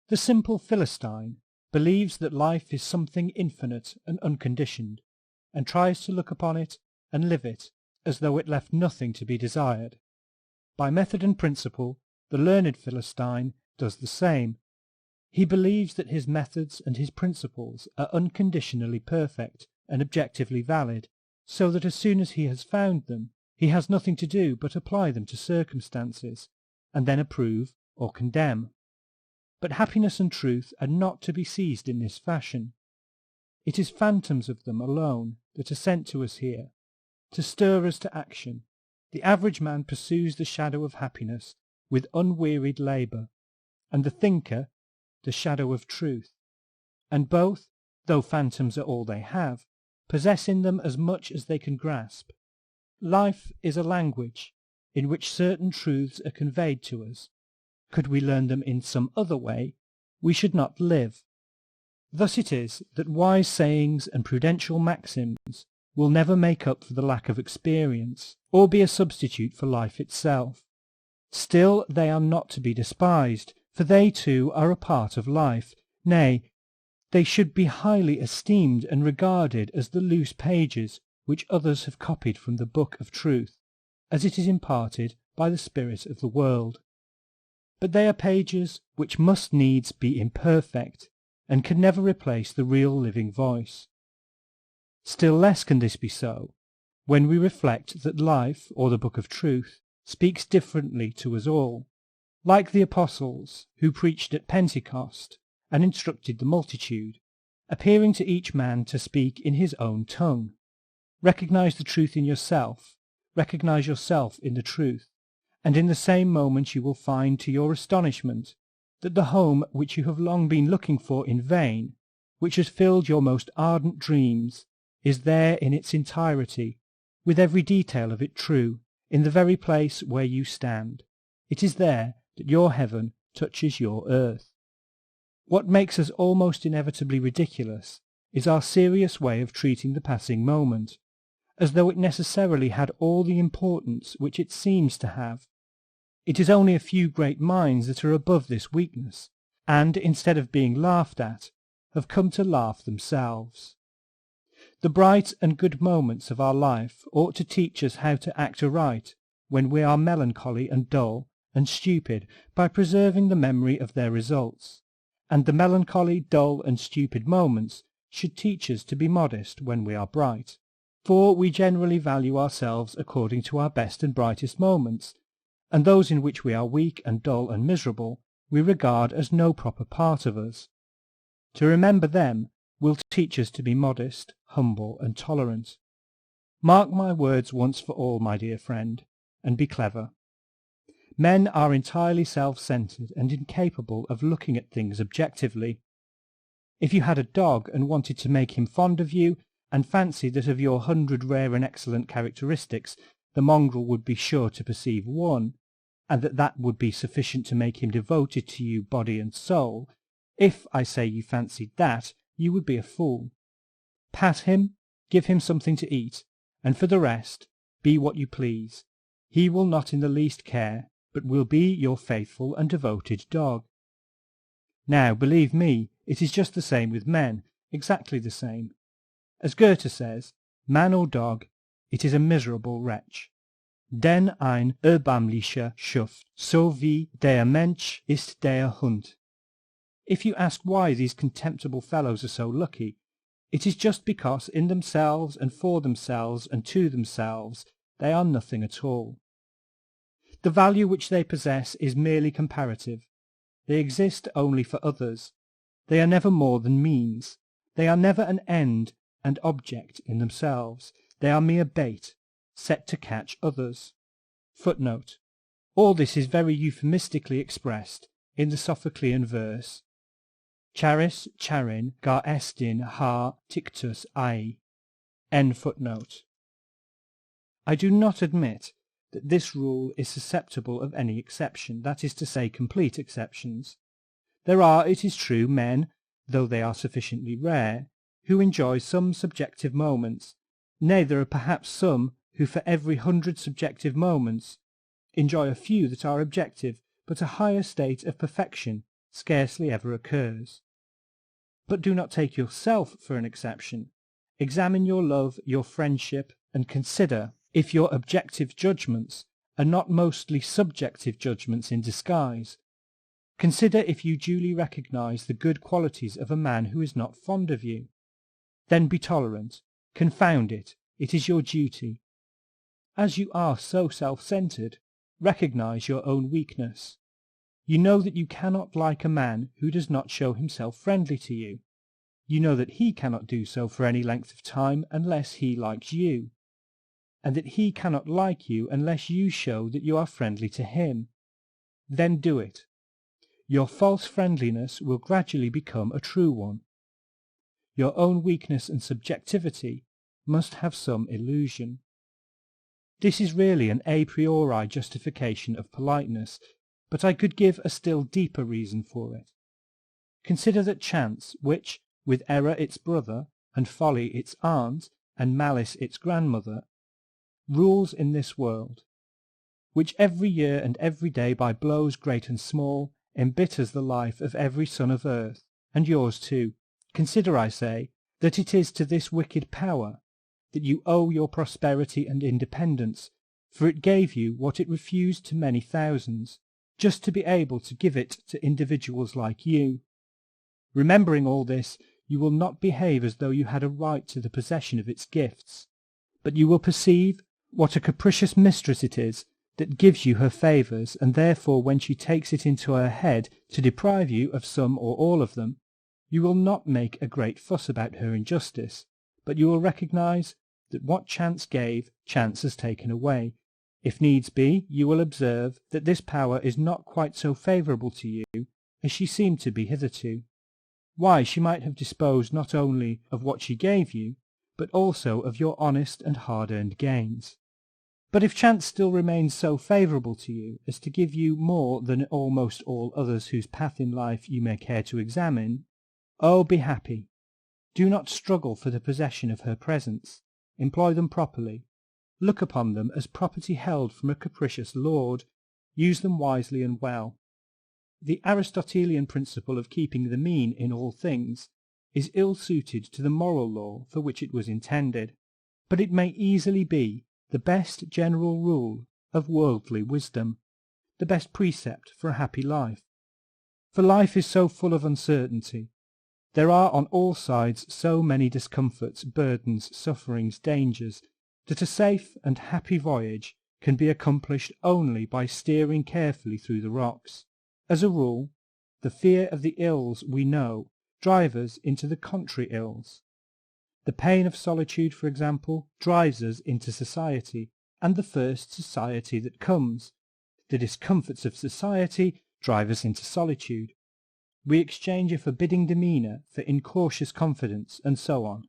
The simple Philistine believes that life is something infinite and unconditioned, and tries to look upon it and live it as though it left nothing to be desired. By method and principle, the learned Philistine does the same. He believes that his methods and his principles are unconditionally perfect and objectively valid, so that as soon as he has found them, he has nothing to do but apply them to circumstances, and then approve or condemn. But happiness and truth are not to be seized in this fashion. It is phantoms of them alone that are sent to us here, to stir us to action. The average man pursues the shadow of happiness with unwearied labour, and the thinker the shadow of truth, and both, though phantoms are all they have, possess in them as much as they can grasp. Life is a language in which certain truths are conveyed to us. Could we learn them in some other way, we should not live. Thus it is that wise sayings and prudential maxims will never make up for the lack of experience, or be a substitute for life itself. Still they are not to be despised, for they too are a part of life. Nay, they should be highly esteemed and regarded as the loose pages which others have copied from the book of truth, as it is imparted by the spirit of the world. But they are pages which must needs be imperfect, and can never replace the real living voice. Still less can this be so, when we reflect that life, or the book of truth, speaks differently to us all. Like the apostles, who preached at Pentecost, and instructed the multitude, appearing to each man to speak in his own tongue. Recognize the truth in yourself, recognize yourself in the truth, and in the same moment you will find to your astonishment that the home which you have long been looking for in vain, which has filled your most ardent dreams, is there in its entirety, with every detail of it true, in the very place where you stand. It is there that your heaven touches your earth. What makes us almost inevitably ridiculous is our serious way of treating the passing moment, as though it necessarily had all the importance which it seems to have. It is only a few great minds that are above this weakness, and, instead of being laughed at, have come to laugh themselves. The bright and good moments of our life ought to teach us how to act aright when we are melancholy and dull and stupid, by preserving the memory of their results, and the melancholy, dull, and stupid moments should teach us to be modest when we are bright, for we generally value ourselves according to our best and brightest moments, and those in which we are weak and dull and miserable we regard as no proper part of us. To remember them will teach us to be modest, humble, and tolerant. Mark my words once for all, my dear friend, and be clever. Men are entirely self-centered and incapable of looking at things objectively. If you had a dog and wanted to make him fond of you, and fancied that of your 100 rare and excellent characteristics the mongrel would be sure to perceive one, and that would be sufficient to make him devoted to you body and soul, if, I say, you fancied that, you would be a fool. Pat him, give him something to eat, and for the rest, be what you please. He will not in the least care but will be your faithful and devoted dog. Now, believe me, it is just the same with men, exactly the same. As Goethe says, man or dog, it is a miserable wretch. Denn ein erbärmlicher Schuft, so wie der Mensch ist der Hund. If you ask why these contemptible fellows are so lucky, it is just because in themselves and for themselves and to themselves they are nothing at all. The value which they possess is merely comparative. They exist only for others. They are never more than means. They are never an end and object in themselves. They are mere bait, set to catch others. Footnote. All this is very euphemistically expressed in the Sophoclean verse Charis charin gar estin ha tictus ai. End footnote. I do not admit that this rule is susceptible of any exception, that is to say, complete exceptions. There are, it is true, men, though they are sufficiently rare, who enjoy some subjective moments. Nay, there are perhaps some who for every 100 subjective moments enjoy a few that are objective, but a higher state of perfection scarcely ever occurs. But do not take yourself for an exception. Examine your love, your friendship, and consider if your objective judgments are not mostly subjective judgments in disguise. Consider if you duly recognize the good qualities of a man who is not fond of you. Then be tolerant. Confound it, it is your duty. As you are so self-centered, recognize your own weakness. You know that you cannot like a man who does not show himself friendly to you. You know that he cannot do so for any length of time unless he likes you, and that he cannot like you unless you show that you are friendly to him. Then do it. Your false friendliness will gradually become a true one. Your own weakness and subjectivity must have some illusion. This is really an a priori justification of politeness, but I could give a still deeper reason for it. Consider that chance, which, with error its brother, and folly its aunt, and malice its grandmother, rules in this world, which every year and every day by blows great and small embitters the life of every son of earth, and yours too. Consider, I say, that it is to this wicked power that you owe your prosperity and independence, for it gave you what it refused to many thousands, just to be able to give it to individuals like you. Remembering all this, you will not behave as though you had a right to the possession of its gifts, but you will perceive what a capricious mistress it is that gives you her favours, and therefore when she takes it into her head to deprive you of some or all of them, you will not make a great fuss about her injustice, but you will recognize that what chance gave, chance has taken away. If needs be, you will observe that this power is not quite so favourable to you as she seemed to be hitherto. Why, she might have disposed not only of what she gave you, but also of your honest and hard-earned gains. But if chance still remains so favourable to you as to give you more than almost all others whose path in life you may care to examine, oh, be happy. Do not struggle for the possession of her presents. Employ them properly. Look upon them as property held from a capricious lord. Use them wisely and well. The Aristotelian principle of keeping the mean in all things is ill-suited to the moral law for which it was intended, but it may easily be the best general rule of worldly wisdom, the best precept for a happy life. For life is so full of uncertainty. There are on all sides so many discomforts, burdens, sufferings, dangers, that a safe and happy voyage can be accomplished only by steering carefully through the rocks. As a rule, the fear of the ills we know drives us into the contrary ills. The pain of solitude, for example, drives us into society, and the first society that comes. The discomforts of society drive us into solitude. We exchange a forbidding demeanour for incautious confidence, and so on.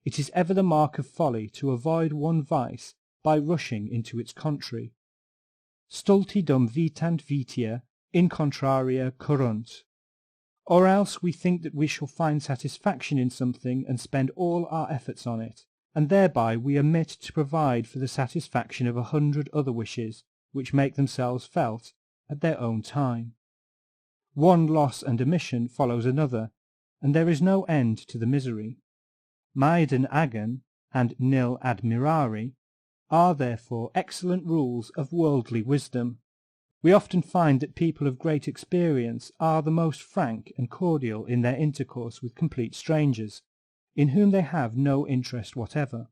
It is ever the mark of folly to avoid one vice by rushing into its contrary. Stulti dum vitant vitia in contraria currunt. Or else we think that we shall find satisfaction in something and spend all our efforts on it, and thereby we omit to provide for the satisfaction of 100 other wishes, which make themselves felt at their own time. One loss and omission follows another, and there is no end to the misery. Maiden agam and nil admirari are therefore excellent rules of worldly wisdom. We often find that people of great experience are the most frank and cordial in their intercourse with complete strangers, in whom they have no interest whatever.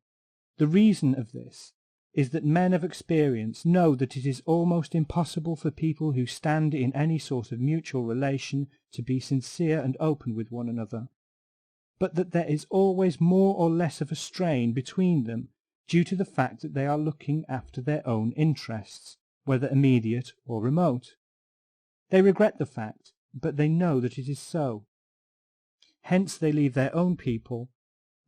The reason of this is that men of experience know that it is almost impossible for people who stand in any sort of mutual relation to be sincere and open with one another, but that there is always more or less of a strain between them due to the fact that they are looking after their own interests, whether immediate or remote. They regret the fact, but they know that it is so. Hence they leave their own people,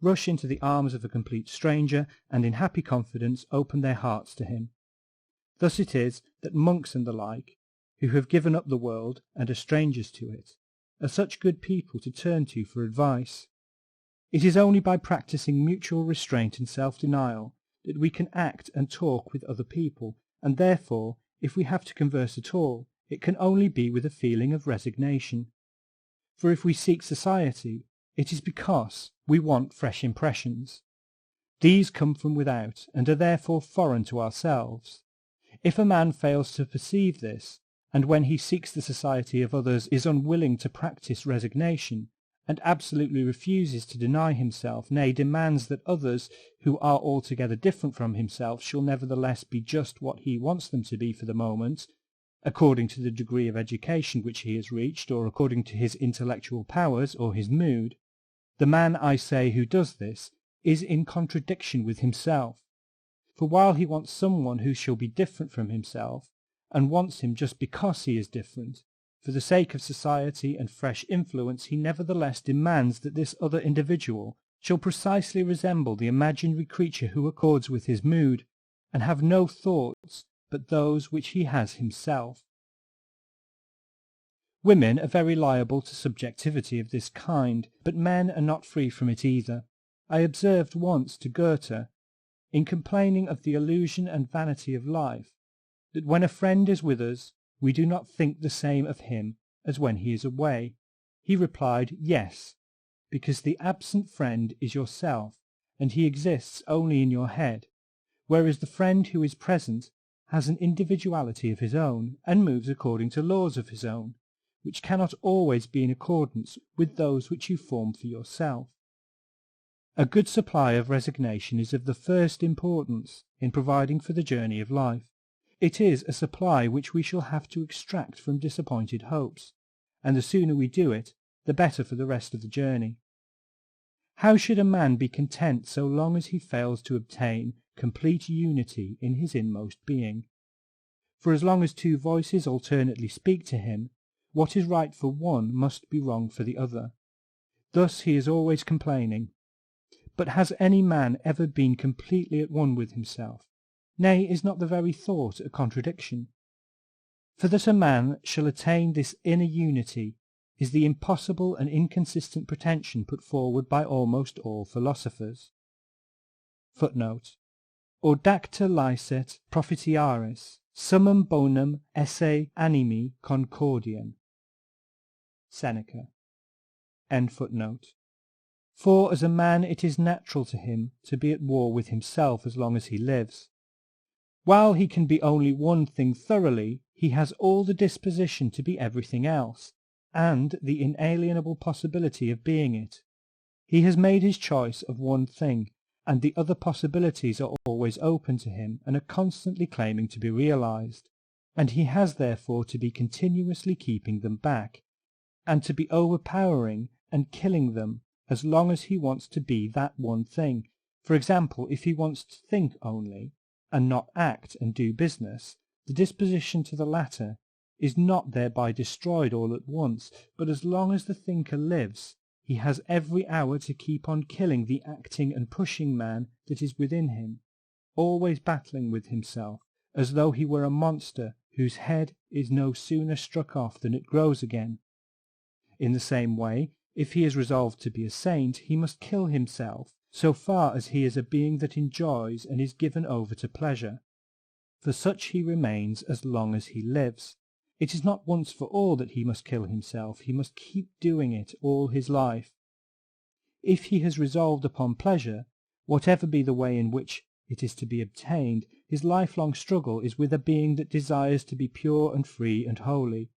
rush into the arms of a complete stranger, and in happy confidence open their hearts to him. Thus it is that monks and the like, who have given up the world and are strangers to it, are such good people to turn to for advice. It is only by practicing mutual restraint and self-denial that we can act and talk with other people, and therefore, if we have to converse at all, it can only be with a feeling of resignation. For if we seek society, it is because we want fresh impressions. These come from without, and are therefore foreign to ourselves. If a man fails to perceive this, and when he seeks the society of others is unwilling to practice resignation, and absolutely refuses to deny himself, nay, demands that others who are altogether different from himself shall nevertheless be just what he wants them to be for the moment, according to the degree of education which he has reached, or according to his intellectual powers or his mood, the man, I say, who does this is in contradiction with himself. For while he wants someone who shall be different from himself, and wants him just because he is different, for the sake of society and fresh influence, he nevertheless demands that this other individual shall precisely resemble the imaginary creature who accords with his mood, and have no thoughts but those which he has himself. Women are very liable to subjectivity of this kind, but men are not free from it either. I observed once to Goethe, in complaining of the illusion and vanity of life, that when a friend is with us, we do not think the same of him as when he is away. He replied, yes, because the absent friend is yourself, and he exists only in your head, whereas the friend who is present has an individuality of his own, and moves according to laws of his own, which cannot always be in accordance with those which you form for yourself. A good supply of resignation is of the first importance in providing for the journey of life. It is a supply which we shall have to extract from disappointed hopes, and the sooner we do it, the better for the rest of the journey. How should a man be content so long as he fails to obtain complete unity in his inmost being? For as long as two voices alternately speak to him, what is right for one must be wrong for the other. Thus he is always complaining. But has any man ever been completely at one with himself? Nay, is not the very thought a contradiction? For that a man shall attain this inner unity is the impossible and inconsistent pretension put forward by almost all philosophers. Footnote. Audacta licet profitiaris, summum bonum esse animi concordiem. Seneca. End footnote. For as a man it is natural to him to be at war with himself as long as he lives. While he can be only one thing thoroughly, he has all the disposition to be everything else, and the inalienable possibility of being it. He has made his choice of one thing, and the other possibilities are always open to him and are constantly claiming to be realized, and he has therefore to be continuously keeping them back, and to be overpowering and killing them as long as he wants to be that one thing. For example, if he wants to think only, and not act and do business, the disposition to the latter is not thereby destroyed all at once, but as long as the thinker lives, he has every hour to keep on killing the acting and pushing man that is within him, always battling with himself, as though he were a monster whose head is no sooner struck off than it grows again. In the same way, if he is resolved to be a saint, he must kill himself so far as he is a being that enjoys and is given over to pleasure. for such he remains as long as he lives. It is not once for all that he must kill himself, he must keep doing it all his life. If he has resolved upon pleasure, whatever be the way in which it is to be obtained, his lifelong struggle is with a being that desires to be pure and free and holy,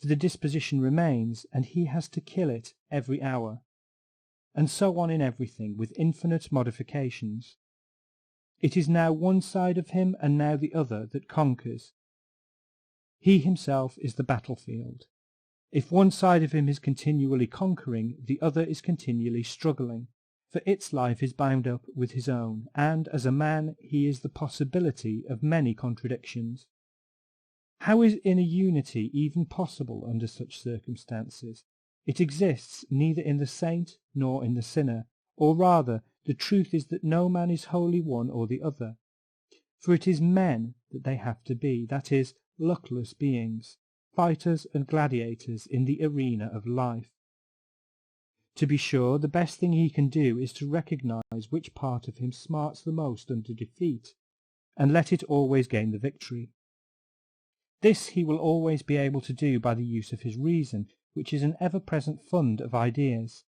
for the disposition remains, and he has to kill it every hour. And so on in everything, with infinite modifications. It is now one side of him and now the other that conquers. He himself is the battlefield. If one side of him is continually conquering, the other is continually struggling, for its life is bound up with his own, and as a man he is the possibility of many contradictions. How is inner unity even possible under such circumstances? It exists neither in the saint nor in the sinner, or rather, the truth is that no man is wholly one or the other. For it is men that they have to be, that is, luckless beings, fighters and gladiators in the arena of life. To be sure, the best thing he can do is to recognize which part of him smarts the most under defeat, and let it always gain the victory. This he will always be able to do by the use of his reason, which is an ever-present fund of ideas.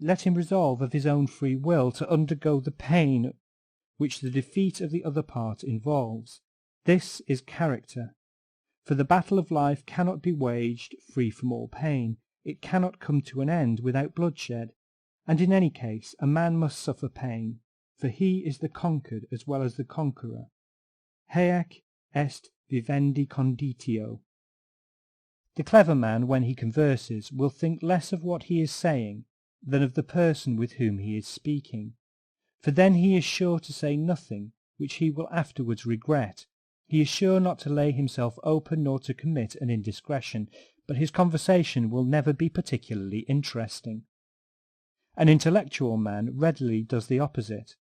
Let him resolve of his own free will to undergo the pain which the defeat of the other part involves. This is character. For the battle of life cannot be waged free from all pain. It cannot come to an end without bloodshed, and in any case a man must suffer pain, for he is the conquered as well as the conqueror. Haec est vivendi conditio. The clever man, when he converses, will think less of what he is saying than of the person with whom he is speaking, for then he is sure to say nothing which he will afterwards regret. He is sure not to lay himself open nor to commit an indiscretion, but his conversation will never be particularly interesting. An intellectual man readily does the opposite,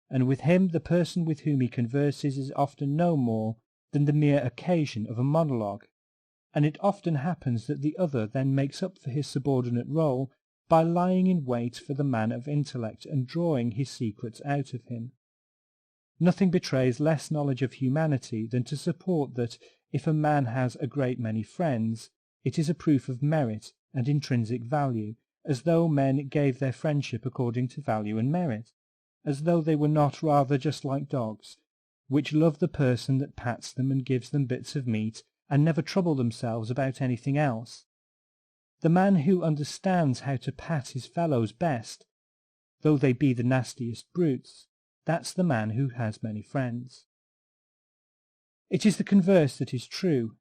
and with him the person with whom he converses is often no more than the mere occasion of a monologue, and it often happens that the other then makes up for his subordinate role by lying in wait for the man of intellect and drawing his secrets out of him. Nothing betrays less knowledge of humanity than to support that, if a man has a great many friends, it is a proof of merit and intrinsic value, as though men gave their friendship according to value and merit, as though they were not rather just like dogs, which love the person that pats them and gives them bits of meat, and never trouble themselves about anything else. The man who understands how to pat his fellows best, though they be the nastiest brutes, that's the man who has many friends. It is the converse that is true.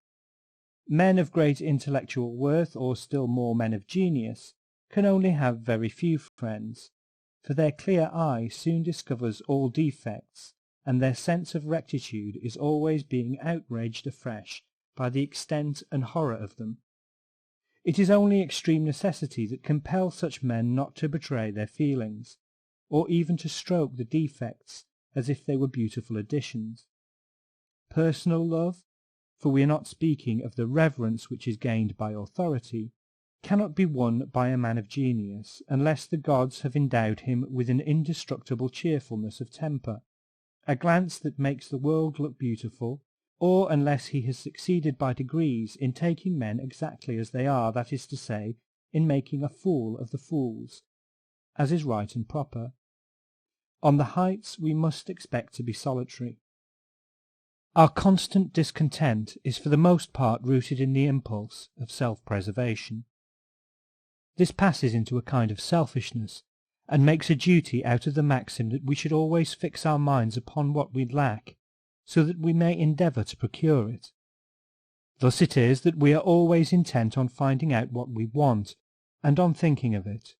Men of great intellectual worth, or still more men of genius, can only have very few friends, for their clear eye soon discovers all defects, and their sense of rectitude is always being outraged afresh by the extent and horror of them. It is only extreme necessity that compels such men not to betray their feelings, or even to stroke the defects as if they were beautiful additions. Personal love, for we are not speaking of the reverence which is gained by authority, cannot be won by a man of genius unless the gods have endowed him with an indestructible cheerfulness of temper, a glance that makes the world look beautiful, or unless he has succeeded by degrees in taking men exactly as they are, that is to say, in making a fool of the fools, as is right and proper. On the heights we must expect to be solitary. Our constant discontent is for the most part rooted in the impulse of self-preservation. This passes into a kind of selfishness, and makes a duty out of the maxim that we should always fix our minds upon what we lack, so that we may endeavour to procure it. Thus it is that we are always intent on finding out what we want, and on thinking of it.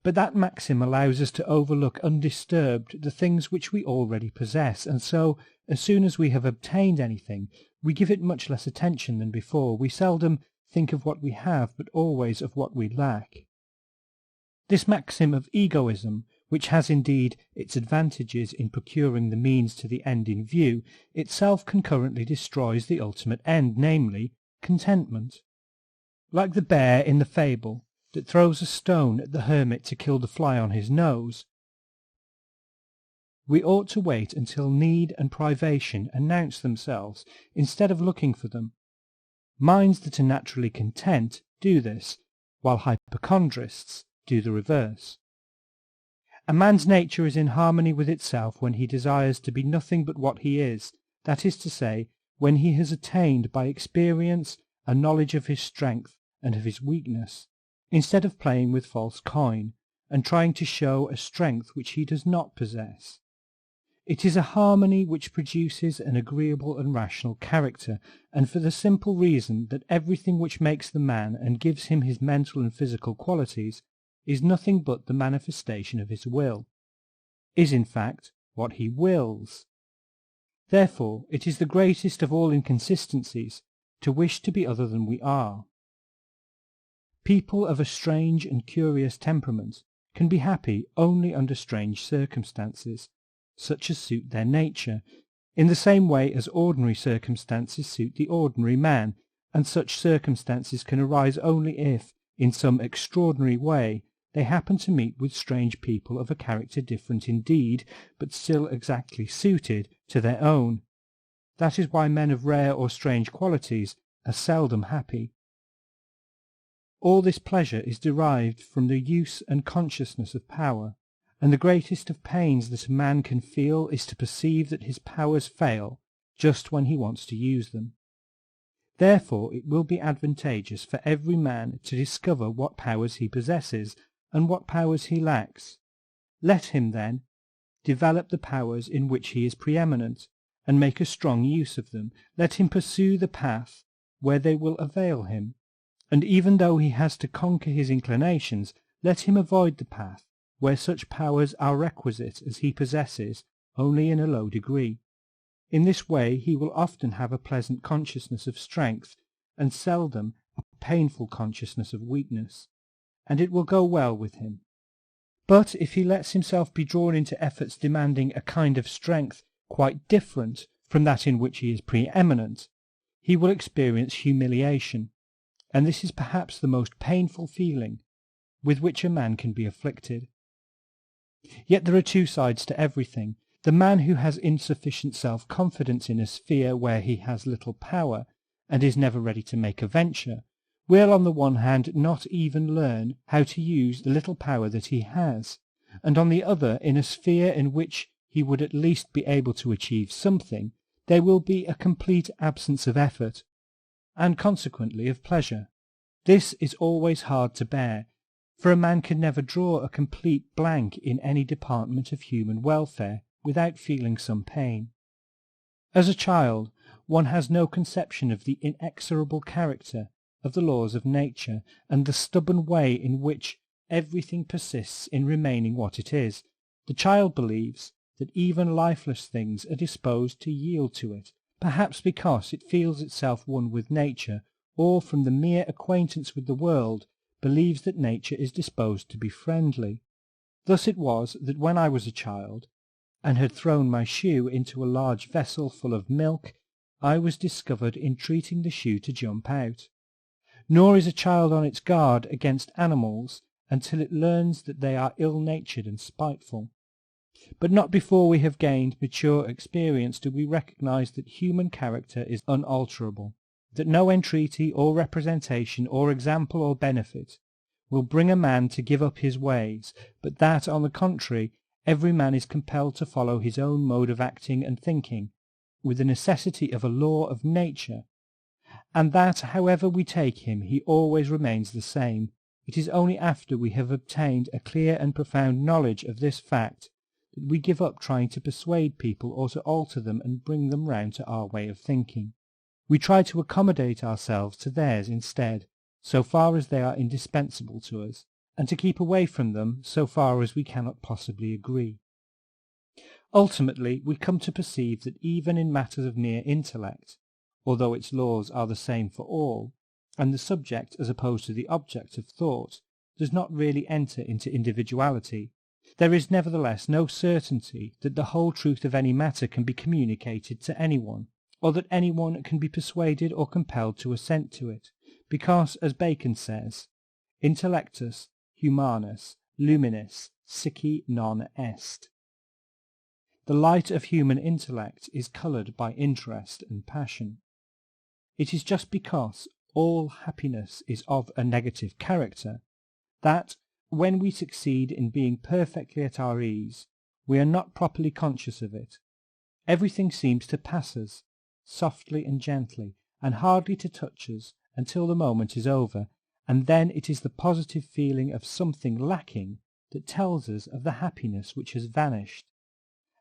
But that maxim allows us to overlook undisturbed the things which we already possess, and so, as soon as we have obtained anything, we give it much less attention than before. We seldom think of what we have, but always of what we lack. This maxim of egoism, which has indeed its advantages in procuring the means to the end in view, itself concurrently destroys the ultimate end, namely, contentment. Like the bear in the fable that throws a stone at the hermit to kill the fly on his nose, We ought to wait until need and privation announce themselves instead of looking for them. Minds that are naturally content do this, while hypochondrists do the reverse. A man's nature is in harmony with itself when he desires to be nothing but what he is, that is to say, when he has attained by experience a knowledge of his strength and of his weakness, instead of playing with false coin, and trying to show a strength which he does not possess. It is a harmony which produces an agreeable and rational character, and for the simple reason that everything which makes the man and gives him his mental and physical qualities is nothing but the manifestation of his will, is in fact what he wills. Therefore it is the greatest of all inconsistencies to wish to be other than we are. People of a strange and curious temperament can be happy only under strange circumstances, such as suit their nature, in the same way as ordinary circumstances suit the ordinary man, and such circumstances can arise only if, in some extraordinary way, they happen to meet with strange people of a character different indeed, but still exactly suited to their own. That is why men of rare or strange qualities are seldom happy. All this pleasure is derived from the use and consciousness of power, and the greatest of pains that a man can feel is to perceive that his powers fail just when he wants to use them. Therefore it will be advantageous for every man to discover what powers he possesses and what powers he lacks. Let him, then, develop the powers in which he is preeminent, and make a strong use of them. Let him pursue the path where they will avail him, and even though he has to conquer his inclinations, let him avoid the path where such powers are requisite as he possesses only in a low degree. In this way he will often have a pleasant consciousness of strength, and seldom a painful consciousness of weakness, and it will go well with him. But if he lets himself be drawn into efforts demanding a kind of strength quite different from that in which he is preeminent, he will experience humiliation, and this is perhaps the most painful feeling with which a man can be afflicted. Yet there are two sides to everything. The man who has insufficient self-confidence in a sphere where he has little power, and is never ready to make a venture, will on the one hand not even learn how to use the little power that he has, and on the other, in a sphere in which he would at least be able to achieve something, there will be a complete absence of effort, and consequently of pleasure. This is always hard to bear, for a man can never draw a complete blank in any department of human welfare without feeling some pain. As a child, one has no conception of the inexorable character of the laws of nature, and the stubborn way in which everything persists in remaining what it is. The child believes that even lifeless things are disposed to yield to it, perhaps because it feels itself one with nature, or from the mere acquaintance with the world believes that nature is disposed to be friendly. Thus it was that when I was a child, and had thrown my shoe into a large vessel full of milk, I was discovered entreating the shoe to jump out. Nor is a child on its guard against animals until it learns that they are ill-natured and spiteful. But not before we have gained mature experience do we recognize that human character is unalterable, that no entreaty or representation or example or benefit will bring a man to give up his ways, but that, on the contrary, every man is compelled to follow his own mode of acting and thinking, with the necessity of a law of nature, and that, however we take him, he always remains the same. It is only after we have obtained a clear and profound knowledge of this fact that we give up trying to persuade people or to alter them and bring them round to our way of thinking. We try to accommodate ourselves to theirs instead, so far as they are indispensable to us, and to keep away from them so far as we cannot possibly agree. Ultimately, we come to perceive that even in matters of mere intellect, although its laws are the same for all, and the subject as opposed to the object of thought does not really enter into individuality, there is nevertheless no certainty that the whole truth of any matter can be communicated to anyone, or that anyone can be persuaded or compelled to assent to it, because, as Bacon says, intellectus humanus luminis sici non est. The light of human intellect is coloured by interest and passion. It is just because all happiness is of a negative character that, when we succeed in being perfectly at our ease, we are not properly conscious of it. Everything seems to pass us, softly and gently, and hardly to touch us until the moment is over, and then it is the positive feeling of something lacking that tells us of the happiness which has vanished.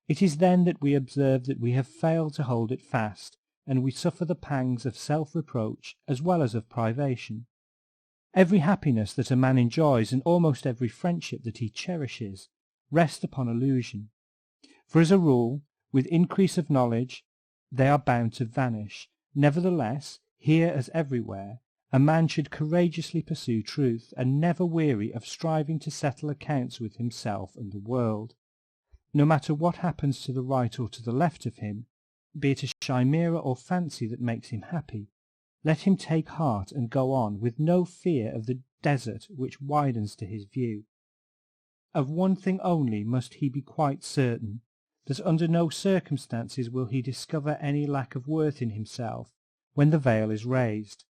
It is then that we observe that we have failed to hold it fast, and we suffer the pangs of self-reproach as well as of privation. Every happiness that a man enjoys and almost every friendship that he cherishes rest upon illusion, for as a rule, with increase of knowledge, they are bound to vanish. Nevertheless, here as everywhere, a man should courageously pursue truth, and never weary of striving to settle accounts with himself and the world. No matter what happens to the right or to the left of him, be it a chimera or fancy that makes him happy, let him take heart and go on with no fear of the desert which widens to his view. Of one thing only must he be quite certain, that under no circumstances will he discover any lack of worth in himself when the veil is raised.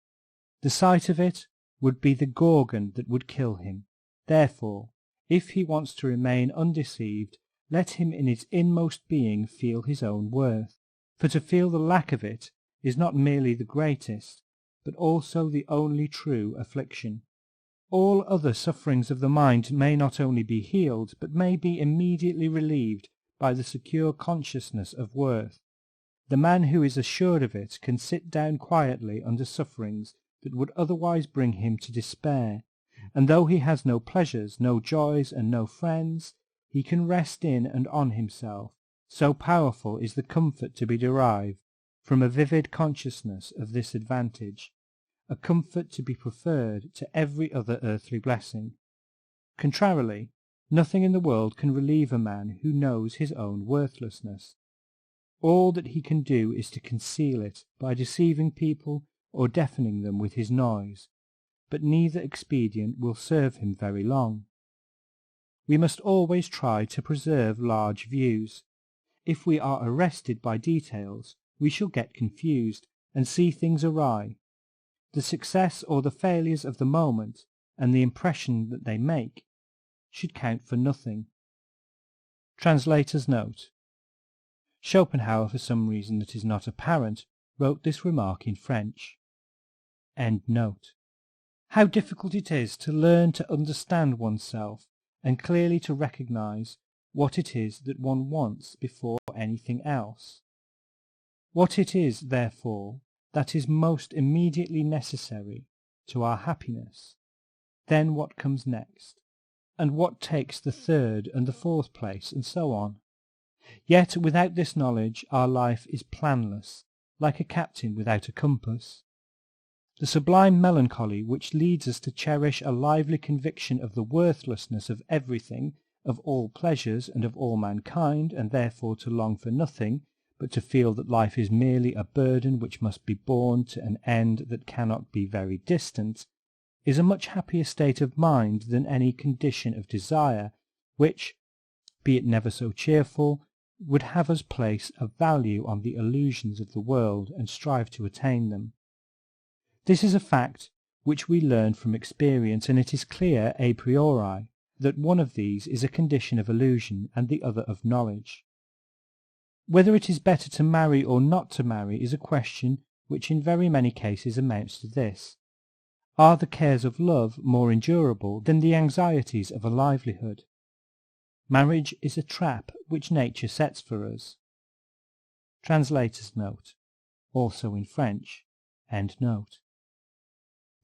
The sight of it would be the gorgon that would kill him. Therefore, if he wants to remain undeceived, let him in his inmost being feel his own worth, for to feel the lack of it is not merely the greatest, but also the only true affliction. All other sufferings of the mind may not only be healed, but may be immediately relieved by the secure consciousness of worth. The man who is assured of it can sit down quietly under sufferings that would otherwise bring him to despair, and though he has no pleasures, no joys, and no friends, he can rest in and on himself, so powerful is the comfort to be derived from a vivid consciousness of this advantage, a comfort to be preferred to every other earthly blessing. Contrarily, nothing in the world can relieve a man who knows his own worthlessness. All that he can do is to conceal it by deceiving people or deafening them with his noise, but neither expedient will serve him very long. We must always try to preserve large views. If we are arrested by details, we shall get confused and see things awry. The success or the failures of the moment, and the impression that they make, should count for nothing. Translator's note. Schopenhauer, for some reason that is not apparent, wrote this remark in French. End note. How difficult it is to learn to understand oneself, and clearly to recognize what it is that one wants before anything else. What it is, therefore, that is most immediately necessary to our happiness, then what comes next, and what takes the third and the fourth place, and so on. Yet without this knowledge our life is planless, like a captain without a compass. The sublime melancholy which leads us to cherish a lively conviction of the worthlessness of everything, of all pleasures, and of all mankind, and therefore to long for nothing, but to feel that life is merely a burden which must be borne to an end that cannot be very distant, is a much happier state of mind than any condition of desire, which, be it never so cheerful, would have us place a value on the illusions of the world and strive to attain them. This is a fact which we learn from experience, and it is clear a priori that one of these is a condition of illusion and the other of knowledge. Whether it is better to marry or not to marry is a question which in very many cases amounts to this: are the cares of love more endurable than the anxieties of a livelihood? Marriage is a trap which nature sets for us. Translator's note. Also in French. End note.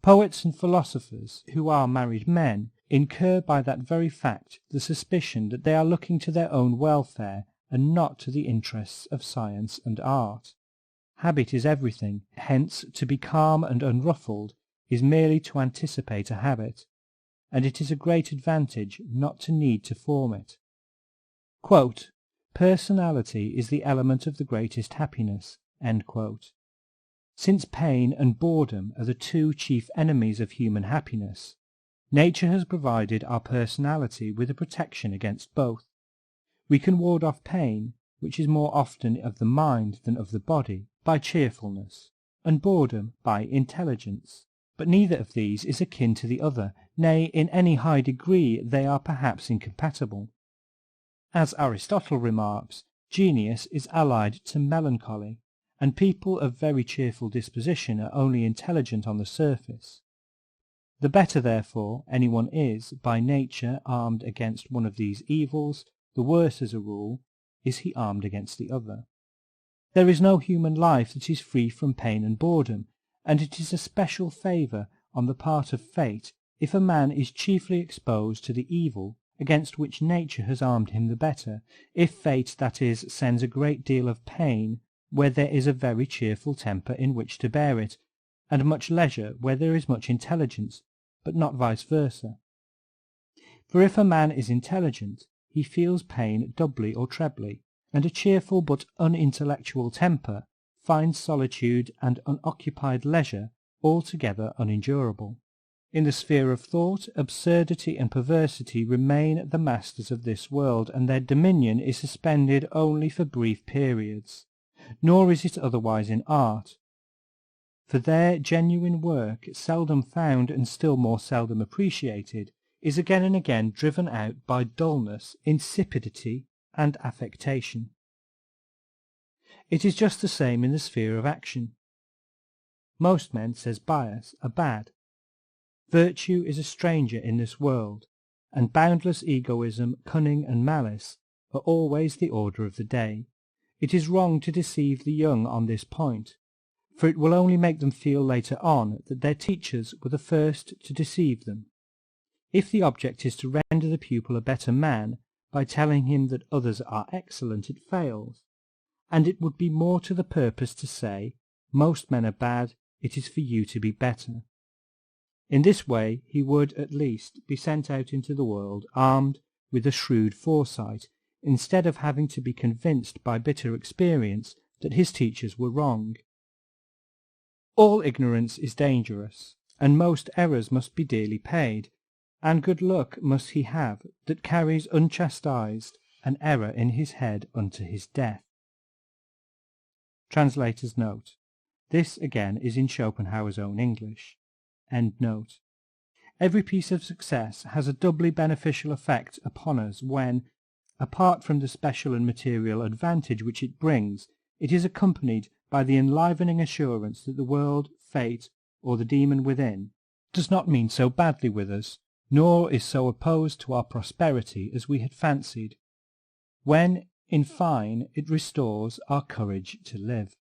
Poets and philosophers who are married men incur by that very fact the suspicion that they are looking to their own welfare and not to the interests of science and art. Habit is everything, hence to be calm and unruffled is merely to anticipate a habit, and it is a great advantage not to need to form it. Quote, personality is the element of the greatest happiness. End quote. Since pain and boredom are the two chief enemies of human happiness, nature has provided our personality with a protection against both. We can ward off pain which is more often of the mind than of the body, by cheerfulness, and boredom by intelligence. But neither of these is akin to the other, nay, in any high degree they are perhaps incompatible. As Aristotle remarks, genius is allied to melancholy, and people of very cheerful disposition are only intelligent on the surface. The better, therefore, anyone is by nature armed against one of these evils, the worse, as a rule, is he armed against the other. There is no human life that is free from pain and boredom, and it is a special favour on the part of fate if a man is chiefly exposed to the evil against which nature has armed him the better, if fate, that is, sends a great deal of pain where there is a very cheerful temper in which to bear it, and much leisure where there is much intelligence, but not vice versa. For if a man is intelligent, he feels pain doubly or trebly, and a cheerful but unintellectual temper finds solitude and unoccupied leisure altogether unendurable. In the sphere of thought, absurdity and perversity remain the masters of this world, and their dominion is suspended only for brief periods. Nor is it otherwise in art, for their genuine work, seldom found and still more seldom appreciated, is again and again driven out by dullness, insipidity, and affectation. It is just the same in the sphere of action. Most men, says Bias, are bad. Virtue is a stranger in this world, and boundless egoism, cunning, and malice are always the order of the day. It is wrong to deceive the young on this point, for it will only make them feel later on that their teachers were the first to deceive them. If the object is to render the pupil a better man by telling him that others are excellent, it fails, and it would be more to the purpose to say, most men are bad, it is for you to be better. In this way he would, at least, be sent out into the world armed with a shrewd foresight, instead of having to be convinced by bitter experience that his teachers were wrong. All ignorance is dangerous, and most errors must be dearly paid, and good luck must he have that carries unchastised an error in his head unto his death. Translator's note. This again is in Schopenhauer's own English. End note. Every piece of success has a doubly beneficial effect upon us when, apart from the special and material advantage which it brings, it is accompanied by the enlivening assurance that the world, fate, or the demon within, does not mean so badly with us, nor is so opposed to our prosperity as we had fancied, when, in fine, it restores our courage to live.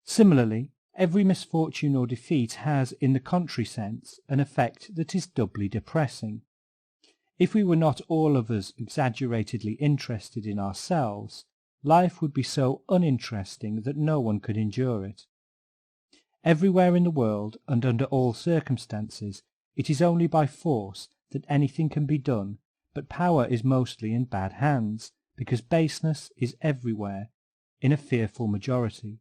Similarly, every misfortune or defeat has, in the contrary sense, an effect that is doubly depressing. If we were not all of us exaggeratedly interested in ourselves, life would be so uninteresting that no one could endure it. Everywhere in the world, and under all circumstances, it is only by force that anything can be done, but power is mostly in bad hands, because baseness is everywhere in a fearful majority.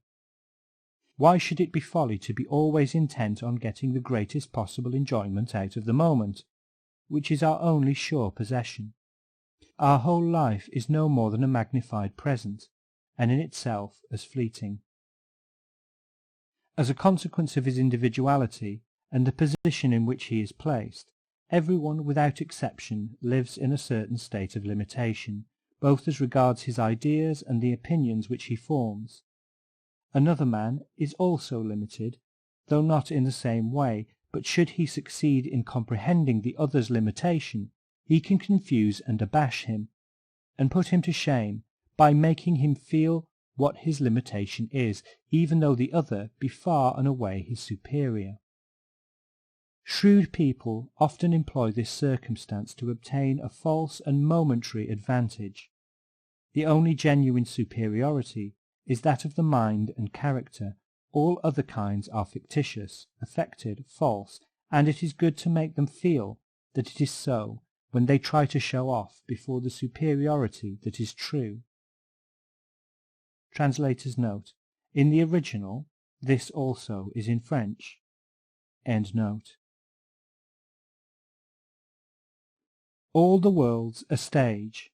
Why should it be folly to be always intent on getting the greatest possible enjoyment out of the moment, which is our only sure possession? Our whole life is no more than a magnified present, and in itself as fleeting. As a consequence of his individuality, and the position in which he is placed, everyone without exception lives in a certain state of limitation, both as regards his ideas and the opinions which he forms. Another man is also limited, though not in the same way, but should he succeed in comprehending the other's limitation, he can confuse and abash him, and put him to shame by making him feel what his limitation is, even though the other be far and away his superior. Shrewd people often employ this circumstance to obtain a false and momentary advantage. The only genuine superiority is that of the mind and character. All other kinds are fictitious, affected, false, and it is good to make them feel that it is so when they try to show off before the superiority that is true. Translator's note. In the original, this also is in French. End note. All the world's a stage.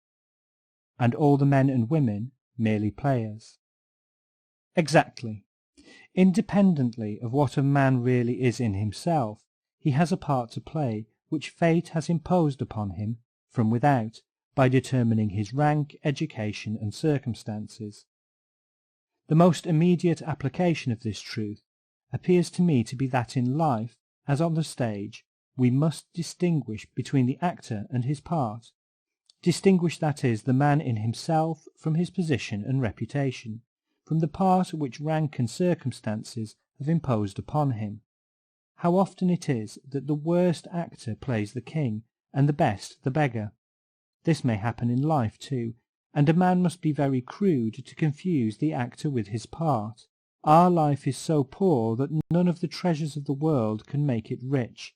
and all the men and women merely players. Exactly. Independently of what a man really is in himself, he has a part to play which fate has imposed upon him from without by determining his rank, education, and circumstances. The most immediate application of this truth appears to me to be that in life, as on the stage, we must distinguish between the actor and his part. Distinguish, that is, the man in himself from his position and reputation, from the part which rank and circumstances have imposed upon him. How often it is that the worst actor plays the king, and the best the beggar. This may happen in life too, and a man must be very crude to confuse the actor with his part. Our life is so poor that none of the treasures of the world can make it rich,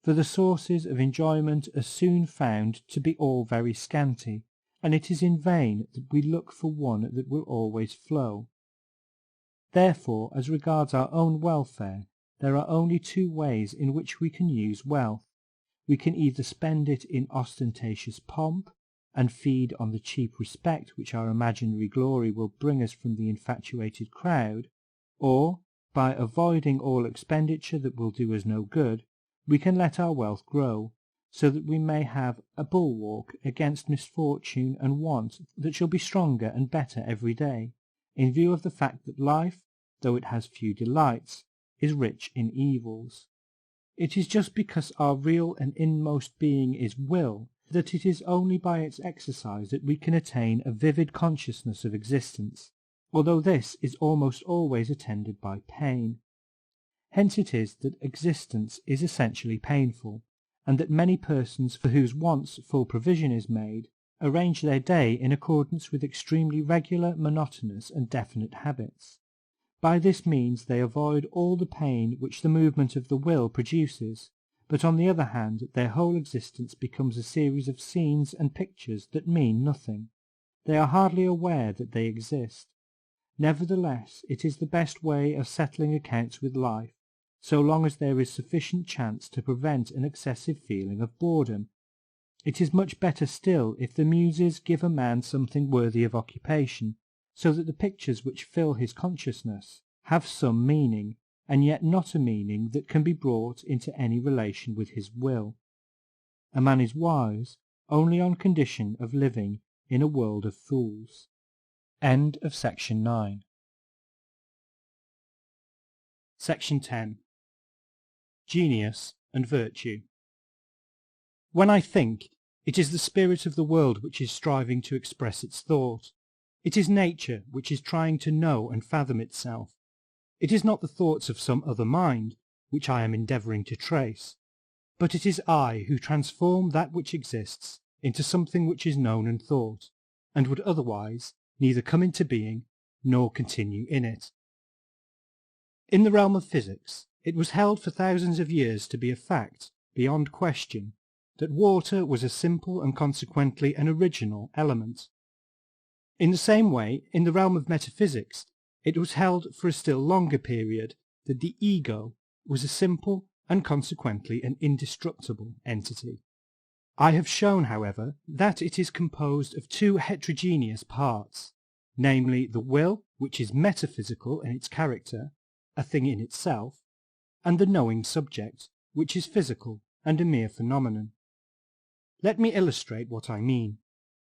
for the sources of enjoyment are soon found to be all very scanty, and it is in vain that we look for one that will always flow. Therefore, as regards our own welfare, there are only two ways in which we can use wealth. We can either spend it in ostentatious pomp, and feed on the cheap respect which our imaginary glory will bring us from the infatuated crowd, or, by avoiding all expenditure that will do us no good, we can let our wealth grow, so that we may have a bulwark against misfortune and want that shall be stronger and better every day, in view of the fact that life, though it has few delights, is rich in evils. It is just because our real and inmost being is will, that it is only by its exercise that we can attain a vivid consciousness of existence, although this is almost always attended by pain. Hence it is that existence is essentially painful, and that many persons for whose wants full provision is made, arrange their day in accordance with extremely regular, monotonous, and definite habits. By this means they avoid all the pain which the movement of the will produces, but on the other hand their whole existence becomes a series of scenes and pictures that mean nothing. They are hardly aware that they exist. Nevertheless, it is the best way of settling accounts with life, so long as there is sufficient chance to prevent an excessive feeling of boredom. It is much better still if the Muses give a man something worthy of occupation, so that the pictures which fill his consciousness have some meaning, and yet not a meaning that can be brought into any relation with his will. A man is wise only on condition of living in a world of fools. End of section 9. Section 10. Genius and Virtue. When I think, it is the spirit of the world which is striving to express its thought. It is nature which is trying to know and fathom itself. It is not the thoughts of some other mind which I am endeavouring to trace, but it is I who transform that which exists into something which is known and thought, and would otherwise neither come into being nor continue in it. In the realm of physics, it was held for thousands of years to be a fact, beyond question, that water was a simple and consequently an original element. In the same way, in the realm of metaphysics, it was held for a still longer period that the ego was a simple and consequently an indestructible entity. I have shown, however, that it is composed of two heterogeneous parts, namely the will, which is metaphysical in its character, a thing in itself, and the knowing subject, which is physical and a mere phenomenon. Let me illustrate what I mean.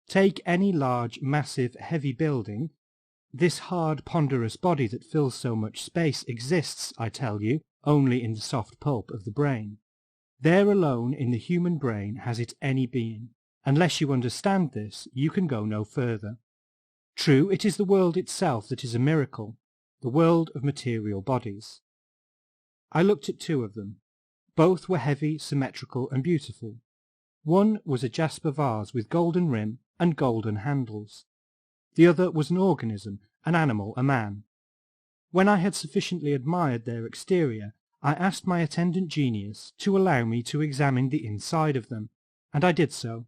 Take any large, massive, heavy building. This hard, ponderous body that fills so much space exists, I tell you, only in the soft pulp of the brain. There alone in the human brain has it any being. Unless you understand this, you can go no further. True, it is the world itself that is a miracle, the world of material bodies. I looked at two of them. Both were heavy, symmetrical, and beautiful. One was a jasper vase with golden rim and golden handles. The other was an organism, an animal, a man. When I had sufficiently admired their exterior, I asked my attendant genius to allow me to examine the inside of them, and I did so.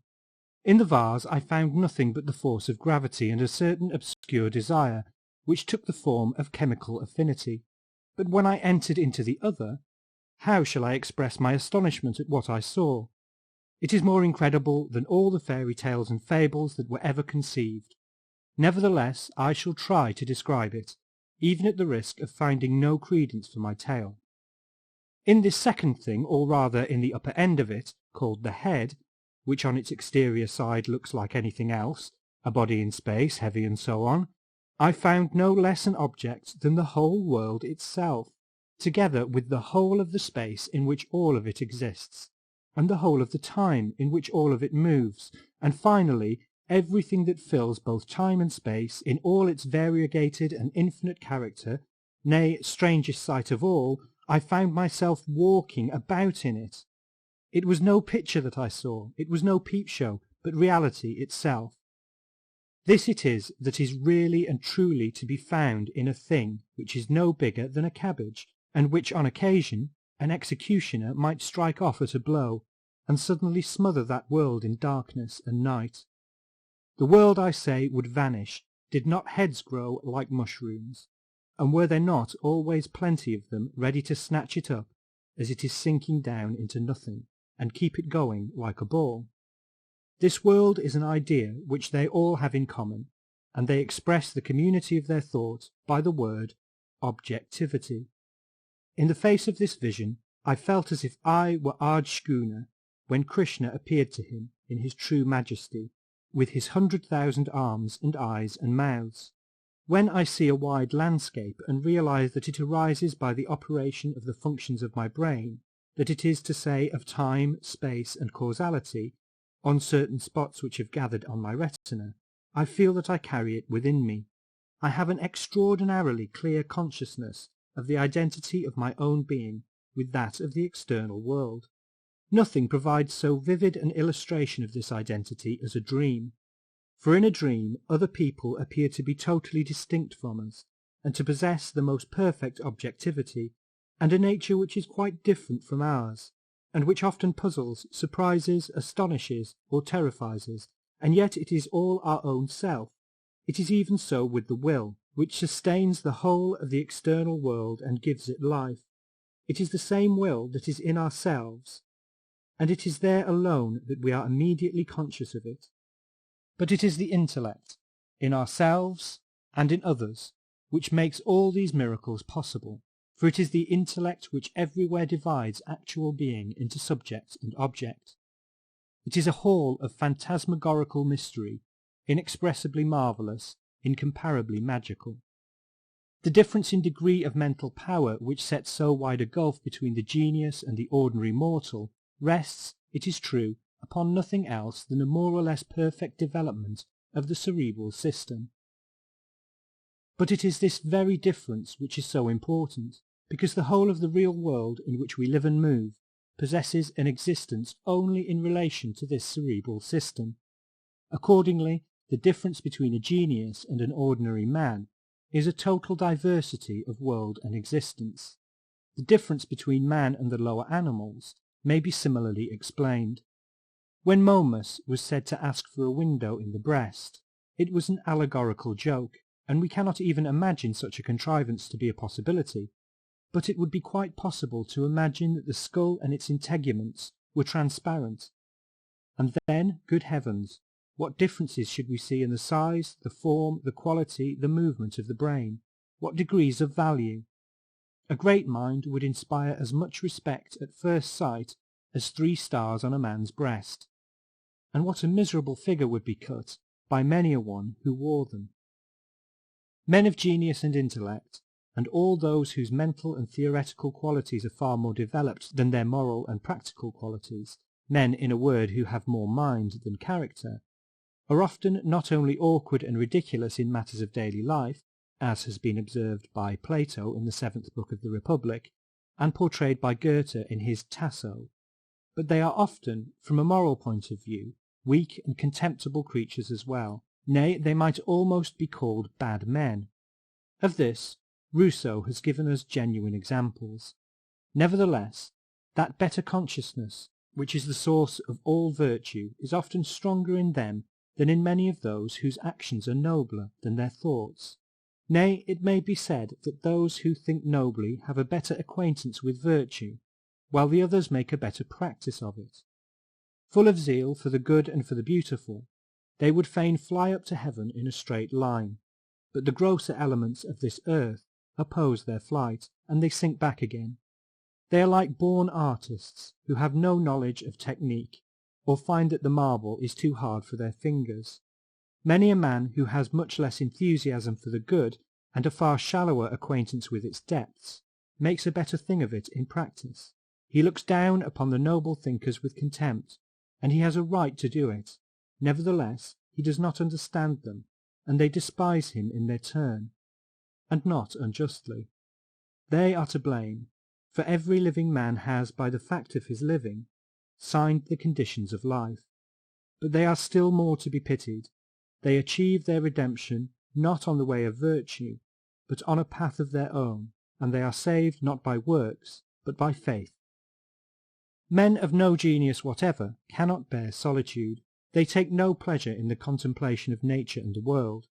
In the vase I found nothing but the force of gravity and a certain obscure desire, which took the form of chemical affinity. But when I entered into the other, how shall I express my astonishment at what I saw? It is more incredible than all the fairy tales and fables that were ever conceived. Nevertheless, I shall try to describe it, even at the risk of finding no credence for my tale. In this second thing, or rather in the upper end of it, called the head, which on its exterior side looks like anything else, a body in space, heavy and so on, I found no less an object than the whole world itself, together with the whole of the space in which all of it exists, and the whole of the time in which all of it moves, and finally everything that fills both time and space in all its variegated and infinite character. Nay, strangest sight of all, I found myself walking about in it. It was no picture that I saw, it was no peep show, but reality itself. This it is that is really and truly to be found in a thing which is no bigger than a cabbage, and which on occasion an executioner might strike off at a blow, and suddenly smother that world in darkness and night. The world, I say, would vanish, did not heads grow like mushrooms, and were there not always plenty of them ready to snatch it up as it is sinking down into nothing, and keep it going like a ball. This world is an idea which they all have in common, and they express the community of their thought by the word objectivity. In the face of this vision, I felt as if I were Ardschooner when Krishna appeared to him in his true majesty, with his 100,000 arms and eyes and mouths. When I see a wide landscape and realize that it arises by the operation of the functions of my brain, that it is to say of time, space, and causality, on certain spots which have gathered on my retina, I feel that I carry it within me. I have an extraordinarily clear consciousness of the identity of my own being with that of the external world. Nothing provides so vivid an illustration of this identity as a dream. For in a dream other people appear to be totally distinct from us, and to possess the most perfect objectivity, and a nature which is quite different from ours, and which often puzzles, surprises, astonishes, or terrifies us, and yet it is all our own self. It is even so with the will, which sustains the whole of the external world and gives it life. It is the same will that is in ourselves, and it is there alone that we are immediately conscious of it. But it is the intellect, in ourselves and in others, which makes all these miracles possible, for it is the intellect which everywhere divides actual being into subject and object. It is a hall of phantasmagorical mystery, inexpressibly marvellous, incomparably magical. The difference in degree of mental power which sets so wide a gulf between the genius and the ordinary mortal rests, it is true, upon nothing else than a more or less perfect development of the cerebral system. But it is this very difference which is so important, because the whole of the real world in which we live and move possesses an existence only in relation to this cerebral system. Accordingly, the difference between a genius and an ordinary man is a total diversity of world and existence. The difference between man and the lower animals may be similarly explained. When Momus was said to ask for a window in the breast, it was an allegorical joke, and we cannot even imagine such a contrivance to be a possibility, but it would be quite possible to imagine that the skull and its integuments were transparent. And then, good heavens, what differences should we see in the size, the form, the quality, the movement of the brain? What degrees of value? A great mind would inspire as much respect at first sight as 3 stars on a man's breast. And what a miserable figure would be cut by many a one who wore them. Men of genius and intellect, and all those whose mental and theoretical qualities are far more developed than their moral and practical qualities, men, in a word, who have more mind than character, are often not only awkward and ridiculous in matters of daily life, as has been observed by Plato in the 7th book of the Republic, and portrayed by Goethe in his Tasso, but they are often, from a moral point of view, weak and contemptible creatures as well. Nay, they might almost be called bad men. Of this, Rousseau has given us genuine examples. Nevertheless, that better consciousness, which is the source of all virtue, is often stronger in them than in many of those whose actions are nobler than their thoughts. Nay, it may be said that those who think nobly have a better acquaintance with virtue, while the others make a better practice of it. Full of zeal for the good and for the beautiful, they would fain fly up to heaven in a straight line, but the grosser elements of this earth oppose their flight, and they sink back again. They are like born artists who have no knowledge of technique, or find that the marble is too hard for their fingers. Many a man who has much less enthusiasm for the good and a far shallower acquaintance with its depths makes a better thing of it in practice. He looks down upon the noble thinkers with contempt, and he has a right to do it. Nevertheless, he does not understand them, and they despise him in their turn, and not unjustly. They are to blame, for every living man has, by the fact of his living, signed the conditions of life. But they are still more to be pitied. They achieve their redemption not on the way of virtue, but on a path of their own, and they are saved not by works, but by faith. Men of no genius whatever cannot bear solitude. They take no pleasure in the contemplation of nature and the world.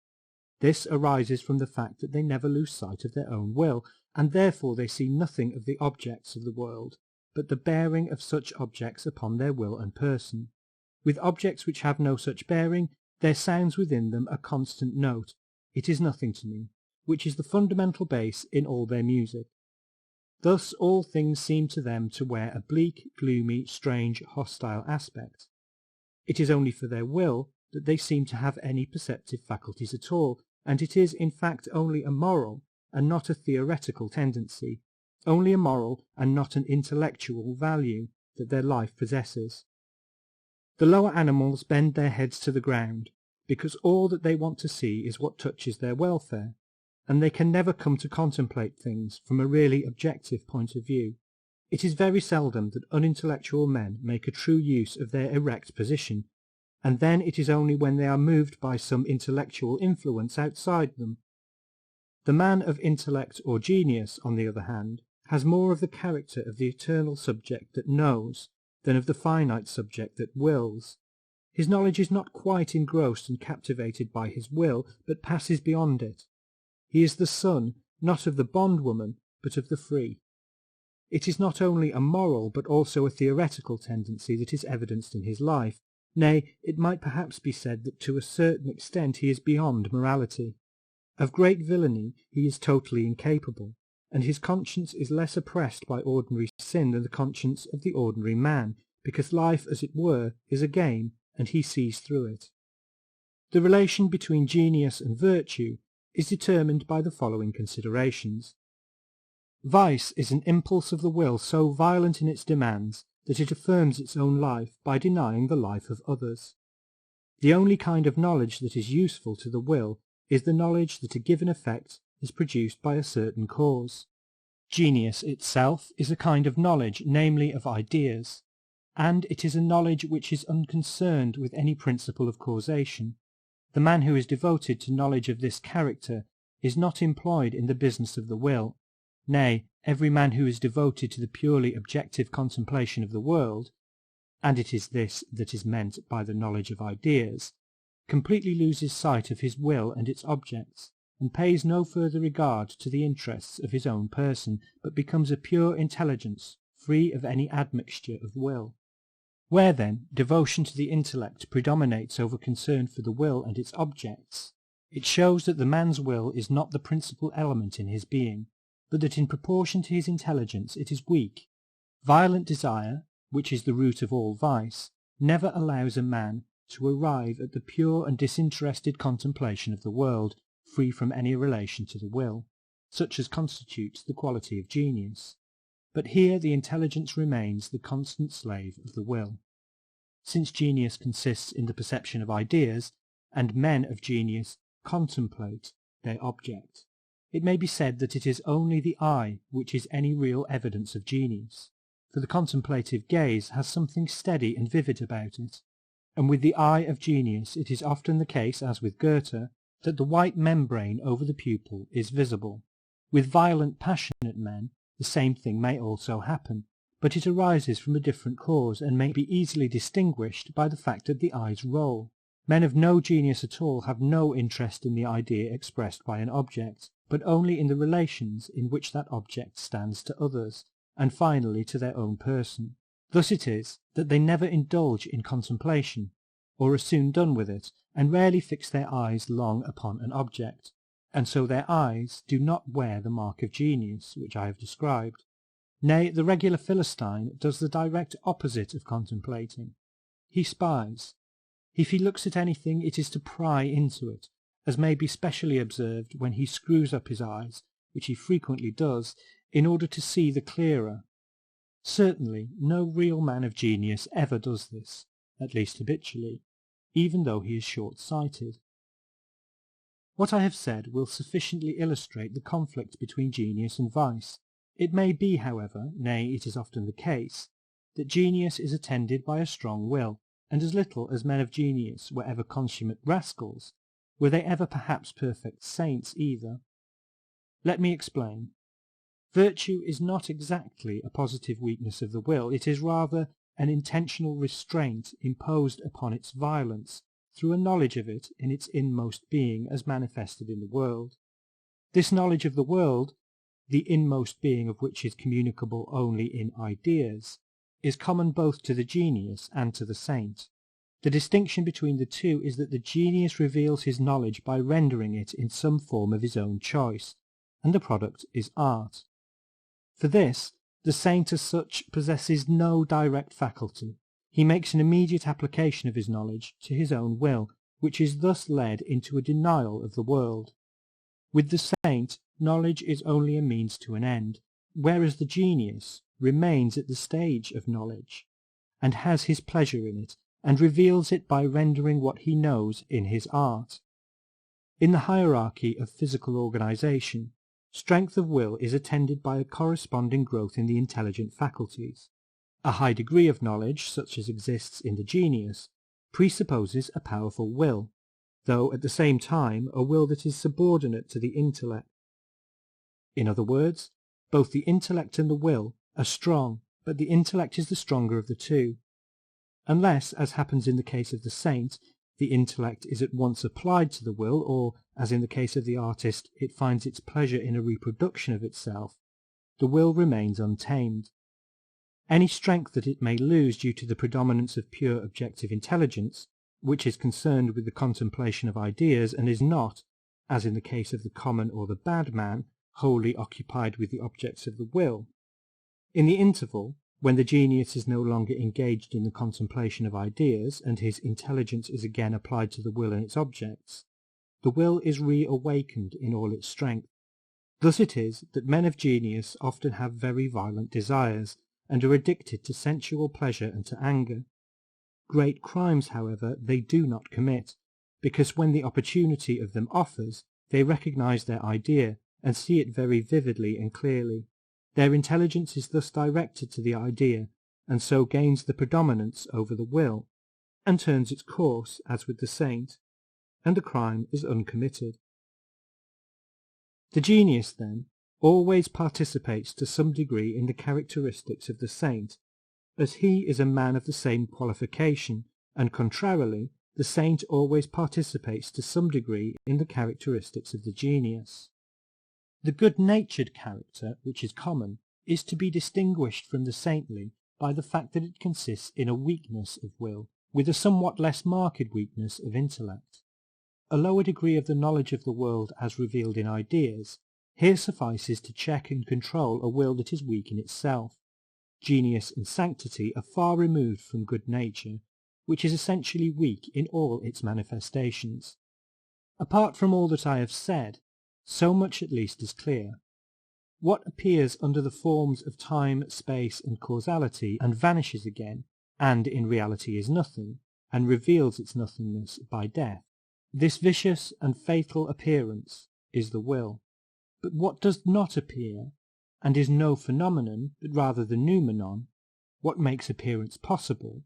This arises from the fact that they never lose sight of their own will, and therefore they see nothing of the objects of the world, but the bearing of such objects upon their will and person. With objects which have no such bearing, there sounds within them a constant note, "It is nothing to me," which is the fundamental base in all their music. Thus all things seem to them to wear a bleak, gloomy, strange, hostile aspect. It is only for their will that they seem to have any perceptive faculties at all, and it is in fact only a moral and not a theoretical tendency, only a moral and not an intellectual value that their life possesses. The lower animals bend their heads to the ground, because all that they want to see is what touches their welfare, and they can never come to contemplate things from a really objective point of view. It is very seldom that unintellectual men make a true use of their erect position, and then it is only when they are moved by some intellectual influence outside them. The man of intellect or genius, on the other hand, has more of the character of the eternal subject that knows than of the finite subject that wills. His knowledge is not quite engrossed and captivated by his will, but passes beyond it. He is the son, not of the bondwoman, but of the free. It is not only a moral, but also a theoretical tendency that is evidenced in his life. Nay, it might perhaps be said that to a certain extent he is beyond morality. Of great villainy he is totally incapable, and his conscience is less oppressed by ordinary sin than the conscience of the ordinary man, because life, as it were, is a game, and he sees through it. The relation between genius and virtue is determined by the following considerations. Vice is an impulse of the will so violent in its demands that it affirms its own life by denying the life of others. The only kind of knowledge that is useful to the will is the knowledge that a given effect is produced by a certain cause. Genius itself is a kind of knowledge, namely of ideas, and it is a knowledge which is unconcerned with any principle of causation. The man who is devoted to knowledge of this character is not employed in the business of the will. Nay, every man who is devoted to the purely objective contemplation of the world, and it is this that is meant by the knowledge of ideas, completely loses sight of his will and its objects, and pays no further regard to the interests of his own person, but becomes a pure intelligence, free of any admixture of will. Where, then, devotion to the intellect predominates over concern for the will and its objects, it shows that the man's will is not the principal element in his being, but that in proportion to his intelligence it is weak. Violent desire, which is the root of all vice, never allows a man to arrive at the pure and disinterested contemplation of the world, free from any relation to the will, such as constitutes the quality of genius. But here the intelligence remains the constant slave of the will. Since genius consists in the perception of ideas, and men of genius contemplate their object, it may be said that it is only the eye which is any real evidence of genius, for the contemplative gaze has something steady and vivid about it, and with the eye of genius it is often the case, as with Goethe, that the white membrane over the pupil is visible. With violent, passionate men the same thing may also happen, but it arises from a different cause, and may be easily distinguished by the fact that the eyes roll. Men of no genius at all have no interest in the idea expressed by an object, but only in the relations in which that object stands to others, and finally to their own person. Thus it is that they never indulge in contemplation, or are soon done with it, and rarely fix their eyes long upon an object, and so their eyes do not wear the mark of genius, which I have described. Nay, the regular Philistine does the direct opposite of contemplating. He spies. If he looks at anything, it is to pry into it, as may be specially observed when he screws up his eyes, which he frequently does, in order to see the clearer. Certainly no real man of genius ever does this, at least habitually, even though he is short-sighted. What I have said will sufficiently illustrate the conflict between genius and vice. It may be, however, nay, it is often the case, that genius is attended by a strong will, and as little as men of genius were ever consummate rascals, were they ever perhaps perfect saints either. Let me explain. Virtue is not exactly a positive weakness of the will, it is rather an intentional restraint imposed upon its violence through a knowledge of it in its inmost being as manifested in the world. This knowledge of the world, the inmost being of which is communicable only in ideas, is common both to the genius and to the saint. The distinction between the two is that the genius reveals his knowledge by rendering it in some form of his own choice, and the product is art. For this, the saint as such possesses no direct faculty. He makes an immediate application of his knowledge to his own will, which is thus led into a denial of the world. With the saint, knowledge is only a means to an end, whereas the genius remains at the stage of knowledge, and has his pleasure in it, and reveals it by rendering what he knows in his art. In the hierarchy of physical organization, strength of will is attended by a corresponding growth in the intelligent faculties. A high degree of knowledge, such as exists in the genius, presupposes a powerful will, though at the same time a will that is subordinate to the intellect. In other words, both the intellect and the will are strong, but the intellect is the stronger of the two. Unless, as happens in the case of the saint, the intellect is at once applied to the will, or, as in the case of the artist, it finds its pleasure in a reproduction of itself, the will remains untamed. Any strength that it may lose due to the predominance of pure objective intelligence, which is concerned with the contemplation of ideas and is not, as in the case of the common or the bad man, wholly occupied with the objects of the will. In the interval, when the genius is no longer engaged in the contemplation of ideas, and his intelligence is again applied to the will and its objects, the will is reawakened in all its strength. Thus it is that men of genius often have very violent desires, and are addicted to sensual pleasure and to anger. Great crimes, however, they do not commit, because when the opportunity of them offers, they recognize their idea, and see it very vividly and clearly. Their intelligence is thus directed to the idea, and so gains the predominance over the will, and turns its course as with the saint, and the crime is uncommitted. The genius, then, always participates to some degree in the characteristics of the saint, as he is a man of the same qualification, and contrarily, the saint always participates to some degree in the characteristics of the genius. The good-natured character, which is common, is to be distinguished from the saintly by the fact that it consists in a weakness of will, with a somewhat less marked weakness of intellect. A lower degree of the knowledge of the world as revealed in ideas here suffices to check and control a will that is weak in itself. Genius and sanctity are far removed from good nature, which is essentially weak in all its manifestations. Apart from all that I have said, so much at least is clear. What appears under the forms of time, space, and causality, and vanishes again, and in reality is nothing, and reveals its nothingness by death, this vicious and fatal appearance is the will. But what does not appear, and is no phenomenon, but rather the noumenon, what makes appearance possible,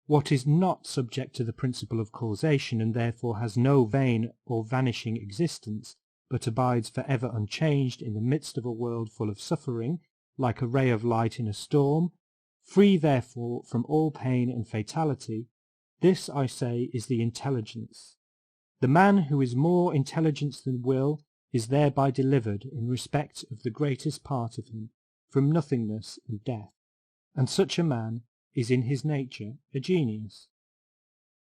what is not subject to the principle of causation, and therefore has no vain or vanishing existence, but abides for ever unchanged in the midst of a world full of suffering, like a ray of light in a storm, free therefore from all pain and fatality, this, I say, is the intelligence. The man who is more intelligence than will is thereby delivered in respect of the greatest part of him from nothingness and death, and such a man is in his nature a genius.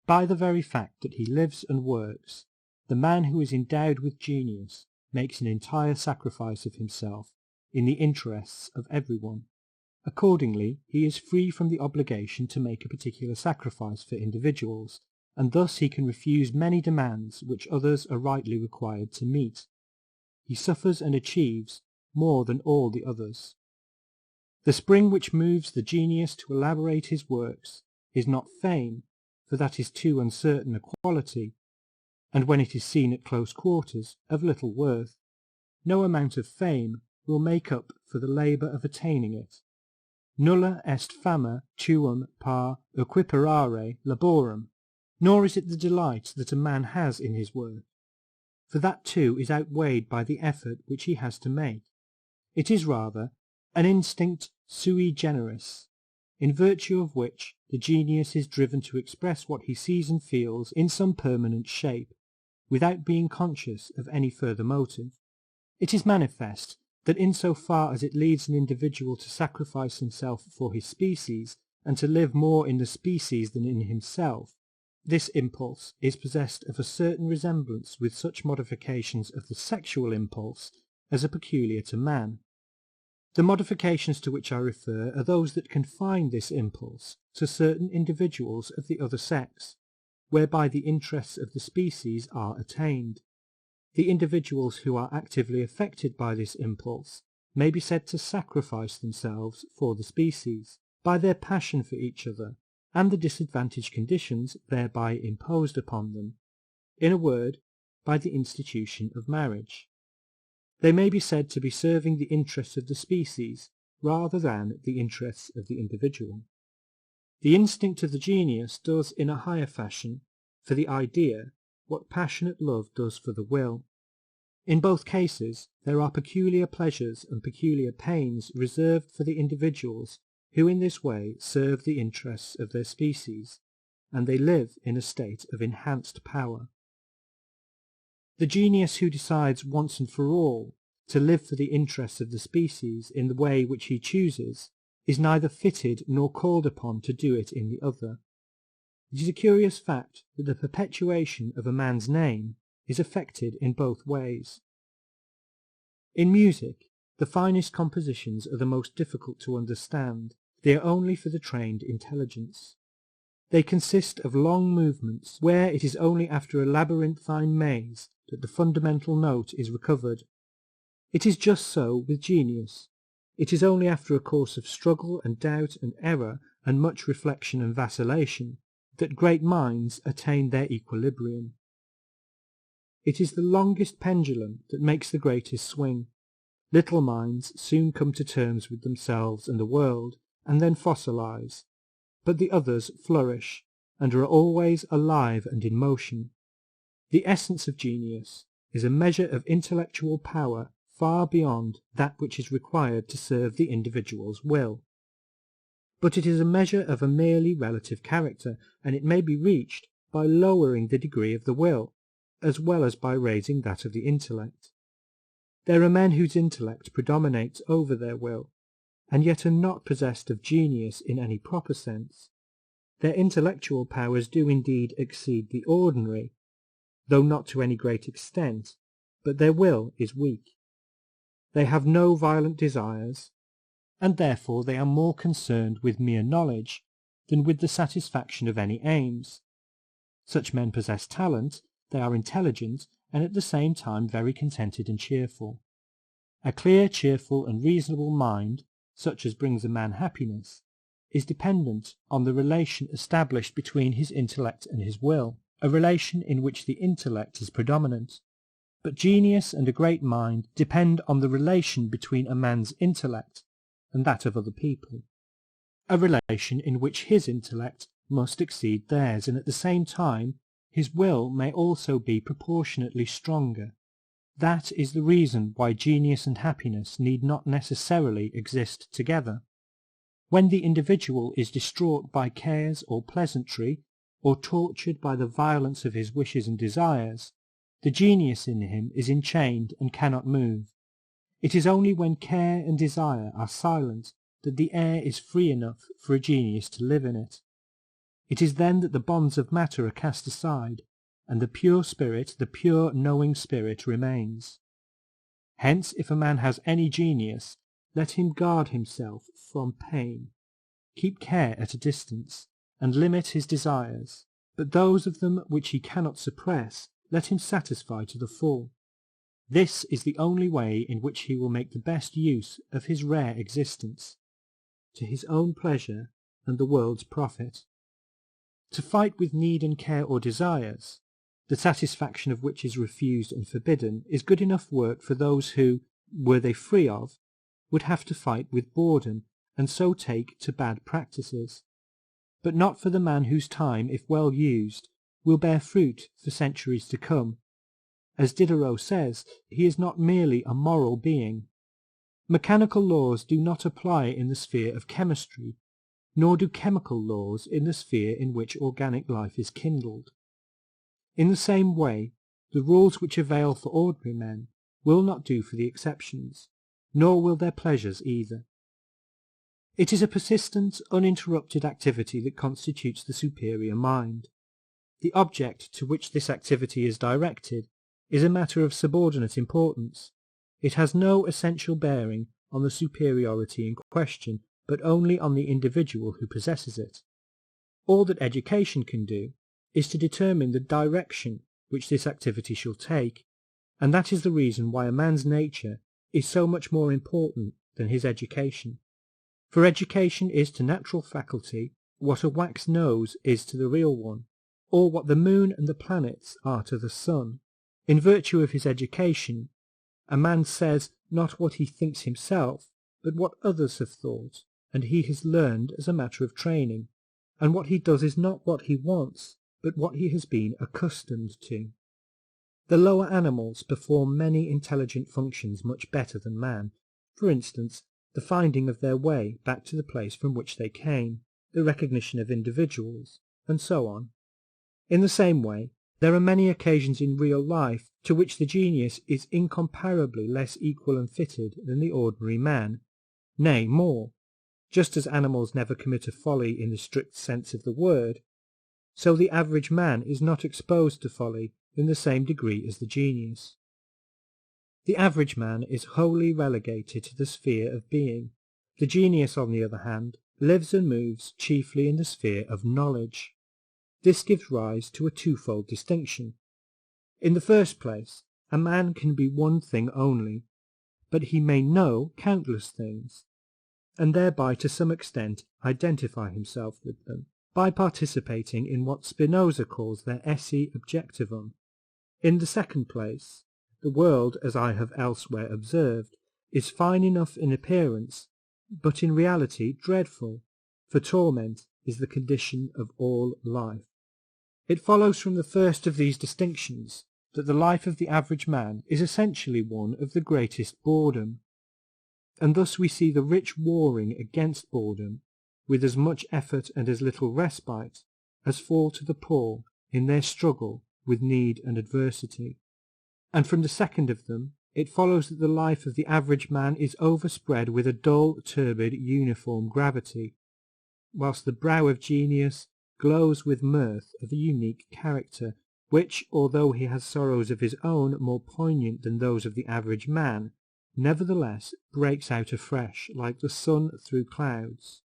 By the very fact that he lives and works, the man who is endowed with genius makes an entire sacrifice of himself in the interests of everyone. Accordingly, he is free from the obligation to make a particular sacrifice for individuals, and thus he can refuse many demands which others are rightly required to meet. He suffers and achieves more than all the others. The spring which moves the genius to elaborate his works is not fame, for that is too uncertain a quality, and when it is seen at close quarters, of little worth. No amount of fame will make up for the labour of attaining it. Nulla est fama tuum par equiparare laborem, nor is it the delight that a man has in his work, for that too is outweighed by the effort which he has to make. It is rather an instinct sui generis, in virtue of which the genius is driven to express what he sees and feels in some permanent shape, without being conscious of any further motive. It is manifest that in so far as it leads an individual to sacrifice himself for his species, and to live more in the species than in himself, this impulse is possessed of a certain resemblance with such modifications of the sexual impulse as are peculiar to man. The modifications to which I refer are those that confine this impulse to certain individuals of the other sex, whereby the interests of the species are attained. The individuals who are actively affected by this impulse may be said to sacrifice themselves for the species, by their passion for each other, and the disadvantaged conditions thereby imposed upon them, in a word, by the institution of marriage. They may be said to be serving the interests of the species rather than the interests of the individual. The instinct of the genius does in a higher fashion for the idea what passionate love does for the will. In both cases there are peculiar pleasures and peculiar pains reserved for the individuals who in this way serve the interests of their species, and they live in a state of enhanced power. The genius who decides once and for all to live for the interests of the species in the way which he chooses is neither fitted nor called upon to do it in the other. It is a curious fact that the perpetuation of a man's name is effected in both ways. In music, the finest compositions are the most difficult to understand. They are only for the trained intelligence. They consist of long movements, where it is only after a labyrinthine maze that the fundamental note is recovered. It is just so with genius. It is only after a course of struggle and doubt and error and much reflection and vacillation that great minds attain their equilibrium. It is the longest pendulum that makes the greatest swing. Little minds soon come to terms with themselves and the world, and then fossilize, but the others flourish, and are always alive and in motion. The essence of genius is a measure of intellectual power far beyond that which is required to serve the individual's will. But it is a measure of a merely relative character, and it may be reached by lowering the degree of the will, as well as by raising that of the intellect. There are men whose intellect predominates over their will, and yet are not possessed of genius in any proper sense. Their intellectual powers do indeed exceed the ordinary, though not to any great extent, but their will is weak. They have no violent desires, and therefore they are more concerned with mere knowledge than with the satisfaction of any aims. Such men possess talent, they are intelligent, and at the same time very contented and cheerful. A clear, cheerful, and reasonable mind, such as brings a man happiness, is dependent on the relation established between his intellect and his will, a relation in which the intellect is predominant. But genius and a great mind depend on the relation between a man's intellect and that of other people, a relation in which his intellect must exceed theirs, and at the same time his will may also be proportionately stronger. That is the reason why genius and happiness need not necessarily exist together. When the individual is distraught by cares or pleasantry, or tortured by the violence of his wishes and desires, the genius in him is enchained and cannot move. It is only when care and desire are silent that the air is free enough for a genius to live in it. It is then that the bonds of matter are cast aside, and the pure spirit, the pure knowing spirit, remains. Hence, if a man has any genius, let him guard himself from pain, keep care at a distance, and limit his desires, but those of them which he cannot suppress, let him satisfy to the full. This is the only way in which he will make the best use of his rare existence, to his own pleasure and the world's profit. To fight with need and care or desires, the satisfaction of which is refused and forbidden, is good enough work for those who, were they free of, would have to fight with boredom, and so take to bad practices, but not for the man whose time, if well used, will bear fruit for centuries to come. As Diderot says, he is not merely a moral being. Mechanical laws do not apply in the sphere of chemistry, nor do chemical laws in the sphere in which organic life is kindled. In the same way, the rules which avail for ordinary men will not do for the exceptions, nor will their pleasures either. It is a persistent, uninterrupted activity that constitutes the superior mind. The object to which this activity is directed is a matter of subordinate importance. It has no essential bearing on the superiority in question, but only on the individual who possesses it. All that education can do is to determine the direction which this activity shall take, and that is the reason why a man's nature is so much more important than his education. For education is to natural faculty what a wax nose is to the real one, or what the moon and the planets are to the sun. In virtue of his education, a man says not what he thinks himself, but what others have thought, and he has learned as a matter of training, and what he does is not what he wants, but what he has been accustomed to. The lower animals perform many intelligent functions much better than man, for instance, the finding of their way back to the place from which they came, the recognition of individuals, and so on. In the same way, there are many occasions in real life to which the genius is incomparably less equal and fitted than the ordinary man, nay, more. Just as animals never commit a folly in the strict sense of the word, so the average man is not exposed to folly in the same degree as the genius. The average man is wholly relegated to the sphere of being. The genius, on the other hand, lives and moves chiefly in the sphere of knowledge. This gives rise to a twofold distinction. In the first place, a man can be one thing only, but he may know countless things, and thereby to some extent identify himself with them, by participating in what Spinoza calls their esse objectivum. In the second place, the world, as I have elsewhere observed, is fine enough in appearance, but in reality dreadful, for torment is the condition of all life. It follows from the first of these distinctions that the life of the average man is essentially one of the greatest boredom, and thus we see the rich warring against boredom with as much effort and as little respite as fall to the poor in their struggle with need and adversity. And from the second of them, it follows that the life of the average man is overspread with a dull, turbid, uniform gravity, whilst the brow of genius glows with mirth of a unique character, which, although he has sorrows of his own more poignant than those of the average man, nevertheless breaks out afresh like the sun through clouds.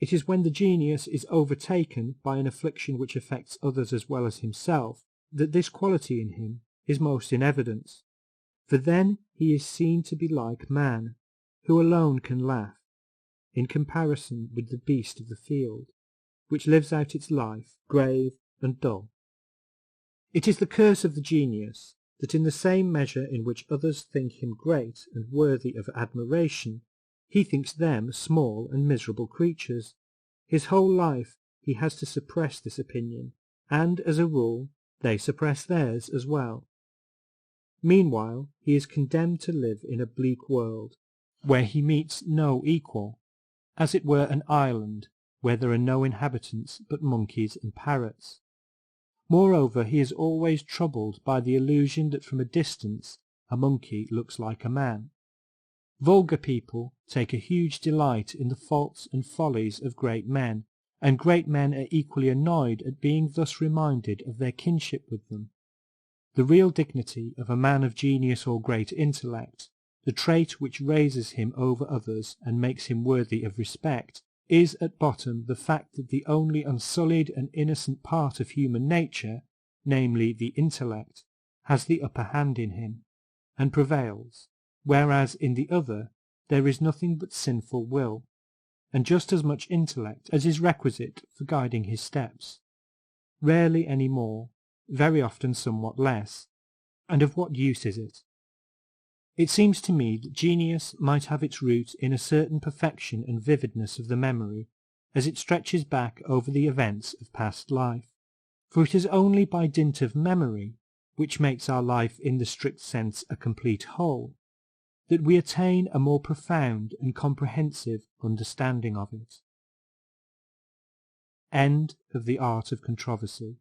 It is when the genius is overtaken by an affliction which affects others as well as himself that this quality in him is most in evidence, for then he is seen to be like man, who alone can laugh, in comparison with the beast of the field, which lives out its life grave and dull. It is the curse of the genius that in the same measure in which others think him great and worthy of admiration, he thinks them small and miserable creatures. His whole life he has to suppress this opinion, and, as a rule, they suppress theirs as well. Meanwhile, he is condemned to live in a bleak world, where he meets no equal, as it were an island where there are no inhabitants but monkeys and parrots. Moreover, he is always troubled by the illusion that from a distance a monkey looks like a man. Vulgar people take a huge delight in the faults and follies of great men, and great men are equally annoyed at being thus reminded of their kinship with them. The real dignity of a man of genius or great intellect, the trait which raises him over others and makes him worthy of respect, is at bottom the fact that the only unsullied and innocent part of human nature, namely the intellect, has the upper hand in him, and prevails, whereas in the other there is nothing but sinful will, and just as much intellect as is requisite for guiding his steps. Rarely any more, very often somewhat less, and of what use is it? It seems to me that genius might have its root in a certain perfection and vividness of the memory, as it stretches back over the events of past life, for it is only by dint of memory, which makes our life in the strict sense a complete whole, that we attain a more profound and comprehensive understanding of it. End of The Art of Controversy.